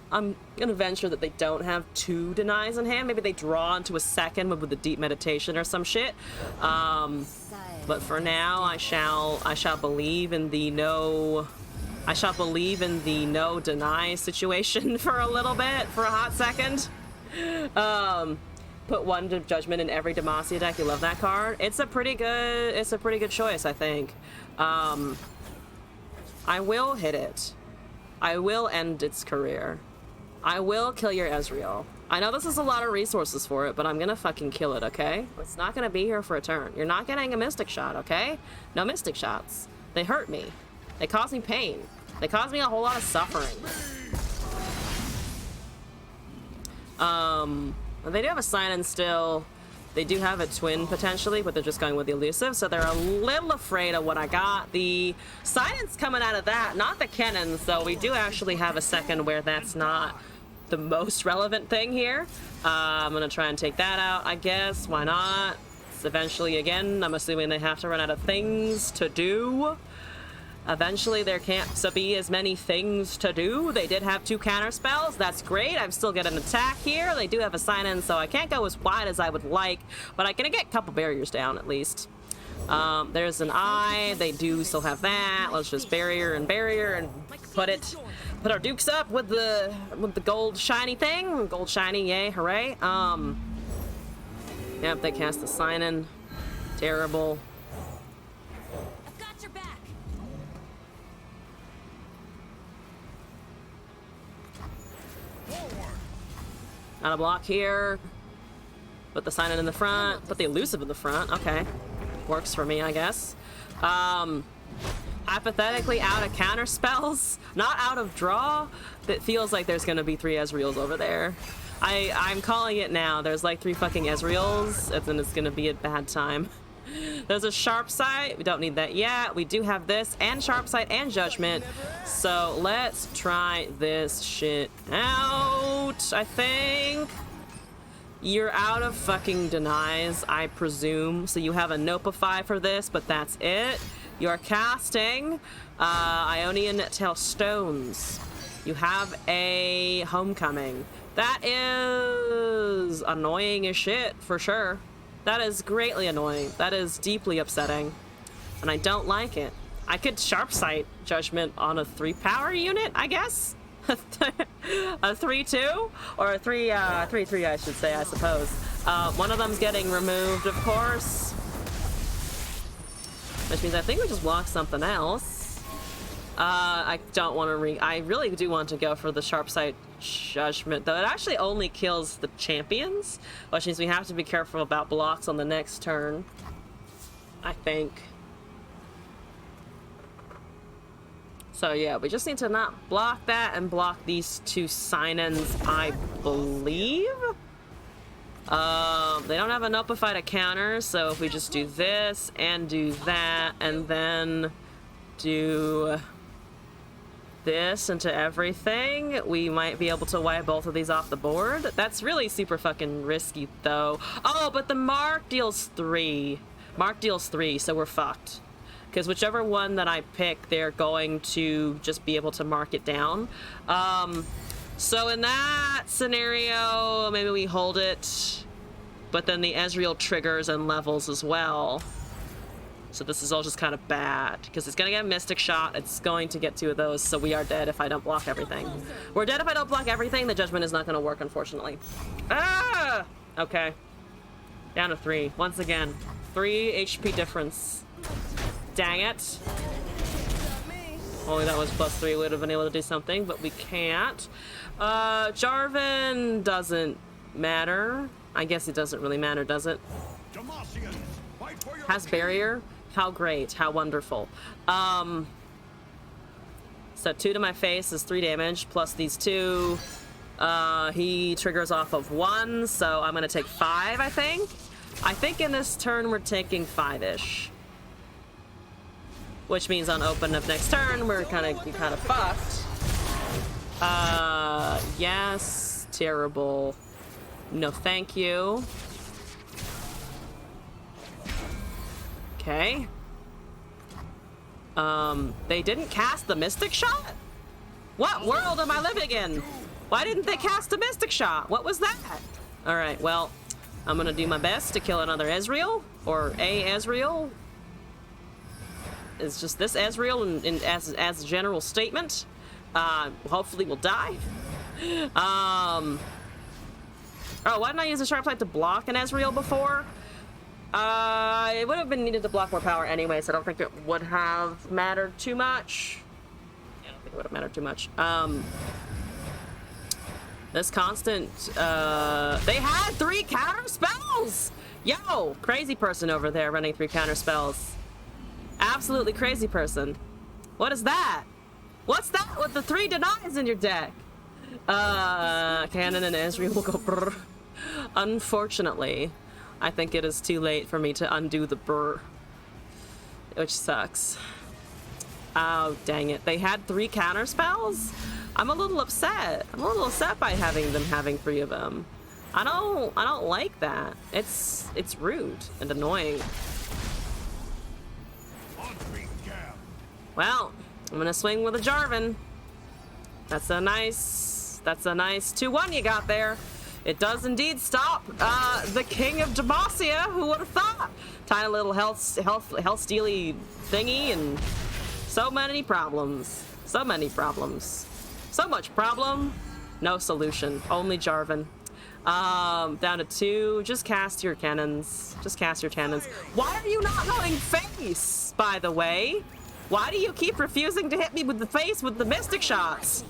I'm gonna venture that they don't have 2 denies in hand. Maybe they draw into a second with the deep meditation or some shit. But for now, I shall believe in the no... I shall believe in the no deny situation for a little bit, for a hot second. Put 1 Judgment in every Demacia deck. You love that card. It's a pretty good choice, I think. I will hit it. I will end its career. I will kill your Ezreal. I know this is a lot of resources for it, but I'm gonna fucking kill it, okay? It's not gonna be here for a turn. You're not getting a Mystic Shot, okay? No Mystic Shots. They hurt me. They cause me pain. They cause me a whole lot of suffering. They do have a Sign-In still. They do have a Twin potentially, but they're just going with the Elusive, so they're a little afraid of what I got. The Sign-In's coming out of that, not the Cannon, so we do actually have a second where that's not the most relevant thing here. I'm gonna try and take that out, I guess. Why not? It's eventually, again, I'm assuming they have to run out of things to do. Eventually, there can't be as many things to do. They did have 2 counter spells. That's great. I'm still getting an attack here. They do have a Sign-In, so I can't go as wide as I would like, but I can get a couple barriers down at least. There's an eye. They do still have that. Let's just barrier and put our dukes up with the gold shiny thing. Gold shiny, yay, hooray. Yep, they cast the Sign-In. Terrible. I've got your back. Got a block here. Put the Sign-In in the front. Put the Elusive in the front. Okay. Works for me, I guess. Hypothetically, out of counter spells, not out of draw, it feels like there's gonna be 3 Ezreals over there. I'm calling it now. There's like 3 fucking Ezreals, and then it's gonna be a bad time. There's a Sharp Sight. We don't need that yet. We do have this, and Sharp Sight, and Judgment. So let's try this shit out, I think. You're out of fucking denies, I presume. So you have a Nopify for this, but that's it. You're casting Ionian Tail Stones. You have a Homecoming. That is annoying as shit, for sure. That is greatly annoying. That is deeply upsetting. And I don't like it. I could Sharp Sight Judgment on a 3-power unit, I guess? A 3-2? Or a 3-3, I should say, I suppose. One of them's getting removed, of course. Which means I think we just block something else. I don't want to I really do want to go for the Sharp Sight Judgment, though it actually only kills the champions, which means we have to be careful about blocks on the next turn, I think. So yeah, we just need to not block that and block these 2 Sign-Ins, I believe. They don't have a Nopify to counter, so if we just do this and do that and then do this into everything, we might be able to wipe both of these off the board. That's really super fucking risky, though. Oh, but the Mark deals 3. Mark deals 3, so we're fucked. Because whichever one that I pick, they're going to just be able to mark it down. So in that scenario, maybe we hold it, but then the Ezreal triggers and levels as well. So this is all just kind of bad, because it's going to get a Mystic Shot. It's going to get 2 of those, so we are dead if I don't block everything. We're dead if I don't block everything. The Judgment is not going to work, unfortunately. Ah! Okay. Down to 3. Once again. 3 HP difference. Dang it. Only that was +3, we would have been able to do something, but we can't. Jarvan doesn't matter. I guess it doesn't really matter, does it? Demacians, fight for your Has barrier? How great. How wonderful. So 2 to my face is 3 damage, plus these 2. He triggers off of 1, so I'm gonna take 5, I think. I think in this turn we're taking 5-ish. Which means on open of next turn, we're kind of fucked. Yes. Terrible. No, thank you. Okay. They didn't cast the Mystic Shot? What world am I living in? Why didn't they cast a Mystic Shot? What was that? Alright, well, I'm gonna do my best to kill another Ezreal, or a Ezreal. It's just this Ezreal as a general statement. Hopefully we'll die. Oh, why didn't I use a Sharp Sight to block an Ezreal before? It would have been needed to block more power anyway, so I don't think it would have mattered too much. Yeah, I don't think it would have mattered too much. This constant, they had 3 counter spells! Yo, crazy person over there running 3 counter spells. Absolutely crazy person. What is that? What's that with the 3 denies in your deck? Cannon and Ezreal will go brr. Unfortunately, I think it is too late for me to undo the brr. Which sucks. Oh, dang it. They had 3 counter spells? I'm a little upset. I'm a little upset by having 3 of them. I don't like that. It's rude and annoying. Well, I'm gonna swing with a Jarvan. That's a nice 2-1 you got there. It does indeed stop the King of Demacia. Who would have thought? Tiny little health stealy thingy, and so many problems. So many problems. So much problem, no solution. Only Jarvan. Down to 2. Just cast your cannons. Just cast your cannons. Why are you not going face, by the way? Why do you keep refusing to hit me with the face with the Mystic Shots?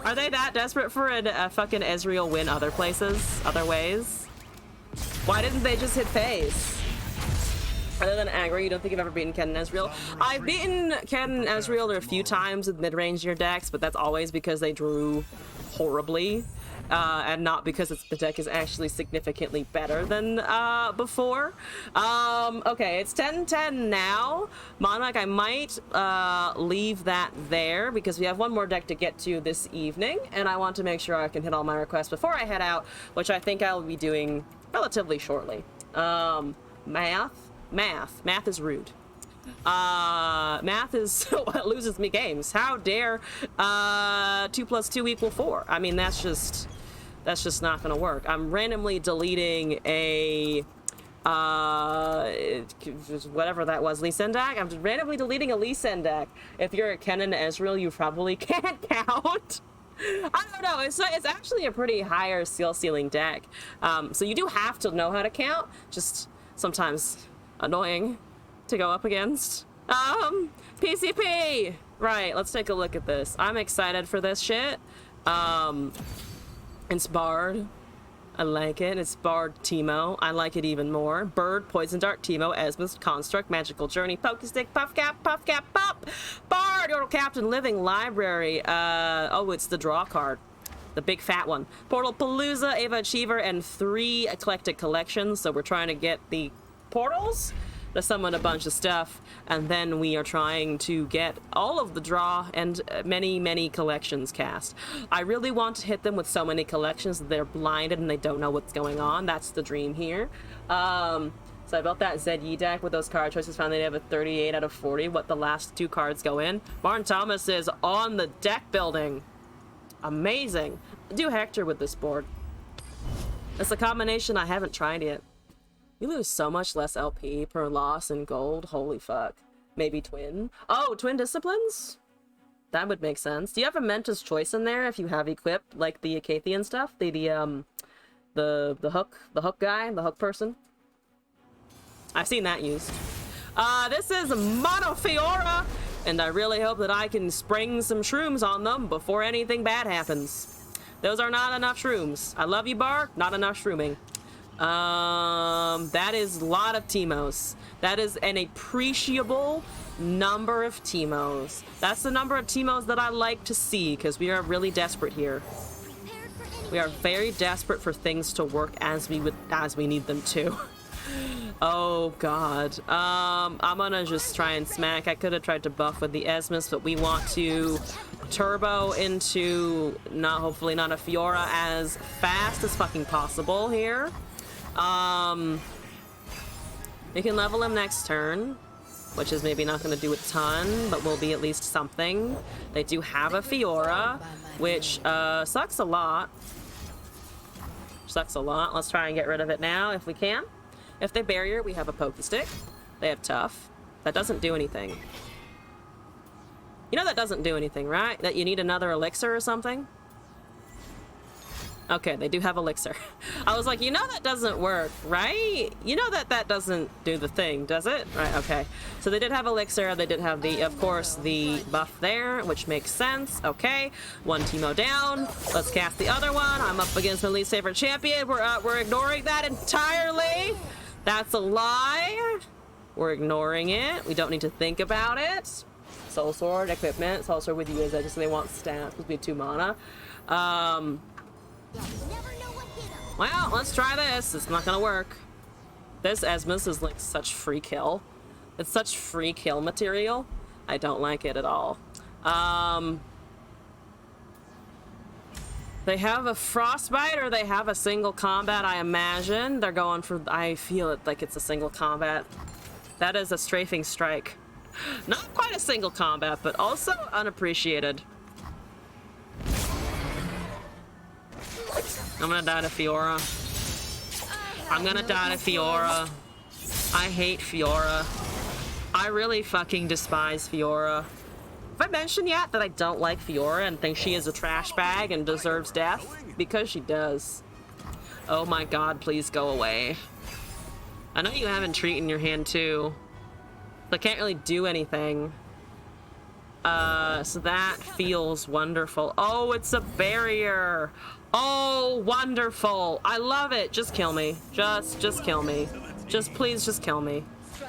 Are they that desperate for a fucking Ezreal win other places? Other ways? Why didn't they just hit face? Other than aggro, you don't think you've ever beaten Ken and Ezreal? I've beaten Ken and Ezreal a few times with mid-range near decks, but that's always because they drew horribly. And not because the deck is actually significantly better than before. Okay, it's 10-10 now. Monarch, I might leave that there because we have one more deck to get to this evening, and I want to make sure I can hit all my requests before I head out, which I think I'll be doing relatively shortly. Math is rude. Math is what loses me games. How dare 2 + 2 = 4? I mean, that's just not gonna work. I'm randomly deleting a whatever that was, Lee Sin deck. I'm just randomly deleting a Lee Sin deck. If you're a Ken and Ezreal, you probably can't count. I don't know. It's actually a pretty higher skill ceiling deck. So you do have to know how to count. Just sometimes annoying to go up against. PCP! Right, let's take a look at this. I'm excited for this shit. It's Bard. I like it. It's Bard Teemo. I like it even more. Bird, Poison Dart, Teemo, Esmus, Construct, Magical Journey, Pokestick, Puff Cap, Pop! Bard, Yordle Captain, Living Library. Oh, it's the draw card. The big fat one. Portal Palooza, Ava Achiever, and 3 Eclectic Collections. So we're trying to get the portals to summon a bunch of stuff, and then we are trying to get all of the draw and many collections cast. I really want to hit them with so many collections that they're blinded and they don't know what's going on. That's the dream here. So I built that ZE deck with those card choices, found they have a 38 out of 40 what the last 2 cards go in. Martin Thomas is on the deck building. Amazing. Do Hector with this board. It's a combination I haven't tried yet. You lose so much less LP per loss in gold. Holy fuck. Maybe twin. Oh, twin disciplines? That would make sense. Do you have a Mentor's Choice in there if you have equipped like the Acathian stuff? The hook guy, the hook person? I've seen that used. This is Monofiora, and I really hope that I can spring some shrooms on them before anything bad happens. Those are not enough shrooms. I love you, Bark. Not enough shrooming. That is a lot of Teemos. That is an appreciable number of Teemos. That's the number of Teemos that I like to see, because we are really desperate here. Prepared for anything. We are very desperate for things to work as we need them to. Oh god. I'm gonna just try and smack. I could have tried to buff with the Esmus, but we want to turbo into hopefully not a Fiora as fast as fucking possible here. We can level him next turn, which is maybe not going to do a ton, but will be at least something. They do have a Fiora, which sucks a lot. Sucks a lot. Let's try and get rid of it now if we can. If they barrier, we have a Pokestick. They have Tough. That doesn't do anything. You know that doesn't do anything, right? That you need another elixir or something? Okay, they do have elixir. I was like, you know that doesn't work, right? You know that doesn't do the thing, does it? Right, okay. So they did have elixir. They did have the, of course, the buff there, which makes sense. Okay, one Teemo down. Let's cast the other one. I'm up against my least favorite champion. We're ignoring that entirely. That's a lie. We're ignoring it. We don't need to think about it. Soul Sword, equipment. Soul Sword with you is just so they want stats because we have 2 mana. You'll never know what hit 'em. Well, let's try this. It's not gonna work. This Esmus is like such free kill. It's such free kill material. I don't like it at all. They have a Frostbite or they have a single combat, I imagine. They're going for, I feel it like it's a single combat. That is a strafing strike. Not quite a single combat, but also unappreciated. I'm gonna die to Fiora. I'm gonna die to Fiora. I hate Fiora. I really fucking despise Fiora. Have I mentioned yet that I don't like Fiora and think she is a trash bag and deserves death? Because she does. Oh my god, please go away. I know you have Entreat in your hand too. But can't really do anything. So that feels wonderful. Oh, it's a barrier. Oh, wonderful. I love it. Just kill me. Just kill me. Please just kill me.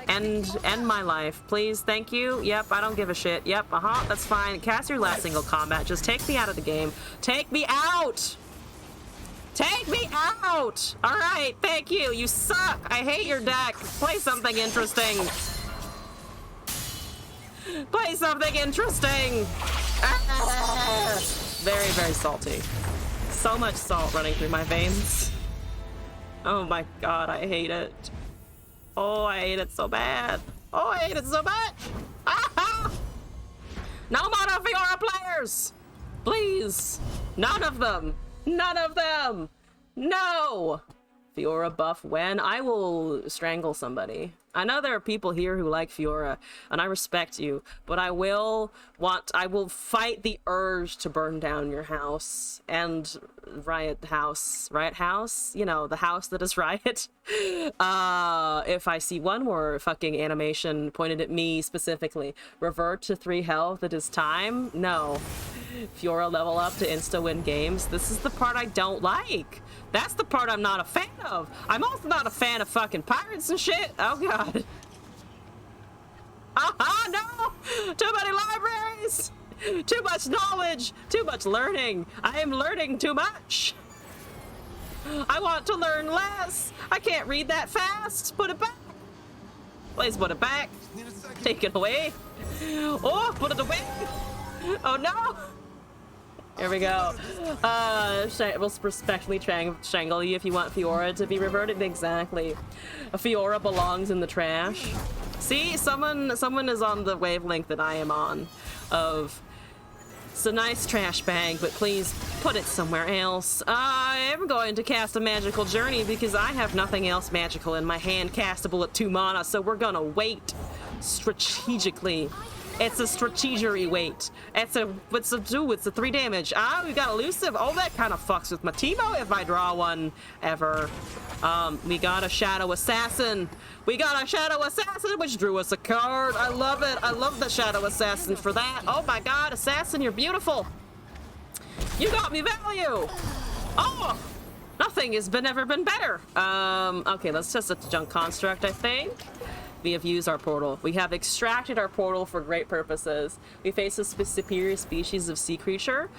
End my life. Please, thank you. Yep, I don't give a shit. Yep, that's fine. Cast your last single combat. Just take me out of the game. Take me out! Take me out! Alright, thank you. You suck. I hate your deck. Play something interesting. Play something interesting! Ah! Very, very salty. So much salt running through my veins. Oh my god, I hate it. Oh, I hate it so bad. Oh, I hate it so much! Ah! No more Fiora players! Please! None of them! None of them! No! Fiora buff when? I will strangle somebody. I know there are people here who like Fiora, and I respect you, but I will fight the urge to burn down your house and Riot House, you know, the house that is Riot. If I see one more fucking animation pointed at me specifically, revert to 3 health, it is time. No. Fiora level up to insta-win games. This is the part I don't like. That's the part I'm not a fan of. I'm also not a fan of fucking pirates and shit. Oh god. No! Too many libraries! Too much knowledge! Too much learning! I am learning too much! I want to learn less! I can't read that fast! Put it back! Please put it back! Take it away! Oh, put it away! Oh no! Here we go. We'll respectfully strangle you if you want Fiora to be reverted. Exactly. A Fiora belongs in the trash. See, someone is on the wavelength that I am on. Of, it's a nice trash bag, but please put it somewhere else. I am going to cast a magical journey because I have nothing else magical in my hand castable at 2 mana, so we're gonna wait strategically. It's a strategery wait. It's a 3 damage. Ah, we got elusive. Oh, that kind of fucks with my Teemo if I draw one ever. We got a Shadow Assassin. We got a Shadow Assassin, which drew us a card. I love it. I love the Shadow Assassin for that. Oh my god, Assassin, you're beautiful. You got me value! Oh! Nothing has ever been better. Okay, let's test the junk construct, I think. We have used our portal. We have extracted our portal for great purposes. We face a superior species of sea creature.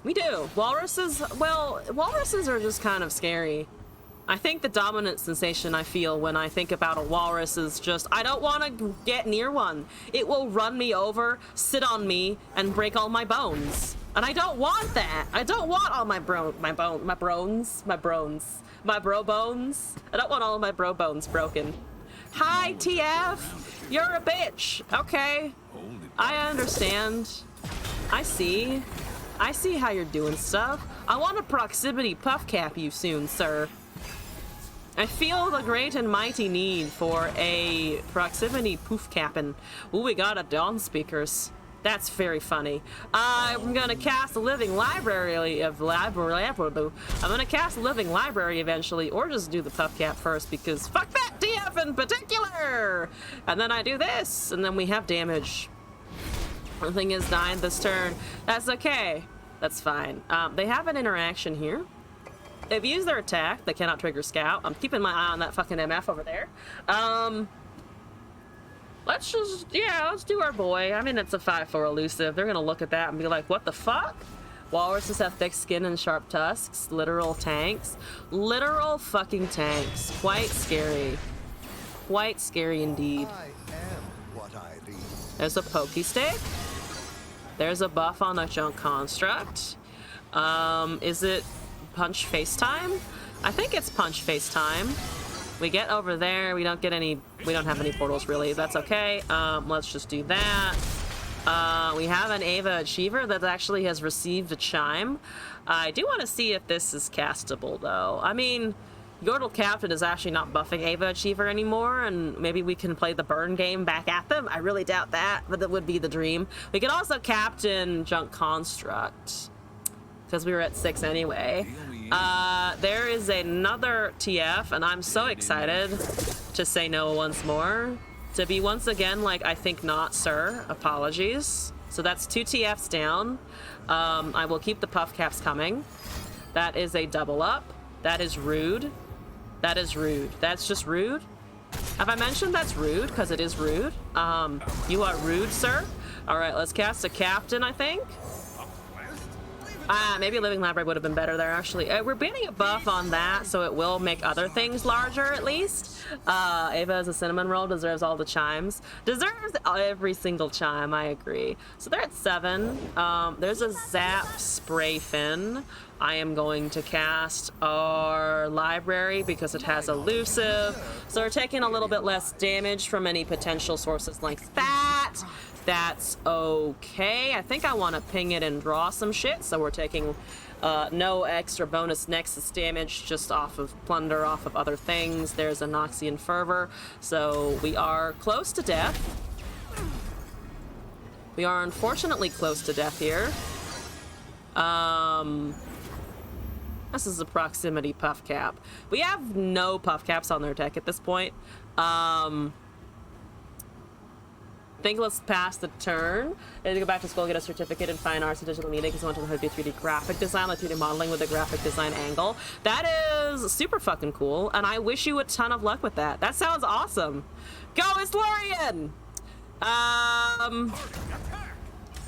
We do. Walruses, well, walruses are just kind of scary. I think the dominant sensation I feel when I think about a walrus is just, I don't want to get near one. It will run me over, sit on me, and break all my bones. And I don't want that. I don't want all my bro bones. I don't want all of my bro bones broken. Hi, TF. You're a bitch. Okay. I understand. I see how you're doing stuff. I want a proximity puff cap you soon, sir. I feel the great and mighty need for a proximity poof capping. Ooh, we got a Dawn speakers. That's very funny. I'm gonna cast a living library of I'm gonna cast a living library eventually, or just do the puff cap first because fuck that DF in particular. And then I do this, and then we have damage. The thing is dying this turn. That's okay. That's fine. They have an interaction here. They've used their attack. They cannot trigger scout. I'm keeping my eye on that fucking MF over there. Let's do our boy. I mean, it's a 5-4 elusive. They're gonna look at that and be like, what the fuck? Walruses have thick skin and sharp tusks. Literal tanks. Literal fucking tanks. Quite scary. Quite scary indeed. I am what I read. There's a pokey stick. There's a buff on the junk construct. Is it punch FaceTime? I think it's punch FaceTime. We get over there. We don't have any portals really. That's okay. Let's just do that. We have an Ava Achiever that actually has received a chime. I do want to see if this is castable though. I mean, Yordle Captain is actually not buffing Ava Achiever anymore, and maybe we can play the burn game back at them. I really doubt that, but that would be the dream. We could also Captain Junk Construct, because we were at 6 anyway. There is another TF, and I'm so excited to say no once more. To be once again like, I think not, sir. Apologies. So that's 2 TFs down. I will keep the puff caps coming. That is a double up. That is rude. That is rude. That's just rude. Have I mentioned that's rude? Because it is rude. You are rude, sir. All right, let's cast a captain, I think. Maybe a living library would have been better there, actually. We're banning a buff on that, so it will make other things larger, at least. Ava as a cinnamon roll deserves all the chimes. Deserves every single chime, I agree. So they're at 7. There's a zap spray fin. I am going to cast our library because it has elusive. So we're taking a little bit less damage from any potential sources like that. That's okay. I think I want to ping it and draw some shit, so we're taking no extra bonus nexus damage, just off of plunder, off of other things. There's a Noxian Fervor, so we are close to death. We are unfortunately close to death here. This is a proximity puff cap. We have no puff caps on their deck at this point. I think let's pass the turn. And go back to school, get a certificate in fine arts and digital media because I want to learn how to do 3D graphic design, like 3D modeling with a graphic design angle. That is super fucking cool, and I wish you a ton of luck with that. That sounds awesome. Go, Islorian!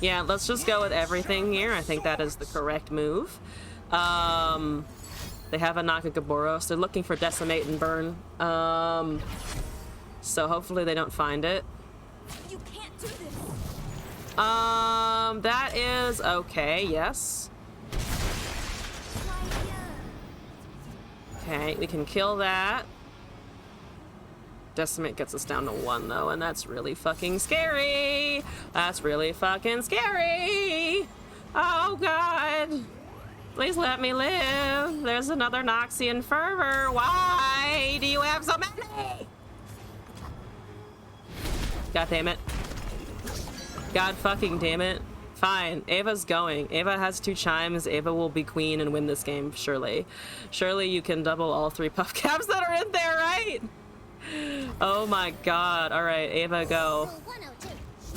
Yeah, let's just go with everything here. I think that is the correct move. They have a Nakagaboros. They're looking for Decimate and Burn. So hopefully they don't find it. You can't do this. That is okay, yes. Okay, we can kill that. Decimate gets us down to 1 though, and that's really fucking scary. That's really fucking scary. Oh god. Please let me live. There's another Noxian Fervor. Why do you have so many? God damn it. God fucking damn it. Fine. Ava's going. Ava has 2 chimes. Ava will be queen and win this game, surely. Surely you can double all 3 puff caps that are in there, right? Oh my god. Alright, Ava, go. Rule 102.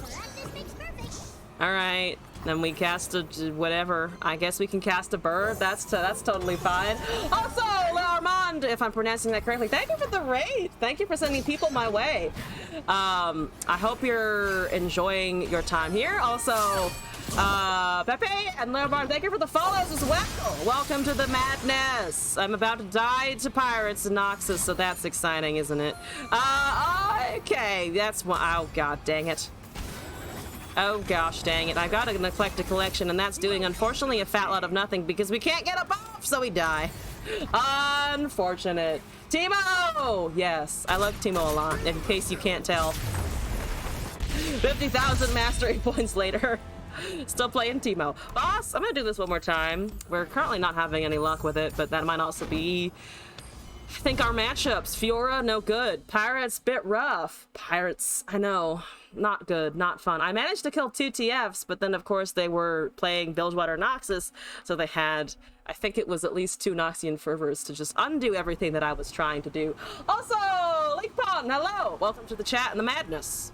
Practice makes perfect. Alright. Then we cast a whatever. I guess we can cast a bird. That's totally fine. Also, Armand, if I'm pronouncing that correctly, thank you for the raid. Thank you for sending people my way. I hope you're enjoying your time here. Also, Pepe and Leomar, thank you for the follows as well. Welcome to the madness. I'm about to die to pirates in Noxus, so that's exciting, isn't it? Okay, that's one. Oh god, dang it. Oh gosh, dang it. I've got an eclectic collection, and that's doing, unfortunately, a fat lot of nothing because we can't get a buff, so we die. Unfortunate. Teemo! Yes, I love Teemo a lot, in case you can't tell. 50,000 mastery points later. Still playing Teemo. Boss, I'm gonna do this one more time. We're currently not having any luck with it, but that might also be... I think our matchups. Fiora, no good. Pirates, bit rough. Pirates, I know. Not good, not fun. I managed to kill 2 TFs, but then of course they were playing Bilgewater Noxus, so they had, I think it was at least 2 Noxian Fervors to just undo everything that I was trying to do. Also, Leakpon, hello! Welcome to the chat and the madness.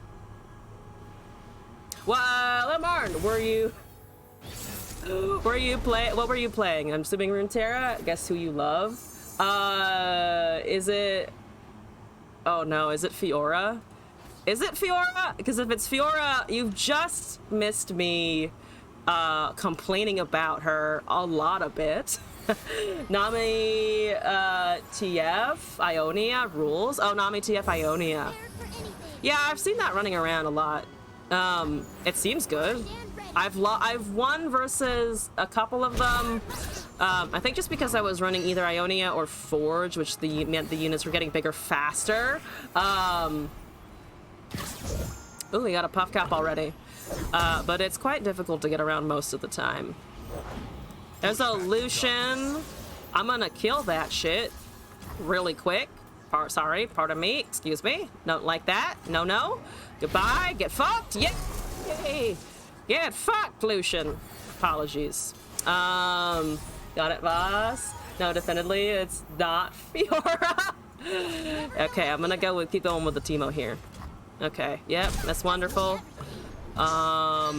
Well, Marn, what were you playing? I'm assuming Runeterra. Guess who you love? Is it... Oh no, is it Fiora? Is it Fiora? Because if it's Fiora, you've just missed me complaining about her a lot a bit. Nami TF Ionia rules. Oh, Nami TF Ionia. Yeah, I've seen that running around a lot. It seems good. I've won versus a couple of them. I think just because I was running either Ionia or Forge, which meant the units were getting bigger faster. Ooh, we got a puff cap already. But it's quite difficult to get around most of the time. There's a Lucian. I'm gonna kill that shit really quick. Sorry, pardon me, excuse me. Don't like that. No, no. Goodbye, get fucked. Yay! Get fucked, Lucian. Apologies. Got it, boss? No, definitely, it's not Fiora. Okay, I'm gonna keep going with the Teemo here. Okay, yep, that's wonderful. Yeah,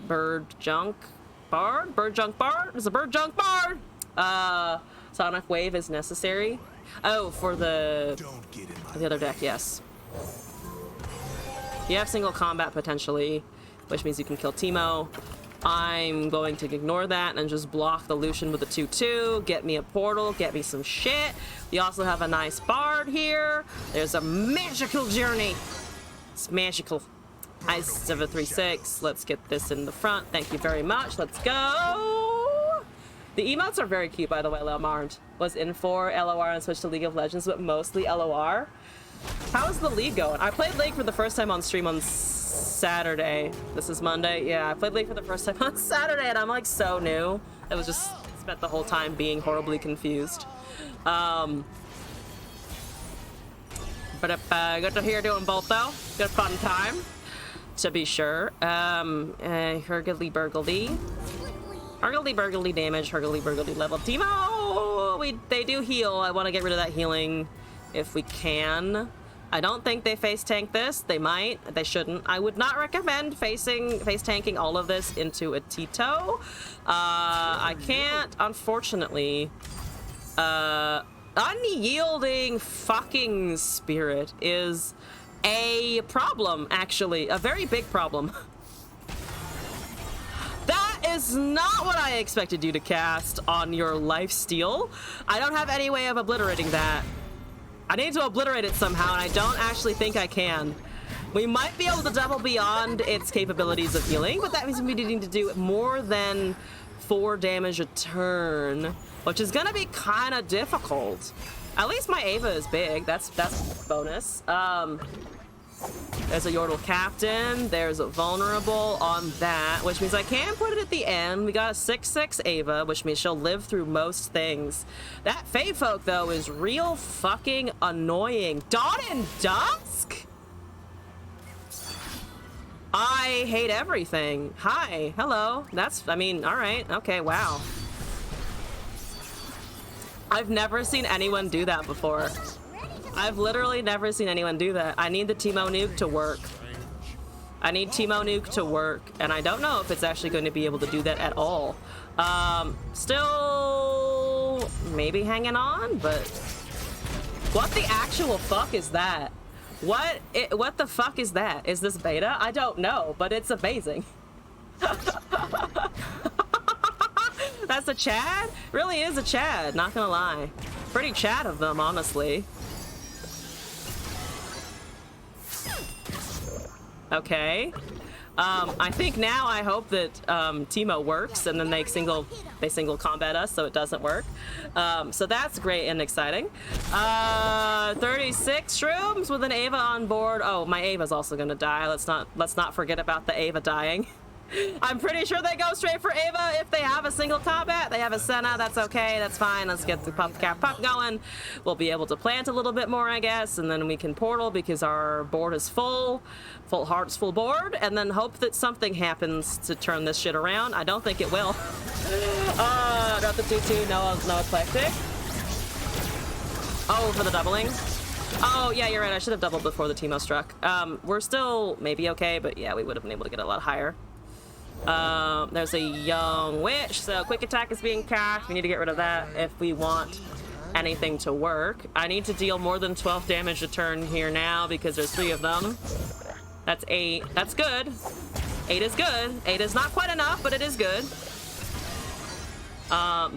bird junk bard? Bird junk bard? There's a bird junk bard! Sonic wave is necessary. Oh, for the other deck, yes. You have single combat potentially, which means you can kill Teemo. I'm going to ignore that and just block the Lucian with a 2/2, get me a portal, get me some shit. We also have a nice bard here. There's a magical journey. It's magical. Ice of a 3/6. Let's get this in the front. Thank you very much. Let's go. The emotes are very cute, by the way. Leomard was in for LOR and switched to League of Legends, but mostly LOR. How's the League going? I played League for the first time on stream on Saturday. This is Monday. Yeah, I played League for the first time on Saturday, and I'm like so new. It was just spent the whole time being horribly confused. But good to hear doing both though. Good fun time, to be sure. Hurgly burgledy. Hurgly burgledy damage, hurgly burgledy level. Teemo! They do heal. I want to get rid of that healing if we can. I don't think they face tank this. They might. They shouldn't. I would not recommend face tanking all of this into a Tito. I can't, unfortunately. Unyielding fucking spirit is a problem, actually. A very big problem. That is not what I expected you to cast on your lifesteal. I don't have any way of obliterating that. I need to obliterate it somehow, and I don't actually think I can. We might be able to double beyond its capabilities of healing, but that means we need to do more than 4 damage a turn, which is gonna be kind of difficult. At least my Ava is big. That's bonus. There's a Yordle Captain. There's a Vulnerable on that, which means I can put it at the end. We got a 6/6 Ava, which means she'll live through most things. That Fae Folk, though, is real fucking annoying. Dawn and Dusk? I hate everything. Hi. Hello. I mean, alright. Okay, wow. I've never seen anyone do that before. I've literally never seen anyone do that. I need the Teemo nuke to work. I need Teemo Nuke to work, and I don't know if it's actually going to be able to do that at all. Still maybe hanging on, but what the actual fuck is that? What the fuck is that? Is this beta? I don't know, but it's amazing. That's a Chad? Really is a Chad, not gonna lie. Pretty Chad of them, honestly. Okay. I think now I hope that Teemo works and then they single combat us so it doesn't work. So that's great and exciting. 36 shrooms with an Ava on board. Oh, my Ava's also gonna die. Let's not forget about the Ava dying. I'm pretty sure they go straight for Ava if they have a single combat. They have a Senna, that's okay, that's fine. Let's get the pump going. We'll be able to plant a little bit more, I guess, and then we can portal because our board is full hearts, full board, and then hope that something happens to turn this shit around. I don't think it will. Not the 2-2, no eclectic. Oh, for the doubling. Oh, yeah, you're right. I should have doubled before the Teemo struck. We're still maybe okay, but yeah, we would have been able to get a lot higher. There's a young witch, so quick attack is being cast. We need to get rid of that if we want anything to work. I need to deal more than 12 damage a turn here now because there's 3 of them. That's 8. That's good. 8 is good. 8 is not quite enough, but it is good.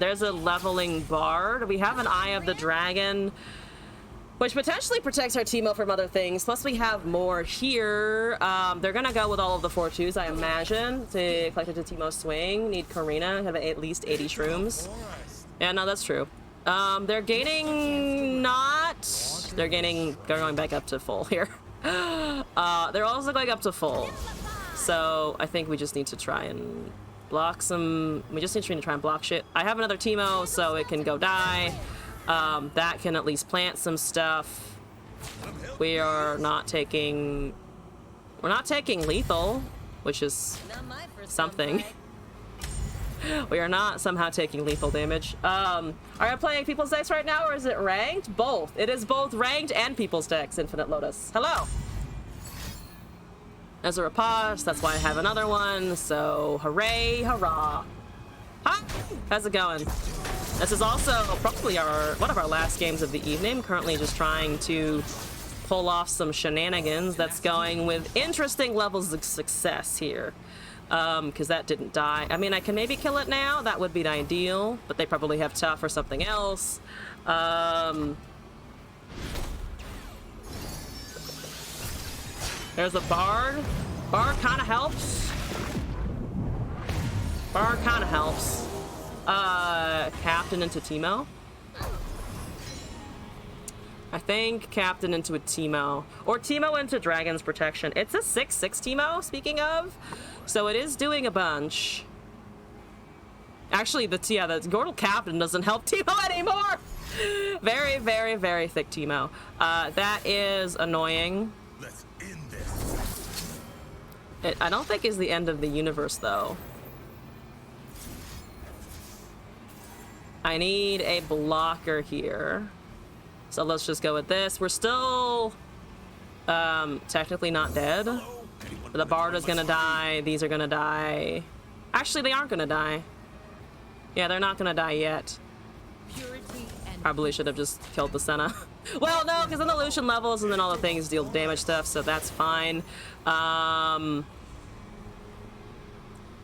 There's a leveling bard. We have an Eye of the Dragon, which potentially protects our Teemo from other things. Plus we have more here. They're gonna go with all of the 4-2s, I imagine, to collect it to Teemo swing. Need Karina, have at least 80 shrooms. Yeah, no, that's true. They're gaining they're going back up to full here. They're also going up to full. So I think we just need to try and block some, we just need to try and block shit. I have another Teemo, so it can go die. That can at least plant some stuff. We're not taking lethal, which is something. We are not somehow taking lethal damage. Are you playing People's Decks right now, or is it ranked? Both. It is both ranked and People's Decks, Infinite Lotus. Hello! There's a riposte, that's why I have another one, so hooray, hurrah. Hi! How's it going? This is also probably one of our last games of the evening. Currently just trying to pull off some shenanigans that's going with interesting levels of success here. Because that didn't die. I mean, I can maybe kill it now. That would be the ideal, but they probably have tough or something else. There's a bard. Bard kind of helps. Bard kind of helps. Captain into Teemo. I think Captain into a Teemo. Or Teemo into Dragon's Protection. It's a 6/6 Teemo, speaking of. So it is doing a bunch. Actually, the Gordle Captain doesn't help Teemo anymore! Very, very, very thick Teemo. That is annoying. Let's end this. I don't think is the end of the universe, though. I need a blocker here. So let's just go with this. We're still technically not dead. The bard is gonna die. These are gonna die. Actually, they aren't gonna die. Yeah, they're not gonna die yet. Probably should have just killed the Senna. Well, no, because then the Lucian levels and then all the things deal damage stuff, so that's fine.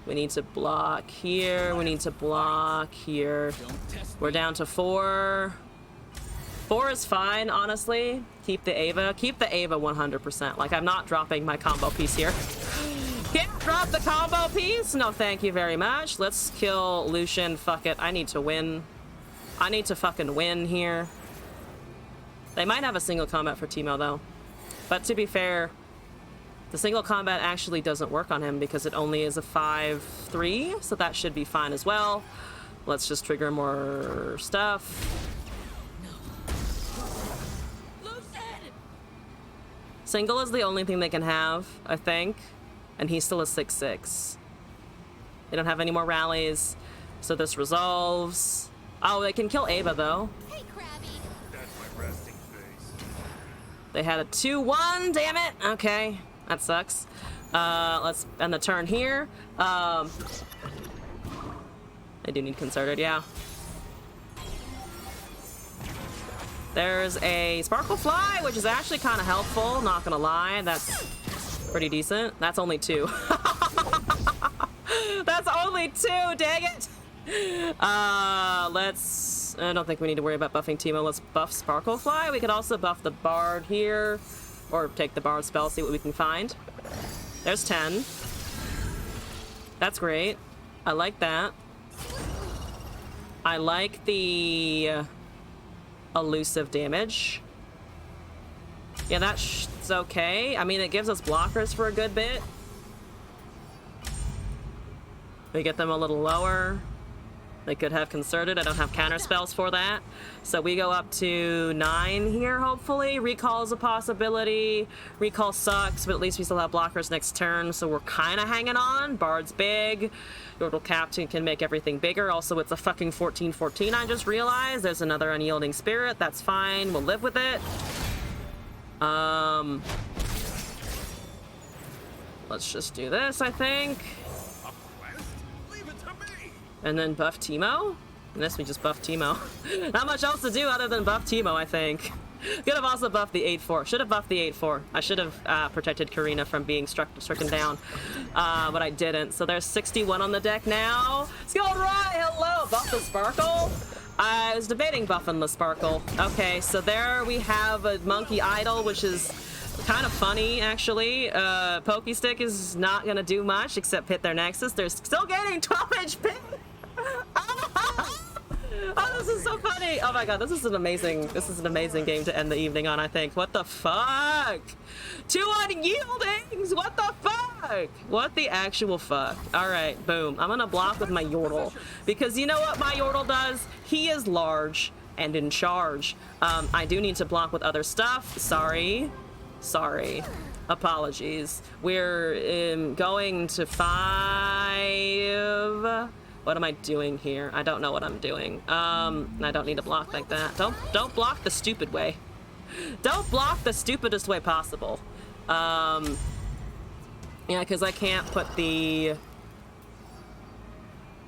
We need to block here. We need to block here. We're down to 4. 4 is fine, honestly. Keep the Ava. Keep the Ava 100%. Like, I'm not dropping my combo piece here. Can't drop the combo piece? No, thank you very much. Let's kill Lucian. Fuck it. I need to win. I need to fucking win here. They might have a single combat for Teemo, though. But to be fair, the single combat actually doesn't work on him because it only is a 5/3, so that should be fine as well. Let's just trigger more stuff. Single is the only thing they can have, I think. And he's still a 6/6. They don't have any more rallies, so this resolves. Oh, they can kill Ava, though. Hey, Krabby. That's my resting face. They had a 2-1, damn it! Okay, that sucks. Let's end the turn here. I do need concerted, yeah. There's a Sparkle Fly, which is actually kind of helpful, not gonna lie. That's pretty decent. That's only 2. That's only 2, dang it! I don't think we need to worry about buffing Teemo. Let's buff Sparkle Fly. We could also buff the Bard here, or take the Bard spell, see what we can find. There's 10. That's great. I like that. I like the elusive damage. Yeah, that's okay. I mean, it gives us blockers for a good bit. We get them a little lower. They could have concerted. I don't have counter spells for that. So we go up to 9 here, hopefully. Recall is a possibility. Recall sucks, but at least we still have blockers next turn, so we're kind of hanging on. Bard's big. Yordle Captain can make everything bigger. Also, it's a fucking 14/14, I just realized. There's another Unyielding Spirit. That's fine. We'll live with it. Let's just do this, I think. And then buff Teemo? Unless we just buff Teemo. Not much else to do other than buff Teemo, I think. Could have also buffed the 8/4. Should have buffed the 8/4. I should have protected Karina from being stricken down. But I didn't. So there's 61 on the deck now. It's going right! Hello! Buff the Sparkle? I was debating buffing the Sparkle. Okay, so there we have a Monkey Idol, which is kind of funny, actually. Pokestick is not going to do much except hit their Nexus. They're still getting 12 HP! Oh, this is so funny! Oh my god, this is an amazing game to end the evening on, I think. What the fuck? 2 Unyieldings! What the fuck? What the actual fuck? Alright, boom. I'm gonna block with my Yordle. Because you know what my Yordle does? He is large and in charge. I do need to block with other stuff. Sorry. Apologies. We're going to 5... What am I doing here? I don't know what I'm doing. I don't need to block like that. Don't block the stupid way. Don't block the stupidest way possible. Yeah, because I can't put the...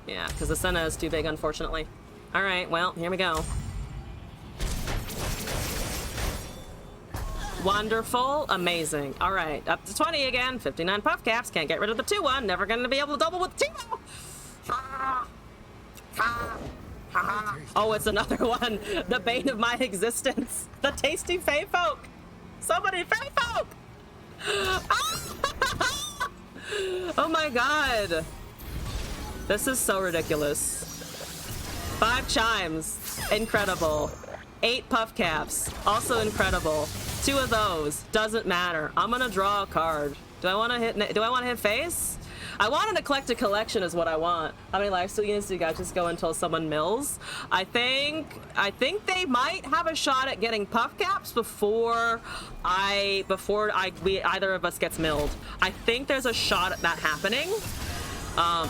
Yeah, because the Senna is too big, unfortunately. Alright, well, here we go. Wonderful. Amazing. Alright, up to 20 again. 59 puff caps. Can't get rid of the 2-1. Never gonna be able to double with Teemo. Oh, it's another one. The bane of my existence. The tasty Fey Folk. Somebody Fey Folk. Oh my god. This is so ridiculous. 5 chimes. Incredible. 8 puff caps. Also incredible. 2 of those. Doesn't matter. I'm gonna draw a card. Do I want to hit face? I want an eclectic collection is what I want. How many lifesteal units do you guys just go until someone mills? I think they might have a shot at getting puff caps before either of us gets milled. I think there's a shot at that happening.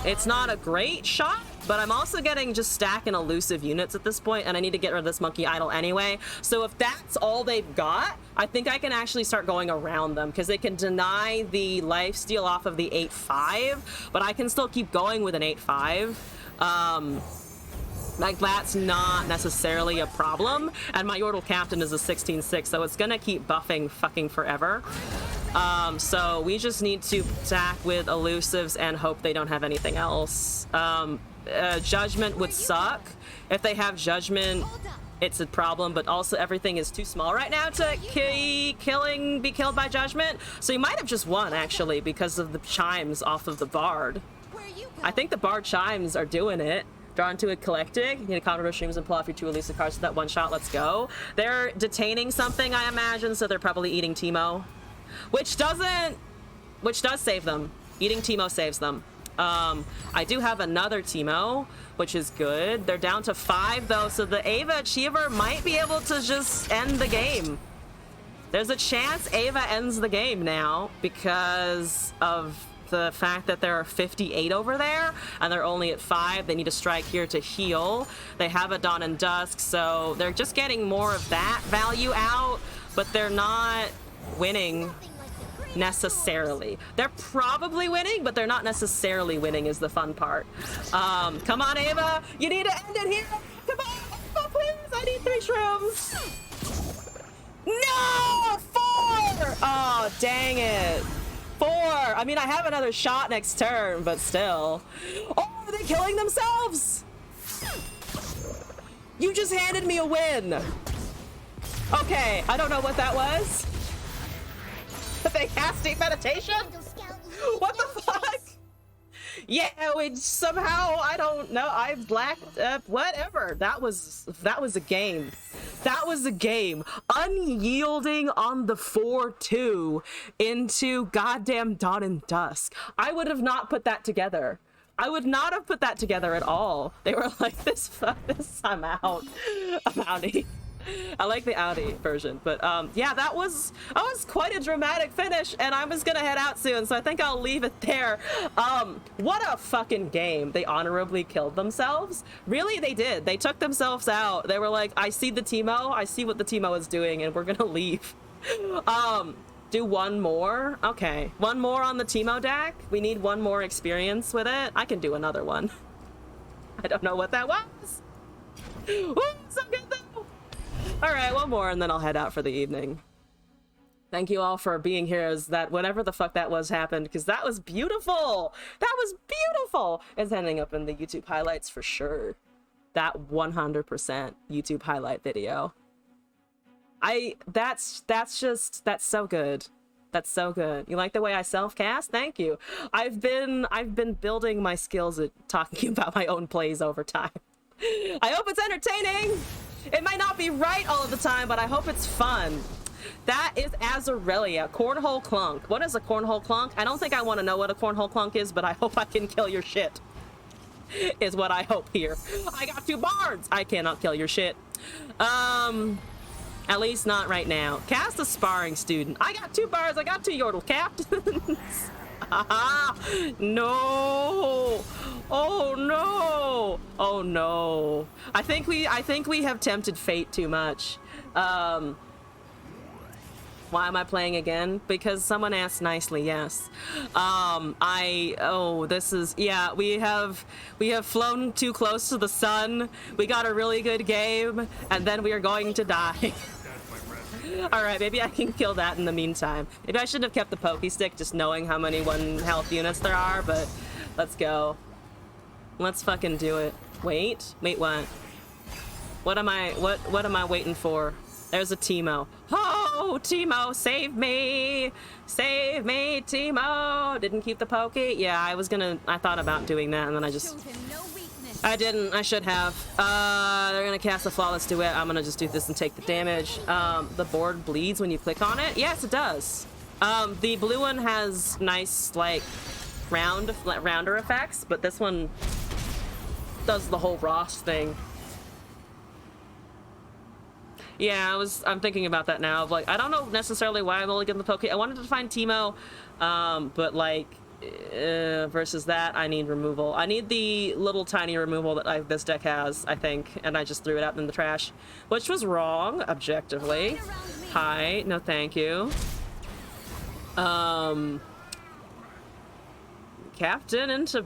It's not a great shot, but I'm also getting just stacking elusive units at this point, and I need to get rid of this Monkey Idol anyway. So if that's all they've got, I think I can actually start going around them, because they can deny the lifesteal off of the 8/5, but I can still keep going with an 8/5. Like, that's not necessarily a problem, and my Yordle Captain is a 16/6, so it's gonna keep buffing fucking forever. So we just need to attack with elusives and hope they don't have anything else. Judgment would suck. If they have Judgment, it's a problem, but also everything is too small right now to be killed by Judgment. So you might have just won, actually, because of the chimes off of the Bard. I think the Bard chimes are doing it. Draw into a Collectic. You need to counter streams and pull off your 2 elusive cards with that one shot. Let's go. They're detaining something, I imagine, so they're probably eating Teemo. Which does save them. Eating Teemo saves them. I do have another Teemo, which is good. They're down to 5 though, so the Ava Achiever might be able to just end the game. There's a chance Ava ends the game now because of the fact that there are 58 over there and they're only at 5. They need to strike here to heal. They have a Dawn and Dusk, so they're just getting more of that value out, but they're not winning. necessarily. They're probably winning, but they're not necessarily winning is the fun part. Come on, Ava. You need to end it here. Come on, Ava, please. I need 3 shrooms. No! 4! Oh, dang it. 4. I mean, I have another shot next turn, but still. Oh, are they killing themselves? You just handed me a win. Okay, I don't know what that was. But they cast deep meditation? What the fuck? Yeah, we somehow, I don't know, I blacked whatever. That was a game. That was a game. Unyielding on the 4-2 into goddamn Dawn and Dusk. I would have not put that together. I would not have put that together at all. They were like, this, I'm out. I'm outie. I like the Audi version, but yeah, that was quite a dramatic finish, and I was gonna head out soon, so I think I'll leave it there. What a fucking game. They honorably killed themselves. Really, they did. They took themselves out. They were like, I see the Teemo, I see what the Teemo is doing, and we're gonna leave. Do one more? Okay, one more on the Teemo deck. We need one more experience with it. I can do another one. I don't know what that was. Ooh, so good though. All right, one more and then I'll head out for the evening. Thank you all for being here as that whatever the fuck that was happened, because that was beautiful. That was beautiful. It's ending up in the YouTube highlights for sure. That 100% YouTube highlight video. That's so good. That's so good. You like the way I self-cast? Thank you. I've been building my skills at talking about my own plays over time. I hope it's entertaining. It might not be right all of the time, but I hope it's fun. That is Azarelia, Cornhole Clunk. What is a Cornhole Clunk? I don't think I want to know what a Cornhole Clunk is, but I hope I can kill your shit. Is what I hope here. I got 2 bards. I cannot kill your shit. At least not right now. Cast a sparring student. I got 2 bards. I got 2 Yordle captains. No. Oh no. Oh no. I think we have tempted fate too much. Why am I playing again? Because someone asked nicely, yes. This is, yeah, we have flown too close to the sun. We got a really good game, and then we are going to die. All right, maybe I can kill that in the meantime. Maybe I shouldn't have kept the Poké Stick, just knowing how many 1 health units there are, but let's go. Let's fucking do it. Wait, what? What am I waiting for? There's a Teemo. Oh, Teemo, save me! Save me, Teemo! Didn't keep the Poké? Yeah, I thought about doing that, and then I just... I didn't. I should have. They're gonna cast a Flawless Duet. I'm gonna just do this and take the damage. The board bleeds when you click on it? Yes, it does. The blue one has nice, like, rounder effects, but this one does the whole Ross thing. Yeah, I'm thinking about that now. Of like, I don't know necessarily why I'm only getting the Poké. I wanted to find Teemo, but like, versus that, I need removal. I need the little tiny removal that this deck has, I think, and I just threw it out in the trash, which was wrong, objectively. Hi, no thank you. Captain into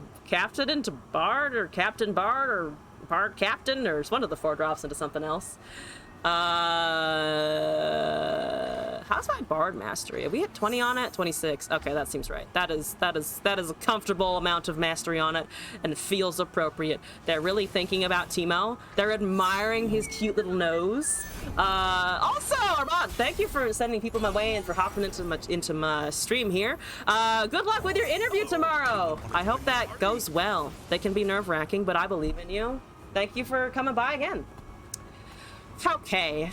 Bard, or Captain Bard, or Bard Captain, or it's one of the 4 drops into something else. How's my Bard mastery? Are we at 20 on it? 26. Okay, that seems right. That is a comfortable amount of mastery on it, and it feels appropriate. They're really thinking about Teemo. They're admiring his cute little nose. Also, Armand, thank you for sending people my way and for hopping into my stream here. Good luck with your interview tomorrow. I hope that goes well. They can be nerve-wracking, but I believe in you. Thank you for coming by again. Okay.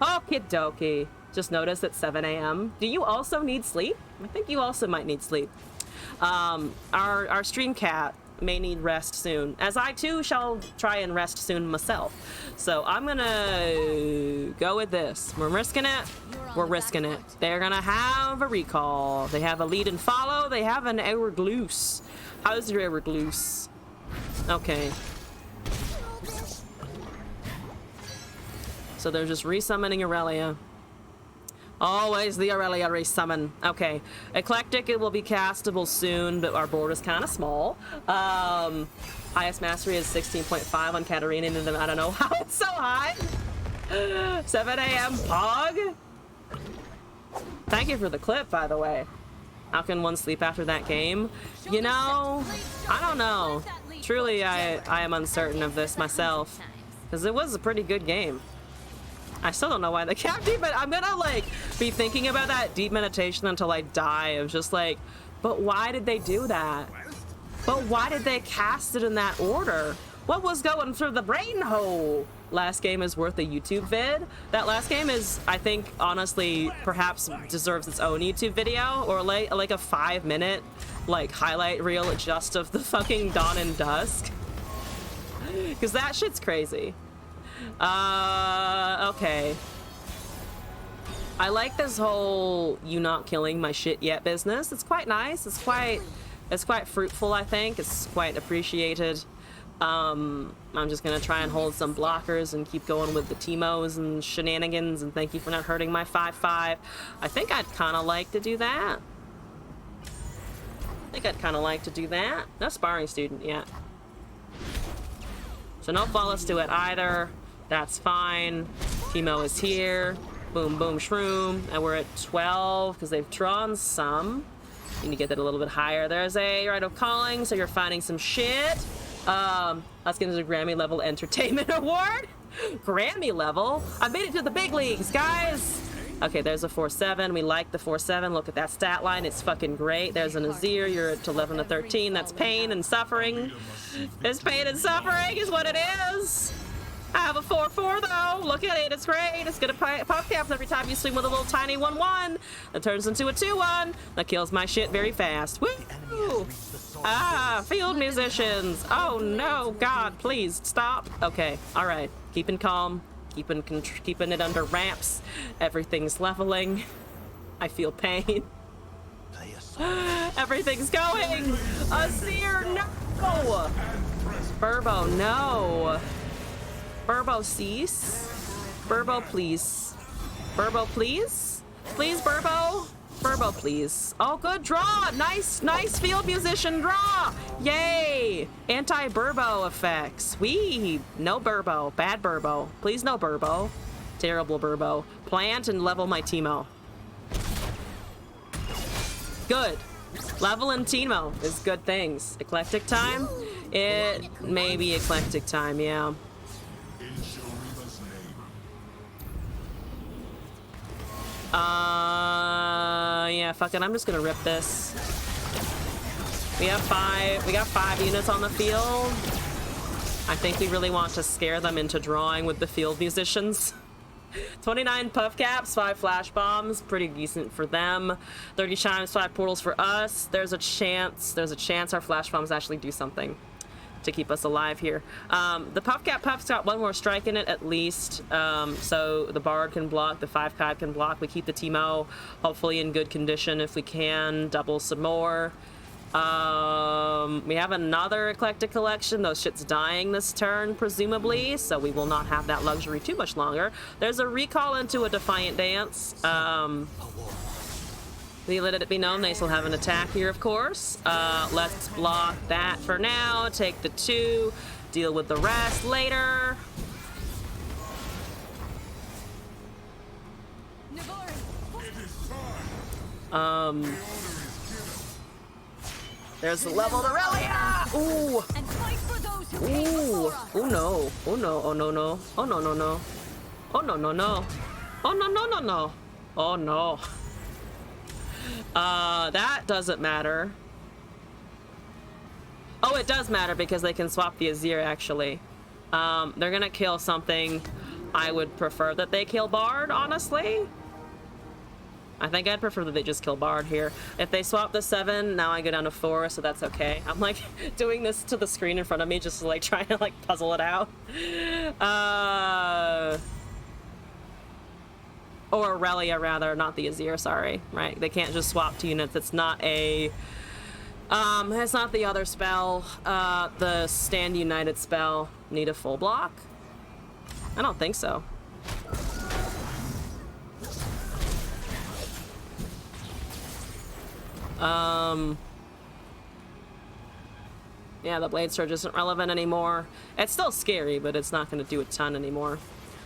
Okie dokie. Just noticed at 7 a.m. Do you also need sleep? I think you also might need sleep. Our stream cat may need rest soon, as I too shall try and rest soon myself. So I'm gonna go with this. We're risking it. We're risking it. They're gonna have a recall. They have a lead and follow. They have an Aerogluse. How's your Aerogluse? Okay. So they're just resummoning Aurelia. Always the Aurelia resummon. Okay. Eclectic, it will be castable soon, but our board is kind of small. Highest mastery is 16.5 on Katarina, and I don't know how it's so high. 7 a.m. Pog? Thank you for the clip, by the way. How can one sleep after that game? You know, I don't know. Truly, I am uncertain of this myself. Because it was a pretty good game. I still don't know why they kept it, but I'm gonna, like, be thinking about that deep meditation until I die of just, like, but why did they do that? But why did they cast it in that order? What was going through the brain hole? Last game is worth a YouTube vid. That last game is, I think, honestly, perhaps deserves its own YouTube video, or like a 5-minute, like, highlight reel just of the fucking dawn and dusk. Because that shit's crazy. Okay. I like this whole you not killing my shit yet business. It's quite nice. It's quite fruitful, I think. It's quite appreciated. I'm just gonna try and hold some blockers and keep going with the Teemos and shenanigans, and thank you for not hurting my 5-5. I think I'd kind of like to do that. No sparring student yet. So no flawless to it either. That's fine. Teemo is here. Boom, boom, shroom. And we're at 12 because they've drawn some. Need to get that a little bit higher. There's a right of calling, so you're finding some shit. Let's get into the Grammy level entertainment award. Grammy level? I made it to the big leagues, guys. Okay, there's a 4-7. We like the 4-7. Look at that stat line. It's fucking great. There's an Azir. You're at 11 to 13. That's pain and suffering. It's pain and suffering is what it is. I have a 4-4 though. Look at it. It's great. It's gonna pop caps every time you swing with a little tiny 1-1. That turns into a 2-1. That kills my shit very fast. Woo! Ah, field musicians. Oh no, God, please stop. Okay, all right. Keeping calm. Keeping it under wraps. Everything's leveling. I feel pain. Everything's going. Azir, no. Burbo, no. Burbo, cease. Burbo, please. Burbo, please. Please, Burbo. Burbo, please. Oh, good draw. Nice field musician draw. Yay. Anti-Burbo effects. Wee. No Burbo. Bad Burbo. Please, no Burbo. Terrible Burbo. Plant and level my Teemo. Good. Level and Teemo is good things. Eclectic time? It may be eclectic time, yeah. Yeah, fuck it. I'm just gonna rip this. We got 5 units on the field. I think we really want to scare them into drawing with the field musicians. 29 puff caps, 5 flash bombs, pretty decent for them. 30 chimes, 5 portals for us. There's a chance our flash bombs actually do something to keep us alive here. The puff's got 1 more strike in it at least, so the bard can block, the 5-5 can block. We keep the Teemo hopefully in good condition if we can, double some more. We have another eclectic collection. Those shit's dying this turn presumably, so we will not have that luxury too much longer. There's a recall into a defiant dance. We let it be known they still have an attack here, of course. Let's block that for now. Take the 2. Deal with the rest later. There's the level of Aurelia! Ooh! Ooh! Oh no! Oh no! Oh no no! Oh no no no! Oh no no no! Oh no no no no! Oh no! That doesn't matter. Oh, it does matter because they can swap the Azir, actually. They're gonna kill something. I would prefer that they kill Bard, honestly. I think I'd prefer that they just kill Bard here. If they swap the 7, now I go down to 4, so that's okay. I'm, like, doing this to the screen in front of me just to, like, try to, like, puzzle it out. Or Aurelia, rather, not the Azir, sorry. Right, they can't just swap 2 units. It's not a... it's not the other spell. The Stand United spell. Need a full block? I don't think so. Yeah, the Blade Surge isn't relevant anymore. It's still scary, but it's not going to do a ton anymore.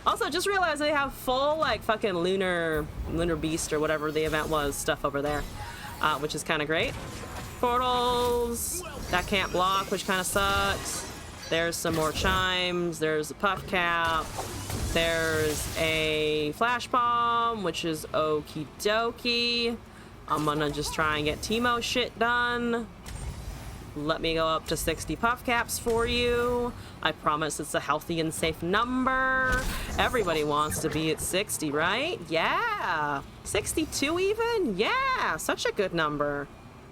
Also, just realized they have full, like, fucking Lunar Beast or whatever the event was stuff over there, which is kind of great. Portals, that can't block, which kind of sucks. There's some more chimes. There's a puff cap. There's a flash bomb, which is okie dokie. I'm gonna just try and get Teemo shit done. Let me go up to 60 puff caps for you. I promise it's a healthy and safe number. Everybody wants to be at 60, right? Yeah. 62 even? Yeah. Such a good number.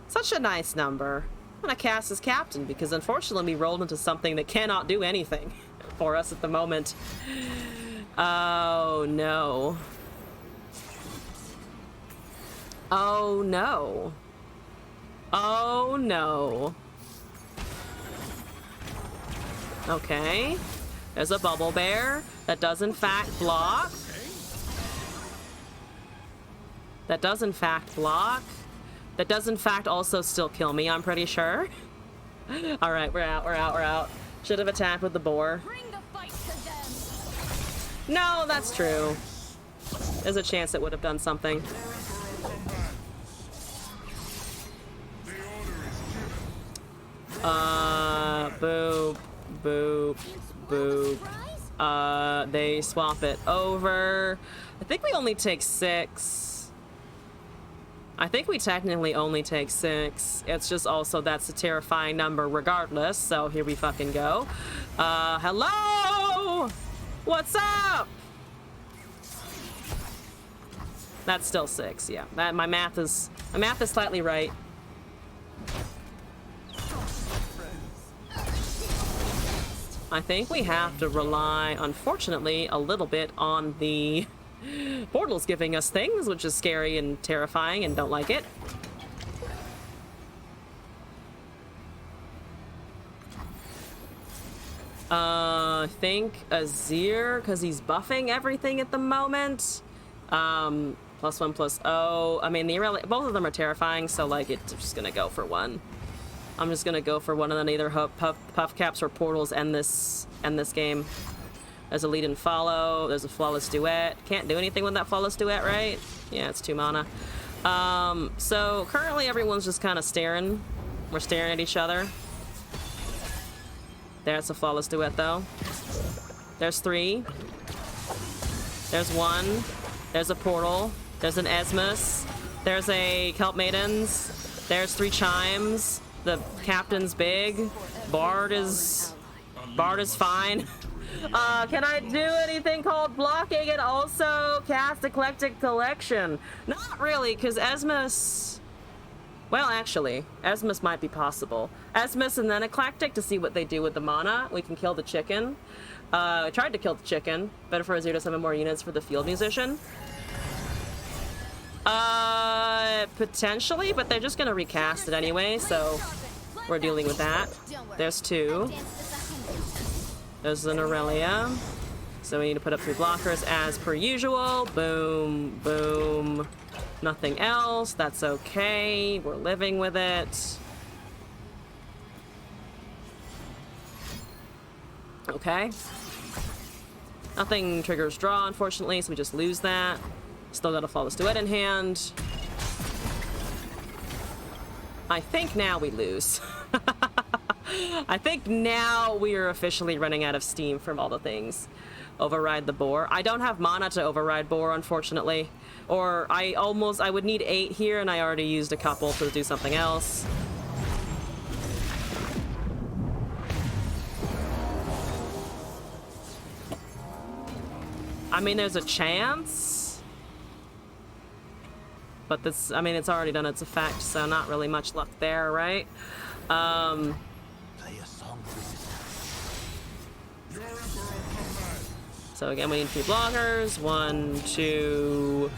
Such a nice number. I'm gonna cast as captain because unfortunately we rolled into something that cannot do anything for us at the moment. Oh no. Oh no. Oh no. Okay. There's a bubble bear that does in fact block. That does in fact block. That does in fact also still kill me, I'm pretty sure. All right, we're out, we're out, we're out. Should have attacked with the boar. Bring the fight to them. No, that's true. There's a chance it would have done something. Boop, boop, boop. They swap it over. I think we only take 6. I think we technically only take 6. It's just also that's a terrifying number regardless, so here we fucking go. Hello? What's up? That's still 6, yeah. My math is slightly right. I think we have to rely, unfortunately, a little bit on the portals giving us things, which is scary and terrifying and don't like it. I think Azir, because he's buffing everything at the moment. +1/+0. I mean, both of them are terrifying, so like it's just gonna go for one. I'm just gonna go for one and then either puff caps or portals end this game. There's a lead and follow. There's a flawless duet. Can't do anything with that flawless duet, right? Yeah, it's 2 mana. So currently everyone's just kind of staring. We're staring at each other. There's a flawless duet though. There's 3. There's 1. There's a portal. There's an Esmus. There's a Kelp Maidens. There's 3 chimes. The captain's big. Bard is fine. Can I do anything called blocking and also cast Eclectic Collection? Not really, because Esmus... Well, actually, Esmus might be possible. Esmus and then Eclectic to see what they do with the mana. We can kill the chicken. I tried to kill the chicken. Better for Azir to summon more units for the field musician. Potentially, but they're just gonna recast it anyway, so we're dealing with that. There's 2. There's an Aurelia. So we need to put up 3 blockers as per usual. Boom, boom. Nothing else. That's okay. We're living with it. Okay. Nothing triggers draw, unfortunately, so we just lose that. Still got a flawless duet in hand. I think now we lose. I think now we are officially running out of steam from all the things. Override the boar. I don't have mana to override boar, unfortunately. Or I would need 8 here, and I already used a couple to do something else. I mean, there's a chance. But this, I mean, it's already done its effect, so not really much luck there, right? So again, we need 2 blockers. 1, 2,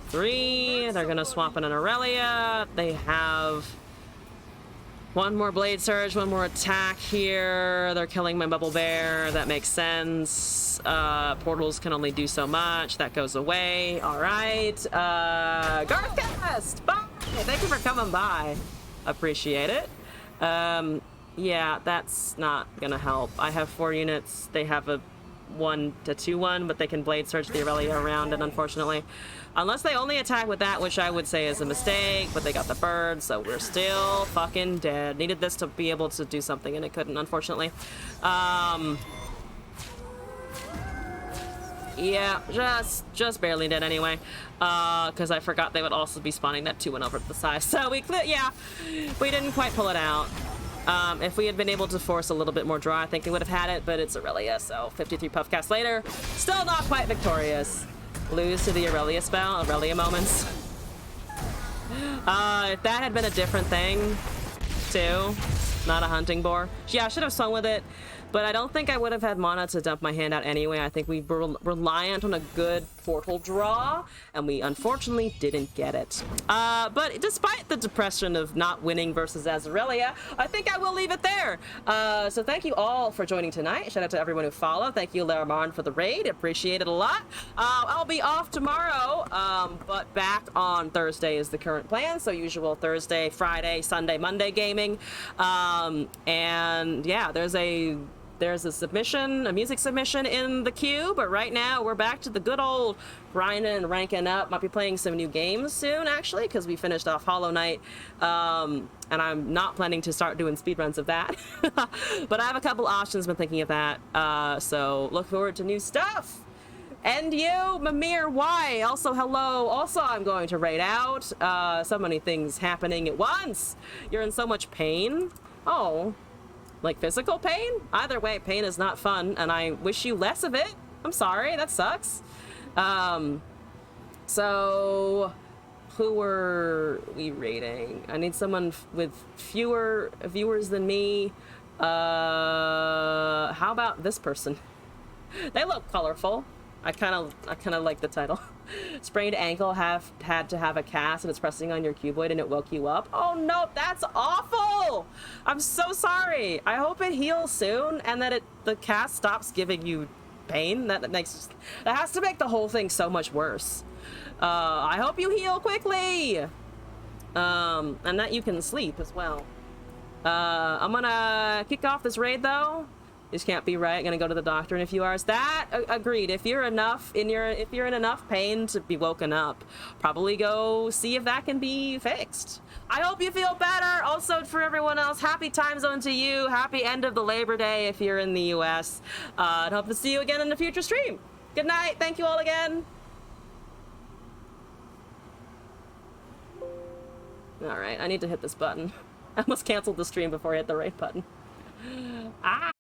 3. They're gonna swap in an Aurelia. They have 1 more Blade Surge, 1 more attack here. They're killing my Bubble Bear. That makes sense. Portals can only do so much. That goes away. All right. Garthcast! Bye! Hey, thank you for coming by. Appreciate it. Yeah, that's not gonna help. I have 4 units. They have a 1 to 2 1, but they can blade search the Aurelia around it, unfortunately. Unless they only attack with that, which I would say is a mistake, but they got the bird, so we're still fucking dead. Needed this to be able to do something, and it couldn't, unfortunately. Yeah, just barely did anyway. Because I forgot they would also be spawning that 2-1 over to the side. So we didn't quite pull it out. If we had been able to force a little bit more draw, I think we would have had it, but it's Aurelia, so 53 puff casts later. Still not quite victorious. Lose to the Aurelia spell, Aurelia moments. If that had been a different thing, too, not a hunting boar. Yeah, I should have swung with it, but I don't think I would have had mana to dump my hand out anyway. I think we were reliant on a good portal draw, and we unfortunately didn't get it. But despite the depression of not winning versus Azarelia, I think I will leave it there. So thank you all for joining tonight. Shout out to everyone who followed. Thank you, Laramarn, for the raid. Appreciate it a lot. I'll be off tomorrow, but back on Thursday is the current plan. So usual Thursday, Friday, Sunday, Monday gaming. And yeah, there's a submission, a music submission in the queue, but right now we're back to the good old grinding and ranking up. Might be playing some new games soon, actually, because we finished off Hollow Knight, and I'm not planning to start doing speedruns of that. But I have a couple options, been thinking of that, so look forward to new stuff. And you, Mimir Y, also hello. Also, I'm going to raid out. So many things happening at once. You're in so much pain. Oh. Like physical pain? Either way, pain is not fun, and I wish you less of it. I'm sorry, that sucks. So who were we rating? I need someone with fewer viewers than me. How about this person? They look colorful. I kind of like the title. Sprained ankle had to have a cast and it's pressing on your cuboid and it woke you up. Oh no, that's awful! I'm so sorry. I hope it heals soon and that the cast stops giving you pain. That has to make the whole thing so much worse. I hope you heal quickly. And that you can sleep as well. I'm gonna kick off this raid though. This can't be right. Gonna go to the doctor in a few hours. That agreed. If you're in enough pain to be woken up, probably go see if that can be fixed. I hope you feel better. Also, for everyone else, happy time zone to you. Happy end of the Labor Day if you're in the U.S. And hope to see you again in the future stream. Good night. Thank you all again. All right, I need to hit this button. I almost canceled the stream before I hit the right button. Ah.